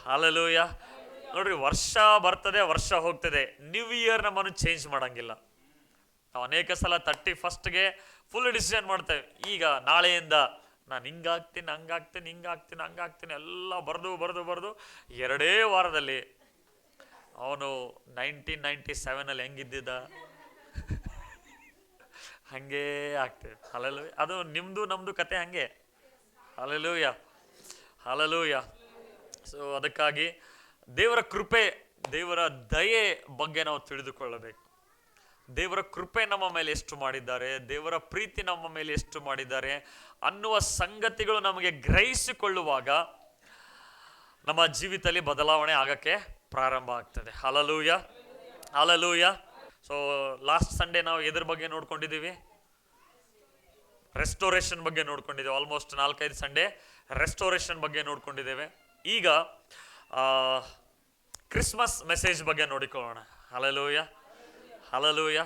Hallelujah. ನೋಡ್ರಿ, ವರ್ಷ ಬರ್ತದೆ, ವರ್ಷ ಹೋಗ್ತದೆ, ನ್ಯೂ ಇಯರ್ ನಮ್ಮನ್ನು ಚೇಂಜ್ ಮಾಡಂಗಿಲ್ಲ. ನಾವು ಅನೇಕ ಸಲ 31ಗೆ ಫುಲ್ ಡಿಸಿಷನ್ ಮಾಡ್ತೇವೆ. ಈಗ ನಾಳೆಯಿಂದ ನಾನು ಹಿಂಗಾಗ್ತೀನಿ, ಹಂಗಾಗ್ತೀನಿ, ಹಿಂಗಾಗ್ತೀನಿ, ಹಂಗಾಗ್ತೀನಿ ಎಲ್ಲ ಬರೆದು ಬರೆದು ಬರೆದು 2 ವಾರದಲ್ಲಿ ಅವನು 1997 ಹೆಂಗಿದ್ದಿದ್ದ ಹಂಗೇ ಆಗ್ತದೆ. ಹಲ್ಲೆಲೂಯ. ಅದು ನಿಮ್ದು ನಮ್ದು ಕತೆ ಹಂಗೆ. Hallelujah, hallelujah. ಸೊ ಅದಕ್ಕಾಗಿ ದೇವರ ಕೃಪೆ, ದೇವರ ದಯೆ ಬಗ್ಗೆ ನಾವು ತಿಳಿದುಕೊಳ್ಳಬೇಕು. ದೇವರ ಕೃಪೆ ನಮ್ಮ ಮೇಲೆ ಎಷ್ಟು ಮಾಡಿದ್ದಾರೆ, ದೇವರ ಪ್ರೀತಿ ನಮ್ಮ ಮೇಲೆ ಎಷ್ಟು ಮಾಡಿದ್ದಾರೆ ಅನ್ನುವ ಸಂಗತಿಗಳು ನಮಗೆ ಗ್ರಹಿಸಿಕೊಳ್ಳುವಾಗ ನಮ್ಮ ಜೀವಿತದಲ್ಲಿ ಬದಲಾವಣೆ ಆಗಕ್ಕೆ ಪ್ರಾರಂಭ ಆಗ್ತದೆ. Hallelujah, hallelujah. So last Sunday ನಾವು ಎದ್ರ ಬಗ್ಗೆ ನೋಡ್ಕೊಂಡಿದ್ದೀವಿ? ರೆಸ್ಟೋರೇಷನ್ ಬಗ್ಗೆ ನೋಡ್ಕೊಂಡಿದ್ದೇವೆ. ಆಲ್ಮೋಸ್ಟ್ 4-5 ಸಂಡೇ ರೆಸ್ಟೋರೇಷನ್ ಬಗ್ಗೆ ನೋಡ್ಕೊಂಡಿದ್ದೇವೆ. ಈಗ ಕ್ರಿಸ್ಮಸ್ ಮೆಸೇಜ್ ಬಗ್ಗೆ ನೋಡಿಕೊಳ್ಳೋಣ. Hallelujah, hallelujah.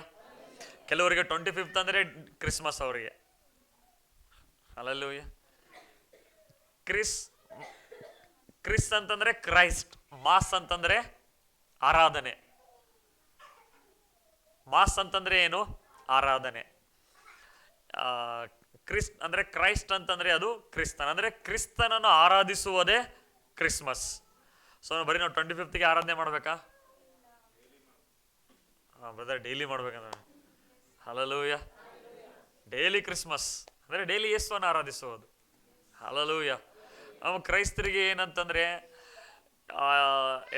ಕೆಲವರಿಗೆ 25th ಅಂದರೆ ಕ್ರಿಸ್ಮಸ್ ಅವರಿಗೆ. ಹಲ್ಲೆಲೂಯ. ಕ್ರಿಸ್ ಅಂತಂದ್ರೆ ಕ್ರೈಸ್ಟ್, ಮಾಸ್ ಅಂತಂದ್ರೆ ಆರಾಧನೆ. ಮಾಸ್ ಅಂತಂದ್ರೆ ಏನು? ಆರಾಧನೆ. ಅಂದ್ರೆ ಕ್ರೈಸ್ಟ್ ಅಂತಂದ್ರೆ ಅದು ಕ್ರಿಸ್ತನ್, ಅಂದ್ರೆ ಕ್ರಿಸ್ತನನ್ನು ಆರಾಧಿಸುವುದೇ ಕ್ರಿಸ್ಮಸ್. ಸೊ ಬರೀ ನಾವು 25th ಆರಾಧನೆ ಮಾಡ್ಬೇಕಾ? ಬ್ರದರ್, ಡೈಲಿ ಮಾಡ್ಬೇಕಂದ್ರೆ. ಹಲ್ಲೆಲೂಯ. ಡೈಲಿ ಕ್ರಿಸ್ಮಸ್ ಅಂದ್ರೆ ಡೈಲಿ ಯೇಸುವನ್ನು ಆರಾಧಿಸುವುದು. ಹಲ್ಲೆಲೂಯ. ನಮ್ಮ ಕ್ರೈಸ್ತರಿಗೆ ಏನಂತಂದ್ರೆ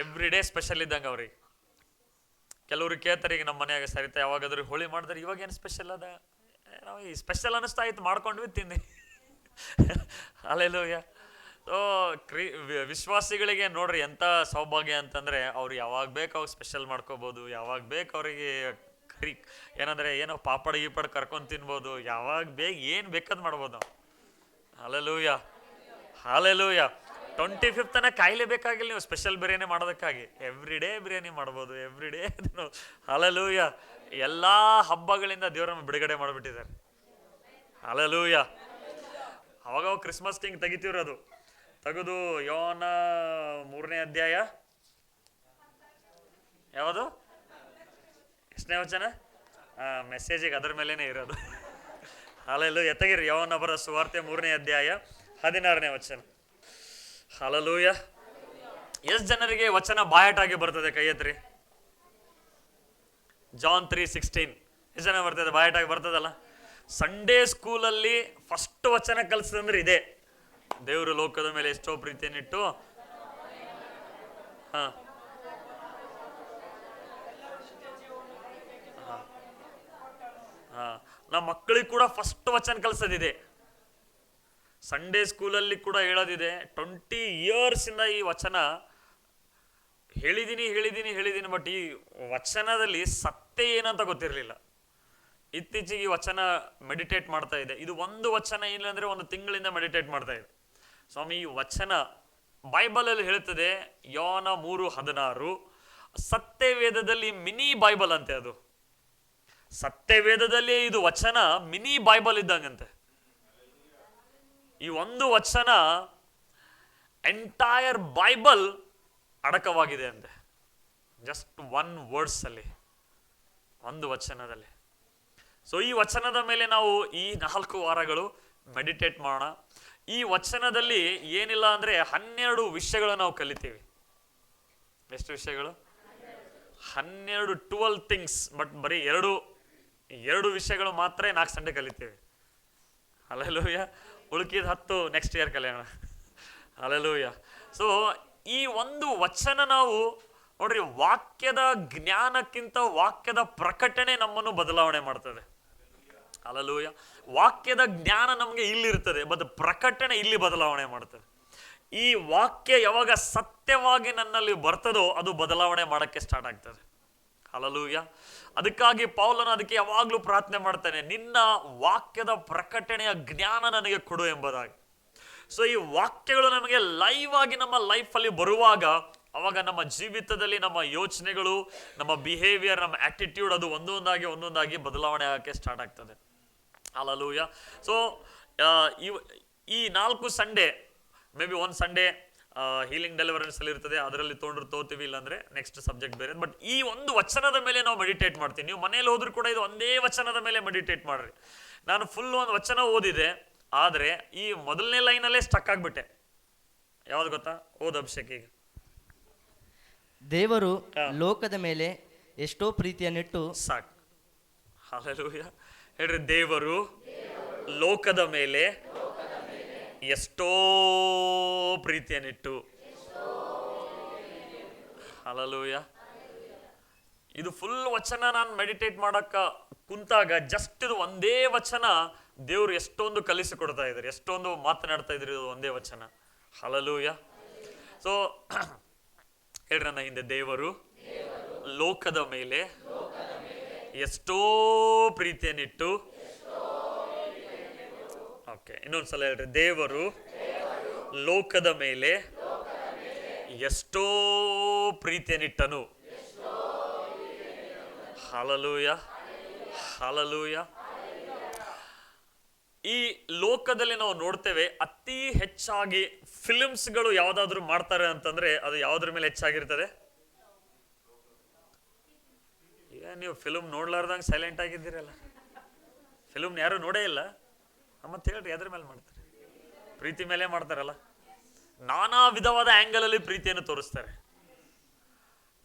ಎವ್ರಿ ಡೇ ಸ್ಪೆಷಲ್ ಇದ್ದಂಗೆ ಅವ್ರಿಗೆ. ಕೆಲವ್ರು ಕೇಳ್ತಾರೆ, ಈಗ ನಮ್ಮ ಮನೆಯಾಗ ಸರಿತಾ ಯಾವಾಗಾದ್ರೂ ಹೋಳಿ ಮಾಡಿದ್ರೆ ಇವಾಗ ಏನು ಸ್ಪೆಷಲ್ ಅದ, ನಾವು ಈ ಸ್ಪೆಷಲ್ ಅನ್ನಿಸ್ತಾ ಇತ್ತು, ಮಾಡ್ಕೊಂಡ್ವಿ ತಿಂದು. ಹಲ್ಲೆಲೂಯ. ಸೊ ವಿಶ್ವಾಸಿಗಳಿಗೆ ನೋಡ್ರಿ ಎಂಥ ಸೌಭಾಗ್ಯ ಅಂತಂದ್ರೆ, ಅವ್ರು ಯಾವಾಗ ಬೇಕು ಅವ್ರು ಸ್ಪೆಷಲ್ ಮಾಡ್ಕೋಬೋದು, ಯಾವಾಗ ಬೇಕು ಅವರಿಗೆ ಏನಂದ್ರೆ ಏನೋ ಪಾಪಡ್ ಗೀಪಡ್ ಕರ್ಕೊಂಡು ತಿನ್ಬೋದು, ಯಾವಾಗ ಏನು ಬೇಕಾದ್ ಮಾಡ್ಬೋದು ನಾವು. Hallelujah, hallelujah. 25th ಕಾಯಿಲೆ ಬೇಕಾಗಿಲ್ಲ ನೀವು ಸ್ಪೆಷಲ್ ಬಿರಿಯಾನಿ ಮಾಡೋದಕ್ಕಾಗಿ. ಎವ್ರಿ ಡೇ ಬಿರಿಯಾನಿ ಮಾಡ್ಬೋದು, ಎವ್ರಿ ಡೇ. ಹಲ್ಲೆಲೂಯ. ಎಲ್ಲ ಹಬ್ಬಗಳಿಂದ ದೇವರನ್ನು ಬಿಡುಗಡೆ ಮಾಡಿಬಿಟ್ಟಿದ್ದಾರೆ. ಹಲ್ಲೆಲೂಯ. ಅವಾಗ ಕ್ರಿಸ್ಮಸ್ ಕಿಂಗ್ ತೆಗಿತೀವ್ರದು ತೆಗೆದು ಯೋನ 3ನೇ ಅಧ್ಯಾಯ ಯಾವುದು? ಎಷ್ಟನೇ ವಚನ? ಮೆಸೇಜಿಗೆ ಅದರ ಮೇಲೇನೆ ಇರೋದು. ಹಲ್ಲೆಲೂಯ. ತೆಗಿರಿ, ಯೋನ ಬರೋ ಸುವಾರ್ತೆ 3ನೇ ಅಧ್ಯಾಯ 16ನೇ ವಚನ. ಹಲ್ಲೆಲೂಯ. ಎಷ್ಟು ಜನರಿಗೆ ವಚನ ಬಾಯಾಟಾಗಿ ಬರ್ತದೆ? ಕೈ ಎತ್ರಿ. ಜಾನ್ 3:16 ಎಷ್ಟು ಜನ ಬರ್ತದೆ? ಬಾಯಾಟಾಗಿ ಬರ್ತದಲ್ಲ. ಸಂಡೇ ಸ್ಕೂಲಲ್ಲಿ ಫಸ್ಟ್ ವಚನ ಕಲಿಸಿದ್ರೆ ಇದೆ, ದೇವರು ಲೋಕದ ಮೇಲೆ ಎಷ್ಟೋ ಪ್ರೀತಿಯನ್ನಿಟ್ಟು. ನಮ್ಮ ಮಕ್ಕಳಿಗೆ ಕೂಡ ಫಸ್ಟ್ ವಚನ ಕಲಿಸೋದಿದೆ. ಸಂಡೇ ಸ್ಕೂಲಲ್ಲಿ ಕೂಡ ಹೇಳೋದಿದೆ. 20 years ಇಂದ ಈ ವಚನ ಹೇಳಿದ್ದೀನಿ. ಬಟ್ ಈ ವಚನದಲ್ಲಿ ಸತ್ಯ ಏನಂತ ಗೊತ್ತಿರಲಿಲ್ಲ. ಇತ್ತೀಚೆಗೆ ಈ ವಚನ ಮೆಡಿಟೇಟ್ ಮಾಡ್ತಾ ಇದೆ. ಇದು ಒಂದು ವಚನ ಇಲ್ಲಂದ್ರೆ 1 ತಿಂಗಳಿಂದ ಮೆಡಿಟೇಟ್ ಮಾಡ್ತಾ ಇದೆ. ಸ್ವಾಮಿ, ಈ ವಚನ ಬೈಬಲಲ್ಲಿ ಹೇಳ್ತದೆ, ಯೋನ 3:16, ಸತ್ಯವೇದದಲ್ಲಿ ಮಿನಿ ಬೈಬಲ್ ಅಂತೆ. ಅದು ಸತ್ಯವೇದದಲ್ಲಿ ಇದು ವಚನ ಮಿನಿ ಬೈಬಲ್ ಇದ್ದಂಗಂತೆ. ಈ ಒಂದು ವಚನ ಎಂಟೈರ್ ಬೈಬಲ್ ಅಡಕವಾಗಿದೆ ಅಂತೆ. ಜಸ್ಟ್ 1 words ಅಲ್ಲಿ, ಒಂದು ವಚನದಲ್ಲಿ. ಸೊ ಈ ವಚನದ ಮೇಲೆ ನಾವು ಈ 4 ವಾರಗಳು ಮೆಡಿಟೇಟ್ ಮಾಡೋಣ. ಈ ವಚನದಲ್ಲಿ ಏನಿಲ್ಲ ಅಂದ್ರೆ 12 ವಿಷಯಗಳು ನಾವು ಕಲಿತೀವಿ. ಎಷ್ಟು ವಿಷಯಗಳು? 12 ಥಿಂಗ್ಸ್. ಬಟ್ ಬರೀ ಎರಡು ವಿಷಯಗಳು ಮಾತ್ರ 4 ಸಂಡೆ ಕಲಿತೀವಿ. ಹಲ್ಲೆಲೂಯ. ಉಳ್ಕಿದ 10 ನೆಕ್ಸ್ಟ್ ಇಯರ್ ಕಲಿಯೋಣ. ಹಲ್ಲೆಲೂಯ. ಸೊ ಈ ಒಂದು ವಚನ ನಾವು ನೋಡ್ರಿ, ವಾಕ್ಯದ ಜ್ಞಾನಕ್ಕಿಂತ ವಾಕ್ಯದ ಪ್ರಕಟಣೆ ನಮ್ಮನ್ನು ಬದಲಾವಣೆ ಮಾಡ್ತದೆ. ಹಲ್ಲೆಲೂಯ. ವಾಕ್ಯದ ಜ್ಞಾನ ನಮಗೆ ಇಲ್ಲಿರ್ತದೆ, ಬಟ್ ಪ್ರಕಟಣೆ ಇಲ್ಲಿ ಬದಲಾವಣೆ ಮಾಡ್ತದೆ. ಈ ವಾಕ್ಯ ಯಾವಾಗ ಸತ್ಯವಾಗಿ ನನ್ನಲ್ಲಿ ಬರ್ತದೋ ಅದು ಬದಲಾವಣೆ ಮಾಡಕ್ಕೆ ಸ್ಟಾರ್ಟ್ ಆಗ್ತದೆ. ಹಲ್ಲೆಲೂಯ. ಅದಕ್ಕಾಗಿ ಪೌಲನು ಅದಕ್ಕೆ ಯಾವಾಗಲೂ ಪ್ರಾರ್ಥನೆ ಮಾಡ್ತಾನೆ, ನಿನ್ನ ವಾಕ್ಯದ ಪ್ರಕಟಣೆಯ ಜ್ಞಾನ ನನಗೆ ಕೊಡು ಎಂಬುದಾಗಿ. ಸೊ ಈ ವಾಕ್ಯಗಳು ನಮಗೆ ಲೈವ್ ಆಗಿ ನಮ್ಮ ಲೈಫಲ್ಲಿ ಬರುವಾಗ ಅವಾಗ ನಮ್ಮ ಜೀವಿತದಲ್ಲಿ ನಮ್ಮ ಯೋಚನೆಗಳು, ನಮ್ಮ ಬಿಹೇವಿಯರ್, ನಮ್ಮ ಆಟಿಟ್ಯೂಡ್ ಅದು ಒಂದೊಂದಾಗಿ ಬದಲಾವಣೆ ಆಗಕ್ಕೆ ಸ್ಟಾರ್ಟ್ ಆಗ್ತದೆ. ಹಲ್ಲೆಲೂಯ. ಸೊ ಈ 4 Sunday, may be 1 Sunday healing deliverance ಅಲ್ಲಿ ಇರ್ತದೆ, ಅದರಲ್ಲಿ ತೋತೀವಿ, ಇಲ್ಲಾಂದ್ರೆ ನೆಕ್ಸ್ಟ್ ಸಬ್ಜೆಕ್ಟ್ ಬೇರೆ. ಬಟ್ ಈ ಒಂದು ವಚನದ ಮೇಲೆ ನಾವು ಮೆಡಿಟೇಟ್ ಮಾಡ್ತೀವಿ. ನೀವು ಮನೇಲಿ ಹೋದ್ರೂ ಕೂಡ ಇದು ಒಂದೇ ವಚನದ ಮೇಲೆ ಮೆಡಿಟೇಟ್ ಮಾಡ್ರಿ. ನಾನು ಫುಲ್ ಒಂದು ವಚನ ಓದಿದೆ, ಆದರೆ ಈ ಮೊದಲನೇ ಲೈನಲ್ಲೇ ಸ್ಟಕ್ ಆಗ್ಬಿಟ್ಟೆ. ಯಾವ್ದು ಗೊತ್ತಾ? ಓದ್ ಅಭಿಷೇಕ್. ಈಗ ದೇವರು ಲೋಕದ ಮೇಲೆ ಎಷ್ಟೋ ಪ್ರೀತಿಯನ್ನಿಟ್ಟು. ಸಾಕು. ಹಲ್ಲೆಲೂಯಾ. ಹೇಳ್ರಿ, ದೇವರು ಲೋಕದ ಮೇಲೆ ಎಷ್ಟೋ ಪ್ರೀತಿಯನ್ನಿಟ್ಟು. ಹಲ್ಲೆಲೂಯಾ. ಇದು ಫುಲ್ ವಚನ ನಾನು ಮೆಡಿಟೇಟ್ ಮಾಡಕ್ಕ ಕುಂತಾಗ ಜಸ್ಟ್ ಇದು ಒಂದೇ ವಚನ ದೇವ್ರು ಎಷ್ಟೊಂದು ಕಲಿಸಿಕೊಡ್ತಾ ಇದ್ದಾರೆ, ಎಷ್ಟೊಂದು ಮಾತನಾಡ್ತಾ ಇದ್ರಿ. ಇದು ಒಂದೇ ವಚನ. ಹಲ್ಲೆಲೂಯಾ. ಸೊ ಹೇಳ್ರಿ ನನ್ನ ಹಿಂದೆ, ದೇವರು ಲೋಕದ ಮೇಲೆ ಎಷ್ಟೋ ಪ್ರೀತಿಯನ್ನಿಟ್ಟು. ಓಕೆ, ಇನ್ನೊಂದ್ಸಲ ಹೇಳ್ರಿ, ದೇವರು ಲೋಕದ ಮೇಲೆ ಎಷ್ಟೋ ಪ್ರೀತಿಯನ್ನಿಟ್ಟನು. Hallelujah, hallelujah. ಈ ಲೋಕದಲ್ಲಿ ನಾವು ನೋಡ್ತೇವೆ, ಅತಿ ಹೆಚ್ಚಾಗಿ ಫಿಲ್ಮ್ಸ್ಗಳು ಯಾವ್ದಾದ್ರು ಮಾಡ್ತಾರೆ ಅಂತಂದ್ರೆ ಅದು ಯಾವ್ದ್ರ ಮೇಲೆ ಹೆಚ್ಚಾಗಿರ್ತದೆ? ಈಗ ನೀವು ಫಿಲ್ಮ್ ನೋಡ್ಲಾರ್ದಂಗೆ ಸೈಲೆಂಟ್ ಆಗಿದ್ದೀರಲ್ಲ, ಫಿಲ್ಮ್ ಯಾರು ನೋಡೇ ಇಲ್ಲ ಮತ್ತೆ ಹೇಳ್ರಿ, ಅದ್ರ ಮೇಲೆ ಮಾಡ್ತಾರೆ? ಪ್ರೀತಿ ಮೇಲೆ ಮಾಡ್ತಾರಲ್ಲ. ನಾನಾ ವಿಧವಾದ ಆಂಗಲ್ ಅಲ್ಲಿ ಪ್ರೀತಿಯನ್ನು ತೋರಿಸ್ತಾರೆ.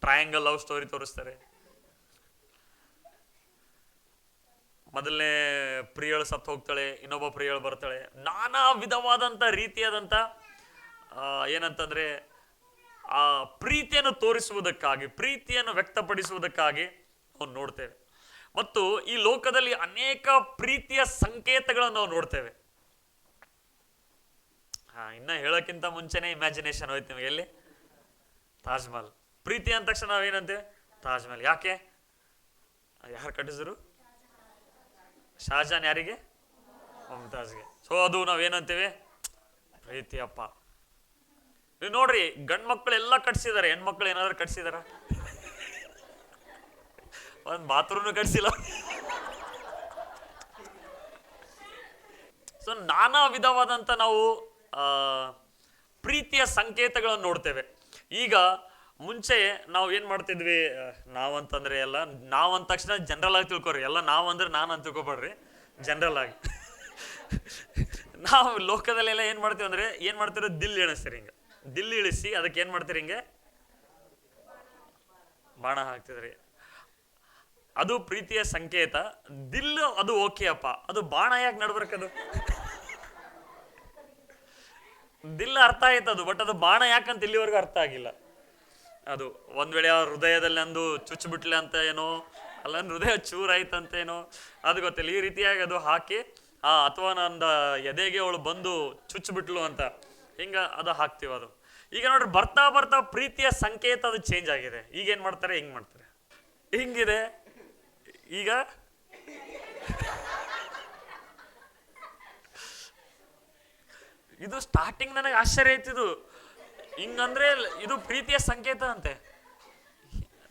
ಟ್ರಯಾಂಗಲ್ ಲವ್ ಸ್ಟೋರಿ ತೋರಿಸ್ತಾರೆ. ಮೊದಲನೇ ಪ್ರಿಯಳು ಸತ್ತು ಹೋಗ್ತಾಳೆ, ಇನ್ನೊಬ್ಬ ಪ್ರಿಯಳು ಬರ್ತಾಳೆ. ನಾನಾ ವಿಧವಾದಂಥ ರೀತಿಯಾದಂಥ ಏನಂತಂದ್ರೆ ಆ ಪ್ರೀತಿಯನ್ನು ತೋರಿಸುವುದಕ್ಕಾಗಿ, ಪ್ರೀತಿಯನ್ನು ವ್ಯಕ್ತಪಡಿಸುವುದಕ್ಕಾಗಿ ನಾವು ನೋಡ್ತೇವೆ. ಮತ್ತು ಈ ಲೋಕದಲ್ಲಿ ಅನೇಕ ಪ್ರೀತಿಯ ಸಂಕೇತಗಳನ್ನು ನಾವು ನೋಡ್ತೇವೆ. ಇನ್ನ ಹೇಳೋಕ್ಕಿಂತ ಮುಂಚೆನೆ ಇಮ್ಯಾಜಿನೇಷನ್ ಹೋಯ್ತು ನಿಮಗೆ. ಎಲ್ಲಿ? ತಾಜ್ ಮಹಲ್. ಪ್ರೀತಿ ಅಂದ ತಕ್ಷಣ ನಾವೇನಂತೇವೆ? ತಾಜ್ ಮಹಲ್. ಯಾಕೆ? ಯಾರು ಕಟ್ಟಿಸಿದ್ರು? ಶಹಜಾನ್. ಯಾರಿಗೆ? ಮುಮ್ತಾಜ್ಗೆ. ಸೊ ಅದು ನಾವೇನಂತೇವೆ? ಪ್ರೀತಿಯಪ್ಪ. ನೀವು ನೋಡ್ರಿ, ಗಂಡು ಮಕ್ಕಳು ಎಲ್ಲ ಕಟ್ಸಿದಾರೆ, ಹೆಣ್ಮಕ್ಳು ಏನಾದ್ರು ಕಟ್ಸಿದಾರ? ಒಂದು ಬಾತ್ರೂಮ್ ಕಟ್ಸಿಲ್ಲ. ಸೊ ನಾನಾ ವಿಧವಾದಂಥ ನಾವು ಪ್ರೀತಿಯ ಸಂಕೇತಗಳನ್ನು ನೋಡ್ತೇವೆ. ಈಗ ಮುಂಚೆ ನಾವು ಏನು ಮಾಡ್ತಿದ್ವಿ, ನಾವಂತಂದ್ರೆ ಎಲ್ಲ, ನಾವಂದ ತಕ್ಷಣ ಜನರಲ್ ಆಗಿ ತಿಳ್ಕೊರಿ. ಎಲ್ಲ ನಾವಂದ್ರೆ ನಾನು ಅಂತ ತಿಳ್ಕೊಬೇಡ್ರಿ, ಜನರಲ್ ಆಗಿ. ನಾವು ಲೋಕದಲ್ಲೆಲ್ಲ ಏನು ಮಾಡ್ತೀವಿ ಅಂದರೆ, ಏನು ಮಾಡ್ತಿರೋ ದಿಲ್ ಇಳಿಸ್ತೀರಿ. ಹಿಂಗೆ ದಿಲ್ ಇಳಿಸಿ ಅದಕ್ಕೆ ಏನು ಮಾಡ್ತೀರಿ? ಹಿಂಗೆ ಬಾಣ ಹಾಕ್ತಿದ್ರಿ. ಅದು ಪ್ರೀತಿಯ ಸಂಕೇತ. ದಿಲ್ಲು ಅದು ಓಕೆ ಅಪ್ಪ, ಅದು ಬಾಣ ಯಾಕೆ ನಡ್ಬರ್ಕದು? ದಿಲ್ ಅರ್ಥ ಆಯ್ತದು, ಬಟ್ ಅದು ಬಾಣ ಯಾಕಂತ ಇಲ್ಲಿವರೆಗೂ ಅರ್ಥ ಆಗಿಲ್ಲ. ಅದು ಒಂದ್ ವೇಳೆ ಆ ಹೃದಯದಲ್ಲಿ ಅಂದು ಚುಚ್ಚಿಬಿಟ್ಲೆ ಅಂತ ಏನೋ, ಅಲ್ಲ ಹೃದಯ ಚೂರಾಯ್ತಂತೇನೋ, ಅದು ಗೊತ್ತಿಲ್ಲ. ಈ ರೀತಿಯಾಗಿ ಅದು ಹಾಕಿ ಅಥವಾ ನಂದು ಎದೆಗೆ ಅವಳು ಬಂದು ಚುಚ್ಚಿಬಿಟ್ಲು ಅಂತ ಹಿಂಗ ಅದು ಹಾಕ್ತಿವ. ಅದು ಈಗ ನೋಡ್ರಿ, ಬರ್ತಾ ಬರ್ತಾ ಪ್ರೀತಿಯ ಸಂಕೇತ ಅದು ಚೇಂಜ್ ಆಗಿದೆ. ಈಗ ಏನ್ ಮಾಡ್ತಾರೆ? ಹಿಂಗ್ ಮಾಡ್ತಾರೆ. ಹಿಂಗಿದೆ ಈಗ. ಇದು ಸ್ಟಾರ್ಟಿಂಗ್ ನನಗೆ ಆಶ್ಚರ್ಯ ಐತಿದು. ಹಿಂಗಂದ್ರೆ ಇದು ಪ್ರೀತಿಯ ಸಂಕೇತ ಅಂತೆ.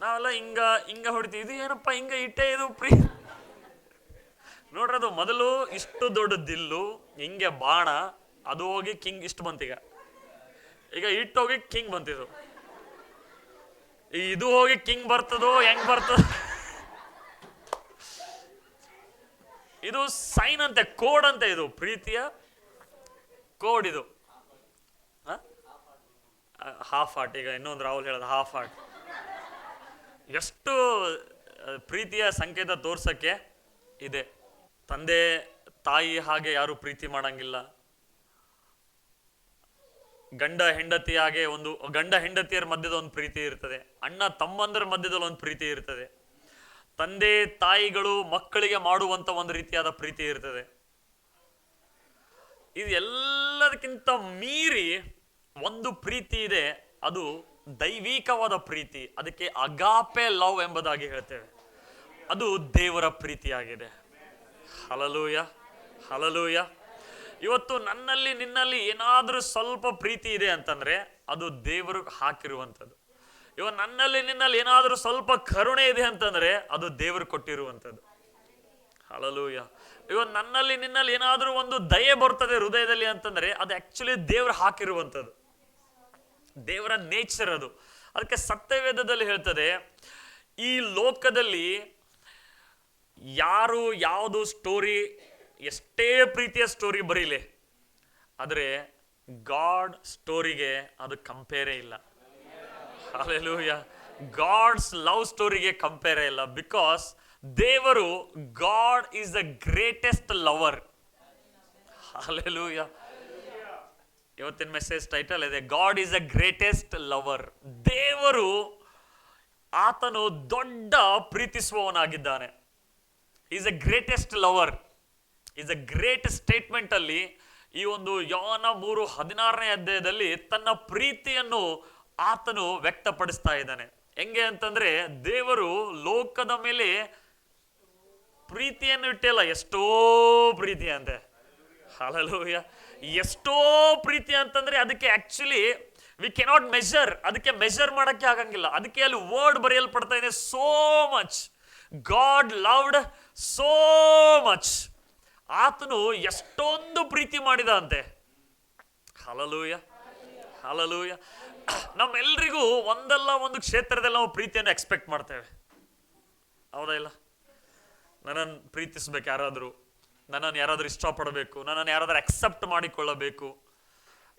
ನಾವೆಲ್ಲ ಹಿಂಗ ಹಿಂಗ ಹೊಡಿತೀವಿ. ಇದು ಏನಪ್ಪ ಹಿಂಗ ಇಟ್ಟೆ, ಇದು ನೋಡ್ರಿ, ಅದು ಮೊದಲು ಇಷ್ಟು ದೊಡ್ಡ ದಿಲ್ಲು, ಹಿಂಗೆ ಬಾಣ, ಅದು ಹೋಗಿ ಕಿಂಗ್ ಇಷ್ಟು ಬಂತೀಗ. ಈಗ ಇಟ್ಟು ಹೋಗಿ ಕಿಂಗ್ ಬಂತಿದ್ದು, ಇದು ಹೋಗಿ ಕಿಂಗ್ ಬರ್ತದೋ ಹೆಂಗ್ ಬರ್ತದ? ಇದು ಸೈನ್ ಅಂತೆ, ಕೋಡ್ ಅಂತೆ. ಇದು ಪ್ರೀತಿಯ ಕೋಡ್. ಇದು ಹಾಫ್ ಹಾರ್ಟ್. ಈಗ ಇನ್ನೊಂದು ರಾಹುಲ್ ಹೇಳೋದು ಹಾಫ್ ಹಾರ್ಟ್. ಎಷ್ಟು ಪ್ರೀತಿಯ ಸಂಕೇತ ತೋರ್ಸಕ್ಕೆ ಇದೆ. ತಂದೆ ತಾಯಿ ಹಾಗೆ ಯಾರು ಪ್ರೀತಿ ಮಾಡಂಗಿಲ್ಲ. ಗಂಡ ಹೆಂಡತಿ ಹಾಗೆ ಒಂದು ಗಂಡ ಹೆಂಡತಿಯರ ಮಧ್ಯದ ಒಂದು ಪ್ರೀತಿ ಇರ್ತದೆ. ಅಣ್ಣ ತಮ್ಮಂದರ ಮಧ್ಯದಲ್ಲಿ ಒಂದು ಪ್ರೀತಿ ಇರ್ತದೆ. ತಂದೆ ತಾಯಿಗಳು ಮಕ್ಕಳಿಗೆ ಮಾಡುವಂತ ಒಂದು ರೀತಿಯಾದ ಪ್ರೀತಿ ಇರ್ತದೆ. ಇದು ಎಲ್ಲದಕ್ಕಿಂತ ಮೀರಿ ಒಂದು ಪ್ರೀತಿ ಇದೆ, ಅದು ದೈವಿಕವಾದ ಪ್ರೀತಿ. ಅದಕ್ಕೆ ಅಗಾಪೆ ಲವ್ ಎಂಬುದಾಗಿ ಹೇಳ್ತೇವೆ. ಅದು ದೇವರ ಪ್ರೀತಿಯಾಗಿದೆ. Hallelujah, hallelujah. ಇವತ್ತು ನನ್ನಲ್ಲಿ ನಿನ್ನಲ್ಲಿ ಏನಾದರೂ ಸ್ವಲ್ಪ ಪ್ರೀತಿ ಇದೆ ಅಂತಂದ್ರೆ ಅದು ದೇವರು ಹಾಕಿರುವಂಥದ್ದು. ಇವತ್ತು ನನ್ನಲ್ಲಿ ನಿನ್ನಲ್ಲಿ ಏನಾದರೂ ಸ್ವಲ್ಪ ಕರುಣೆ ಇದೆ ಅಂತಂದ್ರೆ ಅದು ದೇವರು ಕೊಟ್ಟಿರುವಂಥದ್ದು. ಹಲ್ಲೆಲೂಯಾ. ಇವತ್ತು ನನ್ನಲ್ಲಿ ನಿನ್ನಲ್ಲಿ ಏನಾದರೂ ಒಂದು ದಯೆ ಬರ್ತದೆ ಹೃದಯದಲ್ಲಿ ಅಂತಂದ್ರೆ ಅದು ಆಕ್ಚುಲಿ ದೇವರು ಹಾಕಿರುವಂಥದ್ದು. ದೇವರ ನೇಚರ್ ಅದು. ಅದಕ್ಕೆ ಸತ್ಯವೇದದಲ್ಲಿ ಹೇಳ್ತದೆ, ಈ ಲೋಕದಲ್ಲಿ ಯಾರು ಯಾವುದು ಸ್ಟೋರಿ, ಎಷ್ಟೇ ಪ್ರೀತಿಯ ಸ್ಟೋರಿ ಬರೀಲಿ, ಆದರೆ ಗಾಡ್ ಸ್ಟೋರಿಗೆ ಅದು ಕಂಪೇರೇ ಇಲ್ಲ. ಹಲ್ಲೆಲೂಯಾ. ಗಾಡ್ಸ್ ಲವ್ ಸ್ಟೋರಿಗೆ ಕಂಪೇರೇ ಇಲ್ಲ. ಬಿಕಾಸ್ ದೇವರು, God is the greatest lover. Hallelujah. ಇವತ್ತಿನ ಮೆಸೇಜ್ ಟೈಟಲ್ ಇದೆ, God is the greatest lover. ದೇವರು, ಆತನು ದೊಡ್ಡ ಪ್ರೀತಿಸುವವನಾಗಿದ್ದಾನೆ. Is a greatest lover. Is a great statement ಅಲ್ಲಿ ಈ ಒಂದು ಯೋಹಾನ 3:16 ಅಧ್ಯಾಯದಲ್ಲಿ ತನ್ನ ಪ್ರೀತಿಯನ್ನು ಆತನು ವ್ಯಕ್ತಪಡಿಸ್ತಾ ಇದ್ದಾನೆ. ಹೆಂಗೆ ಅಂತಂದ್ರೆ, ದೇವರು ಲೋಕದ ಮೇಲೆ ಪ್ರೀತಿಯನ್ನು ಇಟ್ಟಿಲ್ಲ, ಎಷ್ಟೋ ಪ್ರೀತಿ ಅಂತೆ. ಹಲ್ಲೆಲೂಯಾ. ಎಷ್ಟೋ ಪ್ರೀತಿ ಅಂತಂದ್ರೆ ಅದಕ್ಕೆ ಆಕ್ಚುಲಿ ವಿ ಕೆನಾಟ್ ಮೆಜರ್, ಅದಕ್ಕೆ ಮೆಜರ್ ಮಾಡಕ್ಕೆ ಆಗಂಗಿಲ್ಲ. ಅದಕ್ಕೆ ಅಲ್ಲಿ ವರ್ಡ್ ಬರೆಯಲ್ಪಡ್ತಾ ಇದೆ, so much god loved so much. ಆತನು ಎಷ್ಟೊಂದು ಪ್ರೀತಿ ಮಾಡಿದ ಅಂತೆ. Hallelujah, hallelujah. ನಮ್ಮೆಲ್ರಿಗೂ ಒಂದಲ್ಲ ಒಂದು ಕ್ಷೇತ್ರದಲ್ಲಿ ನಾವು ಪ್ರೀತಿಯನ್ನು ಎಕ್ಸ್ಪೆಕ್ಟ್ ಮಾಡ್ತೇವೆ, ಹೌದಾ ಇಲ್ಲ? ನನ್ನನ್ನು ಪ್ರೀತಿಸ್ಬೇಕು ಯಾರಾದರೂ, ನನ್ನನ್ನು ಯಾರಾದರೂ ಇಷ್ಟಪಡಬೇಕು, ನನ್ನನ್ನು ಯಾರಾದರೂ ಅಕ್ಸೆಪ್ಟ್ ಮಾಡಿಕೊಳ್ಳಬೇಕು,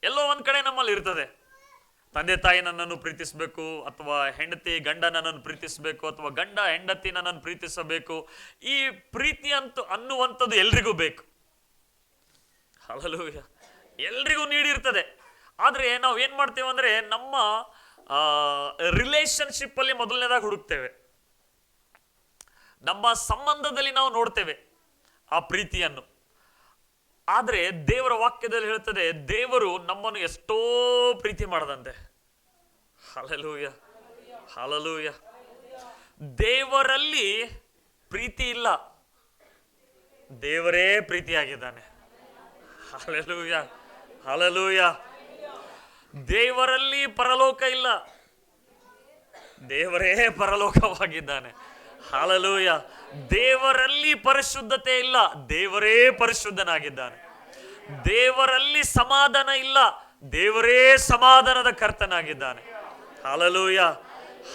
ಎಲ್ಲೋ ಒಂದು ಕಡೆ ನಮ್ಮಲ್ಲಿ ಇರ್ತದೆ. ತಂದೆ ತಾಯಿ ನನ್ನನ್ನು ಪ್ರೀತಿಸಬೇಕು, ಅಥವಾ ಹೆಂಡತಿ ಗಂಡ ನನ್ನನ್ನು ಪ್ರೀತಿಸಬೇಕು, ಅಥವಾ ಗಂಡ ಹೆಂಡತಿ ನನ್ನನ್ನು ಪ್ರೀತಿಸಬೇಕು. ಈ ಪ್ರೀತಿ ಅನ್ನುವಂಥದ್ದು ಎಲ್ರಿಗೂ ಬೇಕು. ಹಲ್ಲೆಲೂಯಾ. ಎಲ್ರಿಗೂ ನೀಡಿರ್ತದೆ. ಆದರೆ ನಾವು ಏನು ಮಾಡ್ತೇವೆ ಅಂದರೆ, ನಮ್ಮ ರಿಲೇಶನ್ಶಿಪ್ ಅಲ್ಲಿ ಮೊದಲನೇದಾಗಿ ಹುಡುಕ್ತೇವೆ, ನಮ್ಮ ಸಂಬಂಧದಲ್ಲಿ ನಾವು ನೋಡ್ತೇವೆ ಆ ಪ್ರೀತಿಯನ್ನು. ಆದರೆ ದೇವರ ವಾಕ್ಯದಲ್ಲಿ ಹೇಳ್ತದೆ, ದೇವರು ನಮ್ಮನ್ನು ಎಷ್ಟೋ ಪ್ರೀತಿ ಮಾಡದಂತೆ. Hallelujah, hallelujah. ದೇವರಲ್ಲಿ ಪ್ರೀತಿ ಇಲ್ಲ, ದೇವರೇ ಪ್ರೀತಿಯಾಗಿದ್ದಾನೆ. Hallelujah, hallelujah. ದೇವರಲ್ಲಿ ಪರಲೋಕ ಇಲ್ಲ, ದೇವರೇ ಪರಲೋಕವಾಗಿದ್ದಾನೆ. ಹಲ್ಲೆಲೂಯಾ. ದೇವರಲ್ಲಿ ಪರಿಶುದ್ಧತೆ ಇಲ್ಲ, ದೇವರೇ ಪರಿಶುದ್ಧನಾಗಿದ್ದಾನೆ. ದೇವರಲ್ಲಿ ಸಮಾಧಾನ ಇಲ್ಲ, ದೇವರೇ ಸಮಾಧಾನದ ಕರ್ತನಾಗಿದ್ದಾನೆ. Hallelujah,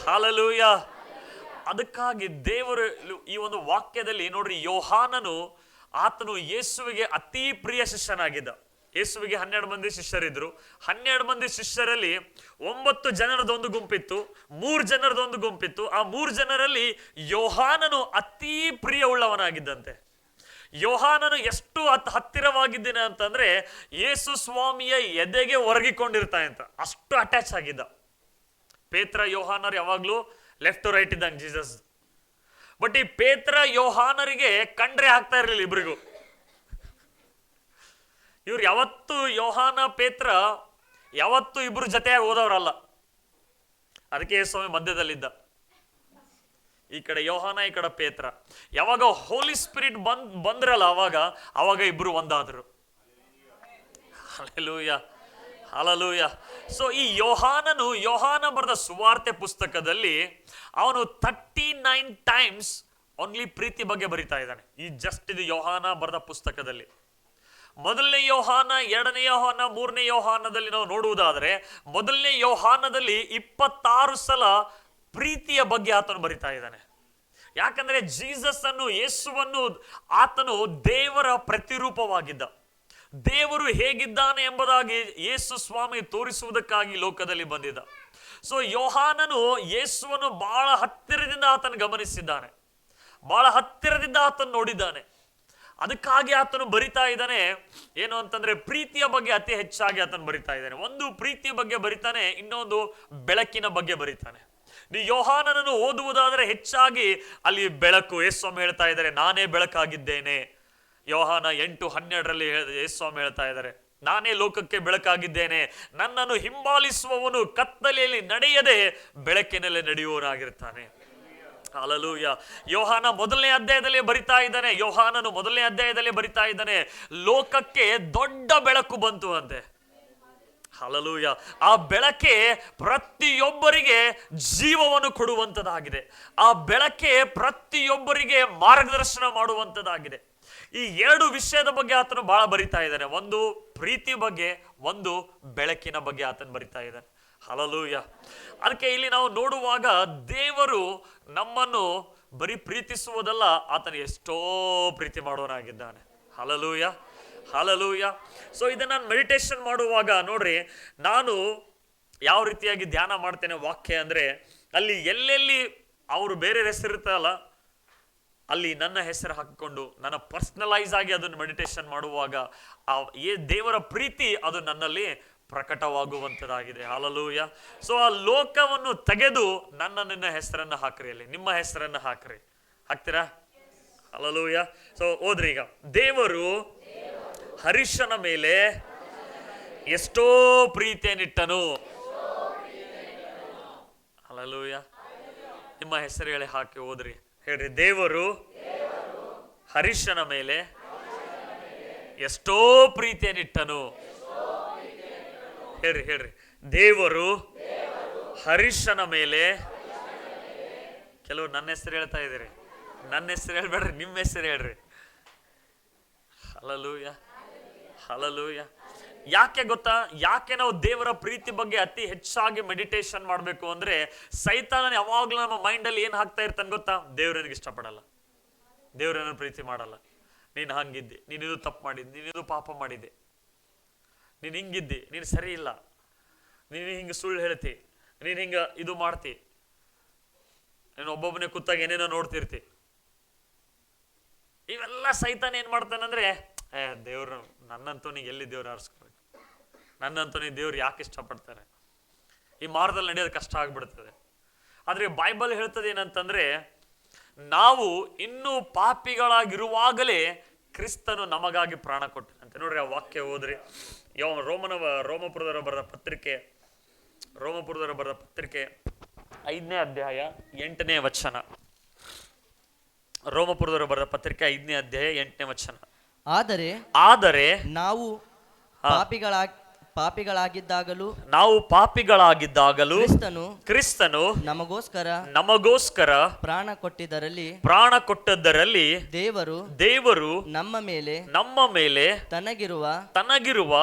hallelujah. ಅದಕ್ಕಾಗಿ ದೇವರು ಈ ಒಂದು ವಾಕ್ಯದಲ್ಲಿ ನೋಡ್ರಿ, ಯೋಹಾನನು ಆತನು ಯೇಸುವಿಗೆ ಅತಿ ಪ್ರಿಯ ಶಿಷ್ಯನಾಗಿದ್ದ. ಯೇಸುವಿಗೆ 12 ಮಂದಿ ಶಿಷ್ಯರಿದ್ರು. 12 ಮಂದಿ ಶಿಷ್ಯರಲ್ಲಿ 9 ಜನರದೊಂದು ಗುಂಪಿತ್ತು, 3 ಜನರದೊಂದು ಗುಂಪಿತ್ತು. ಆ 3 ಜನರಲ್ಲಿ ಯೋಹಾನನು ಅತಿ ಪ್ರಿಯ ಉಳ್ಳವನಾಗಿದ್ದಂತೆ. ಯೋಹಾನನು ಎಷ್ಟು ಹತ್ತಿರವಾಗಿದ್ದೇನೆ ಅಂತಂದ್ರೆ, ಯೇಸು ಸ್ವಾಮಿಯ ಎದೆಗೆ ಒರಗಿಕೊಂಡಿರ್ತಾನೆ ಅಂತ, ಅಷ್ಟು ಅಟ್ಯಾಚ್ ಆಗಿದ್ದ. ಪೇತ್ರ ಯೋಹಾನರು ಯಾವಾಗ್ಲೂ ಲೆಫ್ಟ್ ಟು ರೈಟ್ ಇದ್ದಂಗೆ ಜೀಸಸ್. ಬಟ್ ಈ ಪೇತ್ರ ಯೋಹಾನರಿಗೆ ಕಂಡ್ರೆ ಆಗ್ತಾ ಇರಲಿಲ್ಲ ಇಬ್ರಿಗೂ. ಇವ್ರು ಯಾವತ್ತು ಯೋಹಾನ ಪೇತ್ರ ಯಾವತ್ತು ಇಬ್ರು ಜೊತೆಯಾಗಿ ಹೋದವರಲ್ಲ. ಅದಕ್ಕೆ ಸ್ವಾಮಿ ಮಧ್ಯದಲ್ಲಿದ್ದ, ಈ ಕಡೆ ಯೋಹಾನ, ಈ ಕಡೆ ಪೇತ್ರ. ಯಾವಾಗ ಹೋಲಿ ಸ್ಪಿರಿಟ್ ಬಂದ್ರಲ್ಲ, ಅವಾಗ ಇಬ್ರು ಒಂದಾದ್ರು. Hallelujah, hallelujah. ಸೊ ಈ ಯೋಹಾನ ಬರೆದ ಸುವಾರ್ತೆ ಪುಸ್ತಕದಲ್ಲಿ ಅವನು 39 ಟೈಮ್ಸ್ ಓನ್ಲಿ ಪ್ರೀತಿ ಬಗ್ಗೆ ಬರಿತಾ ಇದ್ದಾನೆ. ಈ ಜಸ್ಟ್ ಇದು ಯೋಹಾನ ಬರೆದ ಪುಸ್ತಕದಲ್ಲಿ. ಮೊದಲನೇ ಯೋಹಾನ, 2ನೇ ಯೋಹಾನ, 3ನೇ ಯೋಹಾನದಲ್ಲಿ ನಾವು ನೋಡುವುದಾದರೆ, ಮೊದಲನೇ ಯೋಹಾನದಲ್ಲಿ 26 ಸಲ ಪ್ರೀತಿಯ ಬಗ್ಗೆ ಆತನು ಬರಿತಾ ಇದ್ದಾನೆ. ಯಾಕಂದ್ರೆ ಜೀಸಸ್ ಅನ್ನು, ಯೇಸುವನ್ನು ಆತನು ದೇವರ ಪ್ರತಿರೂಪವಾಗಿದ್ದ. ದೇವರು ಹೇಗಿದ್ದಾನೆ ಎಂಬುದಾಗಿ ಯೇಸು ಸ್ವಾಮಿ ತೋರಿಸುವುದಕ್ಕಾಗಿ ಲೋಕದಲ್ಲಿ ಬಂದಿದ್ದ. ಸೊ ಯೋಹಾನನು ಯೇಸುವನ್ನು ಬಹಳ ಹತ್ತಿರದಿಂದ ಆತನು ಗಮನಿಸಿದ್ದಾನೆ, ಬಹಳ ಹತ್ತಿರದಿಂದ ಆತನು ನೋಡಿದ್ದಾನೆ. ಅದಕ್ಕಾಗಿ ಆತನು ಬರಿತಾ ಇದ್ದಾನೆ ಏನು ಅಂತಂದ್ರೆ, ಪ್ರೀತಿಯ ಬಗ್ಗೆ ಅತಿ ಹೆಚ್ಚಾಗಿ ಆತನು ಬರಿತಾ ಇದ್ದಾನೆ. ಒಂದು ಪ್ರೀತಿಯ ಬಗ್ಗೆ ಬರಿತಾನೆ, ಇನ್ನೊಂದು ಬೆಳಕಿನ ಬಗ್ಗೆ ಬರಿತಾನೆ. ನೀವು ಯೋಹಾನನನ್ನು ಓದುವುದಾದರೆ ಹೆಚ್ಚಾಗಿ ಅಲ್ಲಿ ಬೆಳಕು, ಯೇಸುಸ್ವಾಮಿ ಹೇಳ್ತಾ ಇದ್ದಾರೆ, ನಾನೇ ಬೆಳಕಾಗಿದ್ದೇನೆ. ಯೋಹಾನ 8:12 ಯೇಸುಸ್ವಾಮಿ ಹೇಳ್ತಾ ಇದ್ದಾರೆ, ನಾನೇ ಲೋಕಕ್ಕೆ ಬೆಳಕಾಗಿದ್ದೇನೆ, ನನ್ನನ್ನು ಹಿಂಬಾಲಿಸುವವನು ಕತ್ತಲೆಯಲ್ಲಿ ನಡೆಯದೆ ಬೆಳಕಿನಲ್ಲಿ ನಡೆಯುವವನಾಗಿರ್ತಾನೆ. ಹಲ್ಲೆಲೂಯಾ. ಯೋಹಾನನು ಮೊದಲನೇ ಅಧ್ಯಾಯದಲ್ಲಿ ಬರಿತಾ ಇದ್ದಾನೆ, ಲೋಕಕ್ಕೆ ದೊಡ್ಡ ಬೆಳಕು ಬಂತು ಅಂತೆ. ಹಲ್ಲೆಲೂಯಾ. ಆ ಬೆಳಕೆ ಪ್ರತಿಯೊಬ್ಬರಿಗೆ ಜೀವವನ್ನು ಕೊಡುವಂಥದ್ದಾಗಿದೆ. ಆ ಬೆಳಕೆ ಪ್ರತಿಯೊಬ್ಬರಿಗೆ ಮಾರ್ಗದರ್ಶನ ಮಾಡುವಂಥದ್ದಾಗಿದೆ. ಈ 2 ವಿಷಯದ ಬಗ್ಗೆ ಆತನು ಬಹಳ ಬರಿತಾ ಇದ್ದಾನೆ. ಒಂದು ಪ್ರೀತಿ ಬಗ್ಗೆ, ಒಂದು ಬೆಳಕಿನ ಬಗ್ಗೆ ಆತನು ಬರಿತಾ ಇದ್ದಾನೆ. ಹಲ್ಲೆಲೂಯಾ. ಅದಕ್ಕೆ ಇಲ್ಲಿ ನಾವು ನೋಡುವಾಗ ದೇವರು ನಮ್ಮನ್ನು ಬರೀ ಪ್ರೀತಿಸುವುದಲ್ಲ, ಆತನು ಎಷ್ಟೋ ಪ್ರೀತಿ ಮಾಡೋನಾಗಿದ್ದಾನೆ. Hallelujah, hallelujah. ಸೊ ಇದನ್ನ ನಾನು ಮೆಡಿಟೇಷನ್ ಮಾಡುವಾಗ ನೋಡ್ರಿ, ನಾನು ಯಾವ ರೀತಿಯಾಗಿ ಧ್ಯಾನ ಮಾಡ್ತೇನೆ ವಾಕ್ಯ ಅಂದ್ರೆ, ಅಲ್ಲಿ ಎಲ್ಲೆಲ್ಲಿ ಅವರು ಬೇರೆ ಹೆಸರಿರ್ತಲ್ಲ ಅಲ್ಲಿ ನನ್ನ ಹೆಸರು ಹಾಕಿಕೊಂಡು ನನ್ನ ಪರ್ಸನಲೈಸ್ ಆಗಿ ಅದನ್ನು ಮೆಡಿಟೇಷನ್ ಮಾಡುವಾಗ ದೇವರ ಪ್ರೀತಿ ಅದು ನನ್ನಲ್ಲಿ ಪ್ರಕಟವಾಗುವಂಥದ್ದಾಗಿದೆ. ಹಲ್ಲೆಲೂಯಾ. ಸೊ ಆ ಲೋಕವನ್ನು ತೆಗೆದು ನಿನ್ನ ಹೆಸರನ್ನು ಹಾಕ್ರಿ, ಅಲ್ಲಿ ನಿಮ್ಮ ಹೆಸರನ್ನು ಹಾಕ್ರಿ. ಹಾಕ್ತೀರಾ? ಹಲ್ಲೆಲೂಯಾ. ಸೊ ಓದ್ರಿ, ಈಗ ದೇವರು ಹರೀಶನ ಮೇಲೆ ಎಷ್ಟೋ ಪ್ರೀತಿಯನ್ನಿಟ್ಟನು. ಹಲ್ಲೆಲೂಯಾ. ನಿಮ್ಮ ಹೆಸರು ಹೇಳಿ ಹಾಕಿ ಓದ್ರಿ, ಹೇಳ್ರಿ. ದೇವರು ಹರೀಶನ ಮೇಲೆ ಎಷ್ಟೋ ಪ್ರೀತಿಯನ್ನಿಟ್ಟನು. ಹೇಳ್ರಿ, ಹೇಳ್ರಿ. ದೇವರು ಹರೀಶನ ಮೇಲೆ, ಕೆಲವು ನನ್ನ ಹೆಸರು ಹೇಳ್ತಾ ಇದ್ದೀರಿ, ನನ್ನ ಹೆಸರು ಹೇಳ್ಬೇಡ್ರಿ, ನಿಮ್ಮ ಹೆಸರು ಹೇಳ್ರಿ. Hallelujah, hallelujah. ಯಾಕೆ ಗೊತ್ತಾ? ಯಾಕೆ ನಾವು ದೇವರ ಪ್ರೀತಿ ಬಗ್ಗೆ ಅತಿ ಹೆಚ್ಚಾಗಿ ಮೆಡಿಟೇಷನ್ ಮಾಡಬೇಕು ಅಂದ್ರೆ, ಸೈತಾನ ಯಾವಾಗ್ಲೂ ನಮ್ಮ ಮೈಂಡಲ್ಲಿ ಏನ್ ಹಾಕ್ತಾ ಇರ್ತಾನೆ ಗೊತ್ತಾ? ದೇವ್ರನಿಗೆ ಇಷ್ಟಪಡಲ್ಲ, ದೇವ್ರನ್ನ ಪ್ರೀತಿ ಮಾಡಲ್ಲ, ನೀನು ಹಂಗಿದ್ದೆ, ನೀನಿದು ತಪ್ಪು ಮಾಡಿದ್ದೆ, ನೀನಿದು ಪಾಪ ಮಾಡಿದ್ದೆ, ನೀನು ಹಿಂಗಿದ್ದಿ, ನೀನು ಸರಿ ಇಲ್ಲ, ನೀನು ಹಿಂಗೆ ಸುಳ್ಳು ಹೇಳ್ತಿ, ನೀನು ಹಿಂಗ ಇದು ಮಾಡ್ತಿ, ನೀನು ಒಬ್ಬೊಬ್ಬನೇ ಕೂತಾಗ ಏನೇನೋ ನೋಡ್ತಿರ್ತಿ. ಇವೆಲ್ಲ ಸೈತಾನ ಏನ್ ಮಾಡ್ತಾನಂದ್ರೆ, ದೇವ್ರು ನನ್ನಂತೂ ನೀ ಎಲ್ಲಿ ದೇವ್ರು ಆರಿಸ್ಕೋಬೇಕು, ನನ್ನಂತೂ ನೀ ದೇವ್ರು ಯಾಕೆ ಇಷ್ಟಪಡ್ತಾರೆ, ಈ ಮಾರ್ಗದಲ್ಲಿ ನಡೆಯೋದು ಕಷ್ಟ ಆಗ್ಬಿಡ್ತದೆ. ಆದ್ರೆ ಬೈಬಲ್ ಹೇಳ್ತದೆ ಏನಂತಂದ್ರೆ, ನಾವು ಇನ್ನೂ ಪಾಪಿಗಳಾಗಿರುವಾಗಲೇ ಕ್ರಿಸ್ತನು ನಮಗಾಗಿ ಪ್ರಾಣ ಕೊಟ್ಟನಂತೆ. ನೋಡ್ರಿ, ಆ ವಾಕ್ಯ ಓದ್ರಿ. ರೋಮಪುರದವರ ಬರೆದ ಪತ್ರಿಕೆ 5ನೇ ಅಧ್ಯಾಯ 8ನೇ ವಚನ. ರೋಮಪುರದವರ ಬರೆದ ಪತ್ರಿಕೆ 5ನೇ ಅಧ್ಯಾಯ 8ನೇ ವಚನ. ಆದರೆ ನಾವು ಪಾಪಿಗಳಾಗಿದ್ದಾಗಲೂ ಕ್ರಿಸ್ತನು ನಮಗೋಸ್ಕರ ಪ್ರಾಣ ಕೊಟ್ಟದ್ದರಲ್ಲಿ ದೇವರು ನಮ್ಮ ಮೇಲೆ ತನಗಿರುವ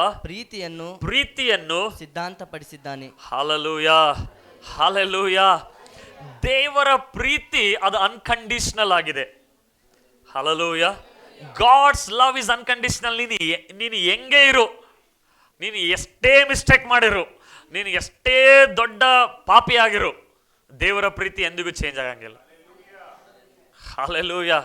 ಪ್ರೀತಿಯನ್ನು ಸಿದ್ಧಾಂತಪಡಿಸಿದ್ದಾನೆ. Hallelujah, hallelujah. ದೇವರ ಪ್ರೀತಿ ಅದು ಅನ್ಕಂಡೀಷನಲ್ ಆಗಿದೆ. Hallelujah. God's love is unconditional. ನೀನು ಹೆಂಗೆ ಇರು, ನೀನು ಎಷ್ಟೇ ಮಿಸ್ಟೇಕ್ ಮಾಡಿರು, ನೀನು ಎಷ್ಟೇ ದೊಡ್ಡ ಪಾಪಿ ಆಗಿರು, ದೇವರ ಪ್ರೀತಿ ಎಂದಿಗೂ ಚೇಂಜ್ ಆಗಂಗಿಲ್ಲ. ಹಲ್ಲೆಲೂಯಾ.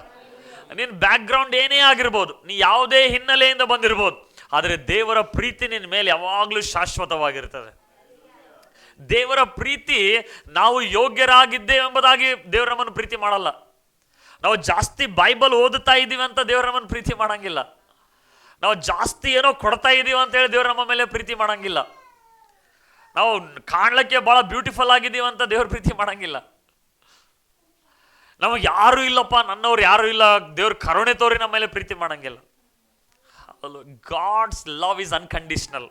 ನಿನ್ನ ಬ್ಯಾಕ್ ಗ್ರೌಂಡ್ ಏನೇ ಆಗಿರ್ಬೋದು, ನೀ ಯಾವುದೇ ಹಿನ್ನೆಲೆಯಿಂದ ಬಂದಿರ್ಬೋದು, ಆದರೆ ದೇವರ ಪ್ರೀತಿ ನಿನ್ನ ಮೇಲೆ ಯಾವಾಗಲೂ ಶಾಶ್ವತವಾಗಿರ್ತದೆ. ದೇವರ ಪ್ರೀತಿ ನಾವು ಯೋಗ್ಯರಾಗಿದ್ದೇವೆ ಎಂಬುದಾಗಿ ದೇವರ ನಮ್ಮನ್ನು ಪ್ರೀತಿ ಮಾಡಲ್ಲ. ನಾವು ಜಾಸ್ತಿ ಬೈಬಲ್ ಓದುತ್ತಾ ಇದ್ದೀವಿ ಅಂತ ದೇವರ ನಮ್ಮನ್ನು ಪ್ರೀತಿ ಮಾಡಂಗಿಲ್ಲ. ನಾವು ಜಾಸ್ತಿ ಏನೋ ಕೊಡ್ತಾ ಇದೀವಿ ಅಂತ ಹೇಳಿ ದೇವ್ರ ನಮ್ಮ ಮೇಲೆ ಪ್ರೀತಿ ಮಾಡಂಗಿಲ್ಲ. ನಾವು ಕಾಣ್ಲಿಕ್ಕೆ ಬಹಳ ಬ್ಯೂಟಿಫುಲ್ ಆಗಿದ್ದೀವಿ ಅಂತ ದೇವ್ರ ಪ್ರೀತಿ ಮಾಡಂಗಿಲ್ಲ. ನಮಗೆ ಯಾರು ಇಲ್ಲಪ್ಪ, ನನ್ನವ್ರು ಯಾರು ಇಲ್ಲ, ದೇವ್ರ ಕರುಣೆ ತೋರಿ ನಮ್ಮ ಮೇಲೆ ಪ್ರೀತಿ ಮಾಡಂಗಿಲ್ಲ. God's love is unconditional.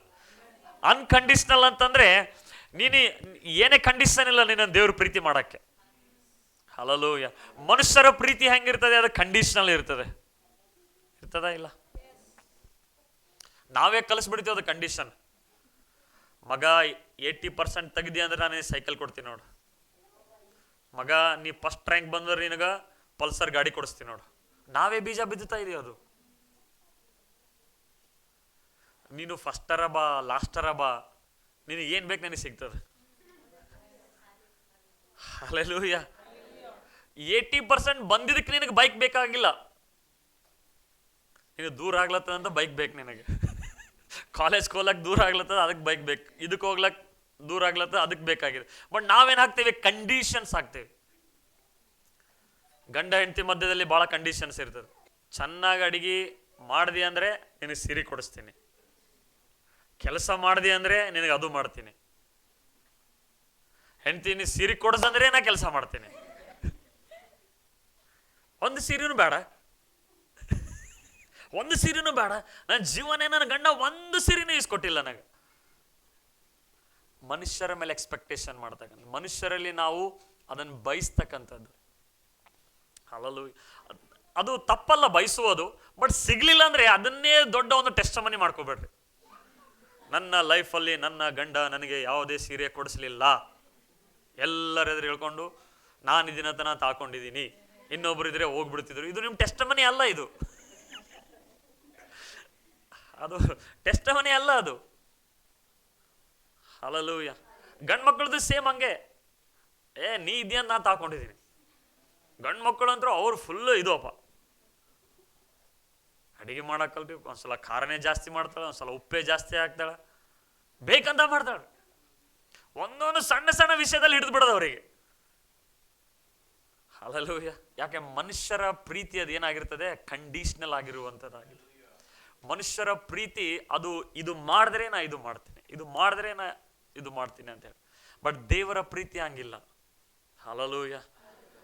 Unconditional ಅಂತಂದ್ರೆ ನೀನು ಏನೇ ಕಂಡೀಷನ್ ಇಲ್ಲ ನಿನ್ನ ದೇವ್ರ ಪ್ರೀತಿ ಮಾಡಕ್ಕೆ. ಹಲ್ಲೆಲೂಯಾ. ಮನುಷ್ಯರ ಪ್ರೀತಿ ಹೆಂಗಿರ್ತದೆ, ಅದು ಕಂಡೀಷನಲ್ ಇರ್ತದೆ. ಇರ್ತದ ಇಲ್ಲ? ನಾವೇ ಕಲಿಸ್ಬಿಡ್ತೀವಿ ಅದು ಕಂಡೀಷನ್. ಮಗ 80% ತೆಗ್ದಿ ಅಂದ್ರೆ ನಾನು ಸೈಕಲ್ ಕೊಡ್ತೀನಿ ನೋಡು. ಮಗ ನೀ ಫಸ್ಟ್ ರ್ಯಾಂಕ್ ಬಂದ್ರೆ ನಿನಗ ಪಲ್ಸರ್ ಗಾಡಿ ಕೊಡಿಸ್ತೀನಿ ನೋಡು. ನಾವೇ ಬೀಜ ಬಿದ್ದುತ್ತಾ ಇದೀವಿ. ಅದು ನೀನು ಫಸ್ಟರ ಬಾ, ಲಾಸ್ಟರ ಬಾ, ನಿನಗೆ ಏನ್ ಬೇಕು ನನಗೆ ಸಿಗ್ತದೆ. ಹಲ್ಲೆಲೂಯಾ. 80% ಬಂದಿದ್ದಕ್ಕೆ ನಿನಗೆ ಬೈಕ್ ಬೇಕಾಗಿಲ್ಲ. ನೀನು ದೂರ ಆಗ್ಲತ್ತದ ಅಂತ ಬೈಕ್ ಬೇಕು ನಿನಗೆ. ಕಾಲೇಜ್ಗೆ ಹೋಗ್ಲಕ್ ದೂರ ಆಗ್ಲತ್ತದ, ಅದಕ್ಕೆ ಬೈಕ್ ಬೇಕು. ಇದಕ್ಕೆ ಹೋಗ್ಲಕ್ ದೂರ ಆಗ್ಲತ್ತದ, ಅದಕ್ಕೆ ಬೇಕಾಗಿದೆ. ಬಟ್ ನಾವೇನ್ ಹಾಕ್ತೇವೆ? ಕಂಡೀಷನ್ಸ್ ಹಾಕ್ತೇವೆ. ಗಂಡ ಹೆಂಡತಿ ಮಧ್ಯದಲ್ಲಿ ಬಹಳ ಕಂಡೀಷನ್ಸ್ ಇರ್ತದೆ. ಚೆನ್ನಾಗಿ ಅಡಿಗೆ ಮಾಡ್ದಿ ಅಂದ್ರೆ ನಿನಗೆ ಸಿರಿ ಕೊಡಿಸ್ತೀನಿ, ಕೆಲಸ ಮಾಡ್ದಿ ಅಂದ್ರೆ ನಿನಗೆ ಅದು ಮಾಡ್ತೀನಿ. ಹೆಂಡತಿ ನೀ ಸೀರೆ ಕೊಡ್ಸಂದ್ರೆ ನಾ ಕೆಲಸ ಮಾಡ್ತೀನಿ. ಒಂದು ಸೀರೆನೂ ಬೇಡ, ಒಂದು ಸೀರೆನೂ ಬೇಡ. ನನ್ನ ಜೀವನೇ ನನ್ನ ಗಂಡ ಒಂದು ಸೀರೆನೂ ಇಸ್ಕೊಟ್ಟಿಲ್ಲ ನನಗೆ. ಮನುಷ್ಯರ ಮೇಲೆ ಎಕ್ಸ್ಪೆಕ್ಟೇಷನ್ ಮಾಡ್ತಕ್ಕಂಥ, ಮನುಷ್ಯರಲ್ಲಿ ನಾವು ಅದನ್ನು ಬಯಸ್ತಕ್ಕಂಥದ್ದು. ಹಲ್ಲೆಲೂಯಾ. ಅದು ತಪ್ಪಲ್ಲ ಬಯಸುವುದು, ಬಟ್ ಸಿಗ್ಲಿಲ್ಲ ಅಂದ್ರೆ ಅದನ್ನೇ ದೊಡ್ಡ ಒಂದು ಟೆಸ್ಟಮನಿ ಮಾಡ್ಕೋಬೇಡ್ರಿ. ನನ್ನ ಲೈಫಲ್ಲಿ ನನ್ನ ಗಂಡ ನನಗೆ ಯಾವುದೇ ಸೀರೆ ಕೊಡಿಸ್ಲಿಲ್ಲ, ಎಲ್ಲರೆದುರು ಹೇಳ್ಕೊಂಡು ನಾನು ಇದನ್ನ ತಾಕೊಂಡಿದ್ದೀನಿ, ಇನ್ನೊಬ್ರು ಇದ್ರೆ ಹೋಗ್ಬಿಡ್ತಿದ್ರು. ಇದು ನಿಮ್ಮ ಟೆಸ್ಟಮನಿ ಅಲ್ಲ, ಇದು ಅದು ಟೆಸ್ಟಮನಿ ಅಲ್ಲ ಅದು. ಹಲ್ಲೆಲೂಯ. ಗಂಡು ಮಕ್ಕಳದು ಸೇಮ್ ಹಂಗೆ. ನೀ ಇದೆಯಂತ ನಾನು ತಾಕೊಂಡಿದ್ದೀನಿ. ಗಂಡು ಮಕ್ಕಳು ಅಂತೂ ಅವ್ರು ಫುಲ್ಲು ಇದು ಅಪ್ಪ, ಅಡಿಗೆ ಮಾಡಕ್ಕೆ ಕಲ್ತಿ, ಒಂದ್ಸಲ ಖಾರನೇ ಜಾಸ್ತಿ ಮಾಡ್ತಾಳೆ, ಒಂದ್ಸಲ ಉಪ್ಪೇ ಜಾಸ್ತಿ ಹಾಕ್ತಾಳೆ, ಬೇಕಂತ ಮಾಡ್ತಾಳೆ. ಒಂದೊಂದು ಸಣ್ಣ ಸಣ್ಣ ವಿಷಯದಲ್ಲಿ ಹಿಡಿದು ಬಿಡೋದು ಅವರಿಗೆ. ಹಲ್ಲೆಲೂಯ. ಯಾಕೆ? ಮನುಷ್ಯರ ಪ್ರೀತಿ ಅದು ಏನಾಗಿರ್ತದೆ? ಕಂಡೀಷನಲ್ ಆಗಿರುವಂಥದ್ದಾಗಿದೆ. ಮನುಷ್ಯರ ಪ್ರೀತಿ ಅದು ಇದು ಮಾಡಿದ್ರೆ ನಾ ಇದು ಮಾಡ್ತೀನಿ, ಇದು ಮಾಡಿದ್ರೆ ನಾ ಇದು ಮಾಡ್ತೀನಿ ಅಂತ ಹೇಳಿ. ಬಟ್ ದೇವರ ಪ್ರೀತಿ ಹಂಗಿಲ್ಲ. ಹಲ್ಲೆಲೂಯ.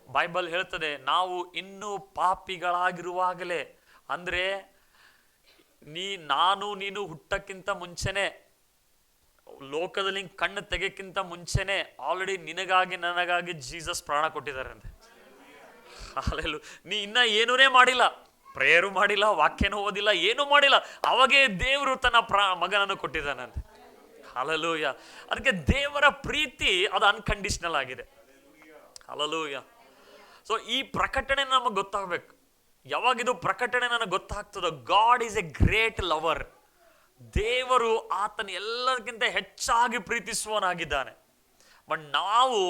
ಬೈಬಲ್ ಹೇಳ್ತದೆ, ನಾವು ಇನ್ನೂ ಪಾಪಿಗಳಾಗಿರುವಾಗಲೇ, ಅಂದ್ರೆ ನೀನು ಹುಟ್ಟಕ್ಕಿಂತ ಮುಂಚೆನೆ, ಲೋಕದಲ್ಲಿ ಕಣ್ಣು ತೆಗೆಕ್ಕಿಂತ ಮುಂಚೆನೆ ಆಲ್ರೆಡಿ ನಿನಗಾಗಿ ನನಗಾಗಿ ಜೀಸಸ್ ಪ್ರಾಣ ಕೊಟ್ಟಿದ್ದಾರೆ ಅಂತೆ. ಹಲ್ಲೆಲೂಯ. ನೀ ಇನ್ನ ಏನೂನೇ ಮಾಡಿಲ್ಲ, ಪ್ರೇಯರು ಮಾಡಿಲ್ಲ, ವಾಕ್ಯನೂ ಓದಿಲ್ಲ, ಏನೂ ಮಾಡಿಲ್ಲ, ಅವಾಗೇ ದೇವರು ತನ್ನ ಮಗನನ್ನು ಕೊಟ್ಟಿದ್ದಾನಂತೆ. ಹಲ್ಲೆಲೂಯ. ಅದಕ್ಕೆ ದೇವರ ಪ್ರೀತಿ ಅದು ಅನ್ಕಂಡೀಷನಲ್ ಆಗಿದೆ. ಹಲ್ಲೆಲೂಯ. ಸೊ ಈ ಪ್ರಕಟಣೆ ನಮಗೆ ಗೊತ್ತಾಗಬೇಕು. ಯಾವಾಗಿದು ಪ್ರಕಟಣೆ ನನಗೆ ಗೊತ್ತಾಗ್ತದೋ, God is a great lover. ದೇವರು ಆತನ ಎಲ್ಲದಕ್ಕಿಂತ ಹೆಚ್ಚಾಗಿ ಪ್ರೀತಿಸುವನಾಗಿದ್ದಾನೆ. ಬಟ್ ನಾವು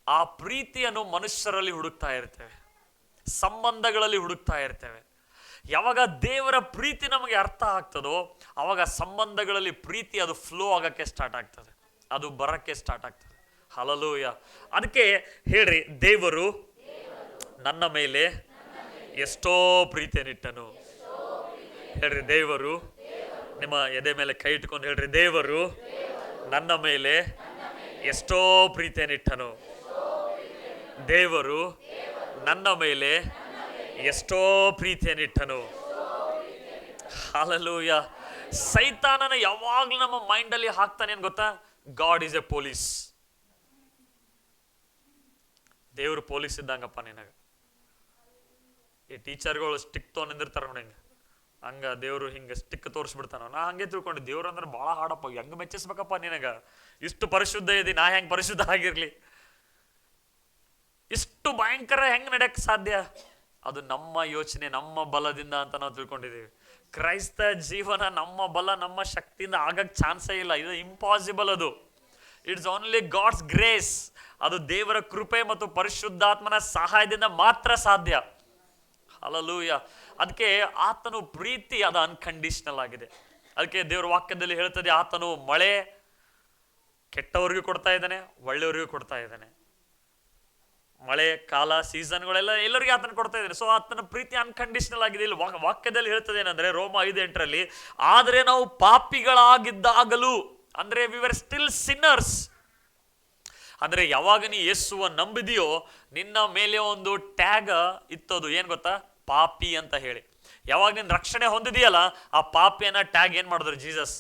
ಆ ಪ್ರೀತಿಯನ್ನು ಮನುಷ್ಯರಲ್ಲಿ ಹುಡುಕ್ತಾ ಇರ್ತೇವೆ, ಸಂಬಂಧಗಳಲ್ಲಿ ಹುಡುಕ್ತಾ ಇರ್ತೇವೆ. ಯಾವಾಗ ದೇವರ ಪ್ರೀತಿ ನಮಗೆ ಅರ್ಥ ಆಗ್ತದೋ ಅವಾಗ ಸಂಬಂಧಗಳಲ್ಲಿ ಪ್ರೀತಿ ಅದು ಫ್ಲೋ ಆಗಕ್ಕೆ ಸ್ಟಾರ್ಟ್ ಆಗ್ತದೆ, ಅದು ಬರಕ್ಕೆ ಸ್ಟಾರ್ಟ್ ಆಗ್ತದೆ. ಹಲ್ಲೆಲೂಯ. ಅದಕ್ಕೆ ಹೇಳ್ರಿ, ದೇವರು ನನ್ನ ಮೇಲೆ ಎಷ್ಟೋ ಪ್ರೀತಿಯನ್ನಿಟ್ಟನು. ಹೇಳ್ರಿ, ದೇವರು. ನಿಮ್ಮ ಎದೆ ಮೇಲೆ ಕೈ ಇಟ್ಕೊಂಡು ಹೇಳ್ರಿ, ದೇವರು ನನ್ನ ಮೇಲೆ ಎಷ್ಟೋ ಪ್ರೀತಿಯನ್ನಿಟ್ಟನು. ದೇವರು ನನ್ನ ಮೇಲೆ ಎಷ್ಟೋ ಪ್ರೀತಿಯನ್ನಿಟ್ಟನು. ಹಲ್ಲೆಲೂಯ. ಸೈತಾನನ ಯಾವಾಗ್ಲೂ ನಮ್ಮ ಮೈಂಡ್ ಅಲ್ಲಿ ಹಾಕ್ತಾನೆ ಏನ್ ಗೊತ್ತಾ? God is A police. ದೇವ್ರು ಪೊಲೀಸ್ ಇದ್ದಂಗಪ್ಪ ನಿನಗ. ಈ ಟೀಚರ್ಗಳು ಸ್ಟಿಕ್ ತೊಗೊಂಡಿರ್ತಾರ ನೋಡಿ, ಹಂಗ ದೇವ್ರು ಹಿಂಗ ಸ್ಟಿಕ್ ತೋರಿಸ್ಬಿಡ್ತಾನ. ನಾ ಹಂಗೆ ತಿಳ್ಕೊಂಡು ದೇವ್ರು ಅಂದ್ರೆ ಬಹಳ ಹಾಡಪ್ಪ, ಹೆಂಗ್ ಮೆಚ್ಚಿಸ್ಬೇಕಪ್ಪ ನಿನಗ, ಇಷ್ಟು ಪರಿಶುದ್ಧ ಇದೆ, ನಾ ಹೆಂಗ್ ಪರಿಶುದ್ಧ ಆಗಿರ್ಲಿ, ಇಷ್ಟು ಭಯಂಕರ ಹೆಂಗ್ ನಡೆಯಕ್ ಸಾಧ್ಯ? ಅದು ನಮ್ಮ ಯೋಚನೆ, ನಮ್ಮ ಬಲದಿಂದ ಅಂತ ನಾವು ತಿಳ್ಕೊಂಡಿದ್ದೀವಿ. ಕ್ರೈಸ್ತ ಜೀವನ ನಮ್ಮ ಬಲ, ನಮ್ಮ ಶಕ್ತಿಯಿಂದ ಆಗಕ್ ಚಾನ್ಸೇ ಇಲ್ಲ. ಇದು ಇಂಪಾಸಿಬಲ್. ಅದು ಇಟ್ಸ್ ಓನ್ಲಿ ಗಾಡ್ಸ್ ಗ್ರೇಸ್. ಅದು ದೇವರ ಕೃಪೆ ಮತ್ತು ಪರಿಶುದ್ಧಾತ್ಮನ ಸಹಾಯದಿಂದ ಮಾತ್ರ ಸಾಧ್ಯ. ಹಲ್ಲೆಲೂಯ. ಅದಕ್ಕೆ ಆತನು ಪ್ರೀತಿ ಅದು ಅನ್ಕಂಡೀಷನಲ್ ಆಗಿದೆ. ಅದಕ್ಕೆ ದೇವರ ವಾಕ್ಯದಲ್ಲಿ ಹೇಳ್ತದೆ, ಆತನು ಮಳೆ ಕೆಟ್ಟವರಿಗೂ ಕೊಡ್ತಾ ಇದ್ದಾನೆ, ಒಳ್ಳೆಯವರಿಗೂ ಕೊಡ್ತಾ ಇದ್ದಾನೆ. ಮಳೆ ಕಾಲ ಸೀಸನ್ಗಳೆಲ್ಲ ಎಲ್ಲರಿಗೂ ಆತನ ಕೊಡ್ತಾ ಇದ್ದಾನೆ. ಸೊ ಆತನ ಪ್ರೀತಿ ಅನ್ಕಂಡೀಷನಲ್ ಆಗಿದೆ. ಇಲ್ಲಿ ವಾಕ್ಯದಲ್ಲಿ ಹೇಳ್ತದೆ ಏನಂದ್ರೆ, ರೋಮ 5:8 ಆದರೆ ನಾವು ಪಾಪಿಗಳಾಗಿದ್ದಾಗಲೂ, ಅಂದ್ರೆ ವಿ ವರ್ ಸ್ಟಿಲ್ ಸಿನ್ನರ್ಸ್. ಅಂದ್ರೆ ಯಾವಾಗ ನೀ ಯೇಸುವ ನಂಬಿದೆಯೋ ನಿನ್ನ ಮೇಲೆ ಒಂದು ಟ್ಯಾಗ್ ಇತ್ತದು, ಏನ್ ಗೊತ್ತಾ? ಪಾಪಿ ಅಂತ ಹೇಳಿ. ಯಾವಾಗ ನೀನ್ ರಕ್ಷಣೆ ಹೊಂದಿದೆಯಲ್ಲ, ಆ ಪಾಪಿಯನ್ನ ಟ್ಯಾಗ್ ಏನ್ ಮಾಡಿದ್ರು? ಜೀಸಸ್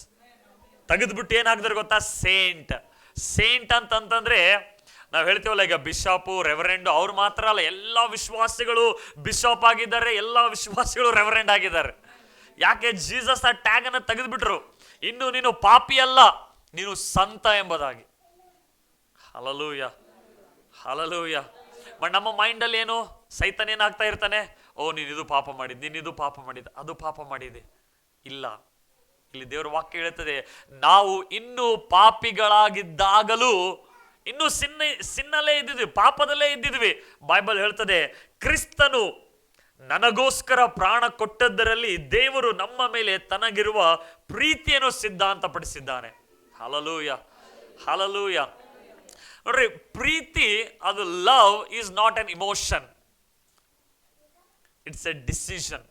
ತೆಗೆದ್ಬಿಟ್ಟು ಏನ್ ಹಾಕಿದ್ರು ಗೊತ್ತಾ? ಸೇಂಟ್. ಸೇಂಟ್ ಅಂತಂದ್ರೆ ನಾವು ಹೇಳ್ತೀವಲ್ಲ, ಈಗ ಬಿಷಾಪು, ರೆವರೆಂಡ್ ಅವ್ರು ಮಾತ್ರ ಅಲ್ಲ, ಎಲ್ಲ ವಿಶ್ವಾಸಿಗಳು ಬಿಷಾಪ್ ಆಗಿದ್ದಾರೆ, ಎಲ್ಲ ವಿಶ್ವಾಸಿಗಳು ರೆವರೆಂಡ್ ಆಗಿದ್ದಾರೆ. ಯಾಕೆ? ಜೀಸಸ್ ಆ ಟ್ಯಾಗ್ ಅನ್ನ ತೆಗೆದ್ಬಿಟ್ರು. ಇನ್ನು ನೀನು ಪಾಪಿ ಅಲ್ಲ, ನೀನು ಸಂತ ಎಂಬುದಾಗಿ. ಹಲ್ಲೆಲೂಯ. ಹಲ್ಲೆಲೂಯ. ಬಟ್ ನಮ್ಮ ಮೈಂಡ್ ಅಲ್ಲಿ ಏನು? ಸೈತಾನ ಏನಾಗ್ತಾ ಇರ್ತಾನೆ, ಓ ನೀನ್ ಇದು ಪಾಪ ಮಾಡಿದ್, ನೀನ್ ಇದು ಪಾಪ ಮಾಡಿದ, ಅದು ಪಾಪ ಮಾಡಿದೆ. ಇಲ್ಲ, ಇಲ್ಲಿ ದೇವರ ವಾಕ್ಯ ಹೇಳ್ತದೆ, ನಾವು ಇನ್ನೂ ಪಾಪಿಗಳಾಗಿದ್ದಾಗಲೂ, ಇನ್ನೂ ಸಿನ್ನಲ್ಲೇ ಇದ್ದಿದ್ವಿ, ಪಾಪದಲ್ಲೇ ಇದ್ದಿದ್ವಿ. ಬೈಬಲ್ ಹೇಳ್ತದೆ, ಕ್ರಿಸ್ತನು ನನಗೋಸ್ಕರ ಪ್ರಾಣ ಕೊಟ್ಟದ್ದರಲ್ಲಿ ದೇವರು ನಮ್ಮ ಮೇಲೆ ತನಗಿರುವ ಪ್ರೀತಿಯನ್ನು ಸಿದ್ಧಾಂತಪಡಿಸಿದ್ದಾನೆ. ಹಲ್ಲೆಲೂಯ. ಹಲ್ಲೆಲೂಯ. ನೋಡ್ರಿ, ಪ್ರೀತಿ ಅದು love is not an emotion, it's a decision.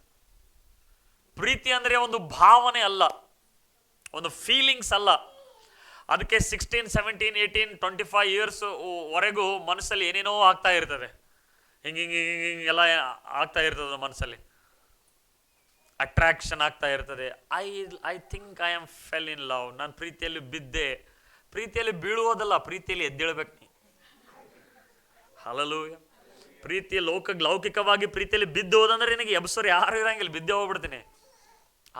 ಪ್ರೀತಿ ಅಂದ್ರೆ ಒಂದು ಭಾವನೆ ಅಲ್ಲ, ಒಂದು ಫೀಲಿಂಗ್ಸ್ ಅಲ್ಲ. ಅದಕ್ಕೆ 16, 17, 18, 25 ಇಯರ್ಸ್ ವರೆಗೂ ಮನಸ್ಸಲ್ಲಿ ಏನೇನೋ ಆಗ್ತಾ ಇರ್ತದೆ, ಹಿಂಗೆಲ್ಲ ಆಗ್ತಾ ಇರ್ತದೆ ಮನಸ್ಸಲ್ಲಿ, ಅಟ್ರಾಕ್ಷನ್ ಆಗ್ತಾ ಇರ್ತದೆ. I think I am fell in love. ನಾನು ಪ್ರೀತಿಯಲ್ಲಿ ಬಿದ್ದೆ. ಪ್ರೀತಿಯಲ್ಲಿ ಬೀಳುವುದಲ್ಲ, ಪ್ರೀತಿಯಲ್ಲಿ ಎದ್ದೇಳ್ಬೇಕು ನೀ. ಹಲ್ಲೆಲೂಯ. ಪ್ರೀತಿ ಲೌಕಿಕವಾಗಿ ಪ್ರೀತಿಯಲ್ಲಿ ಬಿದ್ದು ಹೋದಂದ್ರೆ ನಿನಗೆ ಎಬ್ಸೋರು ಯಾರು ಇರಂಗಿಲ್ಲ, ಬಿದ್ದೆ ಹೋಗ್ಬಿಡ್ತೀನಿ.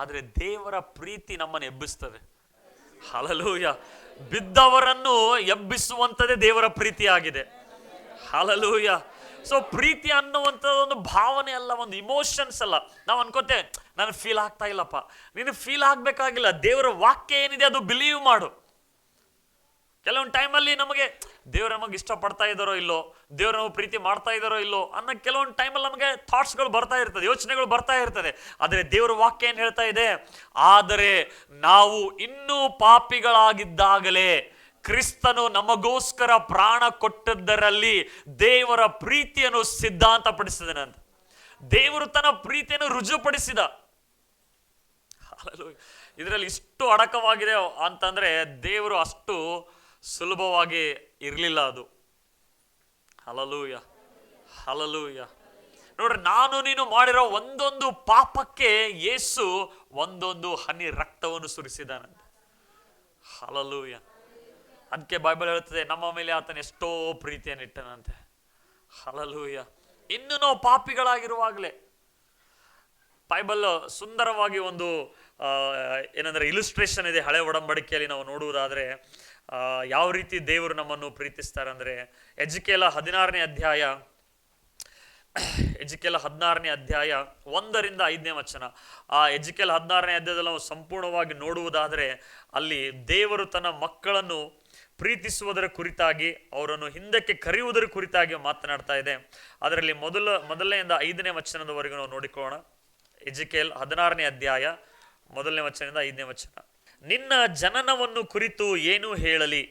ಆದ್ರೆ ದೇವರ ಪ್ರೀತಿ ನಮ್ಮನ್ನು ಎಬ್ಬಿಸ್ತದೆ. ಹಲ್ಲೆಲೂಯಾ. ಬಿದ್ದವರನ್ನು ಎಬ್ಬಿಸುವಂಥದ್ದೇ ದೇವರ ಪ್ರೀತಿಯಾಗಿದೆ. ಹಲ್ಲೆಲೂಯಾ. ಸೊ ಪ್ರೀತಿ ಅನ್ನುವಂಥದ್ದು ಒಂದು ಭಾವನೆ ಅಲ್ಲ, ಒಂದು ಇಮೋಷನ್ಸ್ ಅಲ್ಲ. ನಾವು ಅನ್ಕೋತೆ ನಾನು ಫೀಲ್ ಆಗ್ತಾ ಇಲ್ಲಪ್ಪ. ನೀನು ಫೀಲ್ ಆಗ್ಬೇಕಾಗಿಲ್ಲ. ದೇವರ ವಾಕ್ಯ ಏನಿದೆ ಅದು ಬಿಲೀವ್ ಮಾಡು. ಕೆಲವೊಂದು ಟೈಮಲ್ಲಿ ನಮಗೆ ದೇವ್ರು ನಮಗೆ ಇಷ್ಟಪಡ್ತಾ ಇದ್ದಾರೋ ಇಲ್ಲೋ, ದೇವ್ರು ನಮಗೆ ಪ್ರೀತಿ ಮಾಡ್ತಾ ಇದ್ದಾರೋ ಇಲ್ಲೋ ಅನ್ನೋ ಕೆಲವೊಂದು ಟೈಮಲ್ಲಿ ನಮಗೆ ಥಾಟ್ಸ್ಗಳು ಬರ್ತಾ ಇರ್ತದೆ, ಯೋಚನೆಗಳು ಬರ್ತಾ ಇರ್ತದೆ. ಆದರೆ ದೇವರ ವಾಕ್ಯ ಏನು ಹೇಳ್ತಾ ಇದೆ? ಆದರೆ ನಾವು ಇನ್ನೂ ಪಾಪಿಗಳಾಗಿದ್ದಾಗಲೇ ಕ್ರಿಸ್ತನು ನಮಗೋಸ್ಕರ ಪ್ರಾಣ ಕೊಟ್ಟದ್ದರಲ್ಲಿ ದೇವರ ಪ್ರೀತಿಯನ್ನು ಸಿದ್ಧಾಂತಪಡಿಸಿದನಂತ. ದೇವರು ತನ್ನ ಪ್ರೀತಿಯನ್ನು ರುಜುಪಡಿಸಿದ. ಇದರಲ್ಲಿ ಇಷ್ಟು ಅಡಕವಾಗಿದೆ ಅಂತಂದ್ರೆ ದೇವರು ಅಷ್ಟು ಸುಲಭವಾಗಿ ಇರಲಿಲ್ಲ ಅದು. Hallelujah, hallelujah. ನೋಡ್ರಿ, ನಾನು ನೀನು ಮಾಡಿರೋ ಒಂದೊಂದು ಪಾಪಕ್ಕೆ ಯೇಸು ಒಂದೊಂದು ಹನಿ ರಕ್ತವನ್ನು ಸುರಿಸಿದಾನಂತೆ. ಹಲ್ಲೆಲೂಯಾ. ಅದಕ್ಕೆ ಬೈಬಲ್ ಹೇಳ್ತದೆ, ನಮ್ಮ ಮೇಲೆ ಆತನ ಎಷ್ಟೋ ಪ್ರೀತಿಯನ್ನು ಇಟ್ಟನಂತೆ. ಹಲ್ಲೆಲೂಯಾ. ಇನ್ನು ನಾವು ಪಾಪಿಗಳಾಗಿರುವಾಗಲೇ ಬೈಬಲ್ ಸುಂದರವಾಗಿ ಒಂದು ಏನಂದ್ರೆ ಇಲುಸ್ಟ್ರೇಷನ್ ಇದೆ. ಹಳೆ ಒಡಂಬಡಿಕೆಯಲ್ಲಿ ನಾವು ನೋಡುವುದಾದ್ರೆ ಯಾವ ರೀತಿ ದೇವರು ನಮ್ಮನ್ನು ಪ್ರೀತಿಸ್ತಾರೆ ಅಂದರೆ, ಎಜಿಕೇಲ 16ನೇ ಅಧ್ಯಾಯ 1ರಿಂದ 5ನೇ ವಚನ. ಆ ಎಜಿಕೇಲ 16ನೇ ಅಧ್ಯಾಯದಲ್ಲಿ ನಾವು ಸಂಪೂರ್ಣವಾಗಿ ನೋಡುವುದಾದರೆ ಅಲ್ಲಿ ದೇವರು ತನ್ನ ಮಕ್ಕಳನ್ನು ಪ್ರೀತಿಸುವುದರ ಕುರಿತಾಗಿ, ಅವರನ್ನು ಹಿಂದಕ್ಕೆ ಕರೆಯುವುದರ ಕುರಿತಾಗಿ ಮಾತನಾಡ್ತಾ ಇದೆ. ಅದರಲ್ಲಿ ಮೊದಲನೆಯಿಂದ 5ನೇ ವಚನದವರೆಗೂ ನಾವು ನೋಡಿಕೊಳ್ಳೋಣ. ಎಜಿಕೇಲ್ 16ನೇ ಅಧ್ಯಾಯ 1ನೇ ವಚನದಿಂದ 5ನೇ ವಚನ. ನಿನ್ನ ಜನನವನ್ನು ಕುರಿತು ಏನು ಹೇಳಲಿ?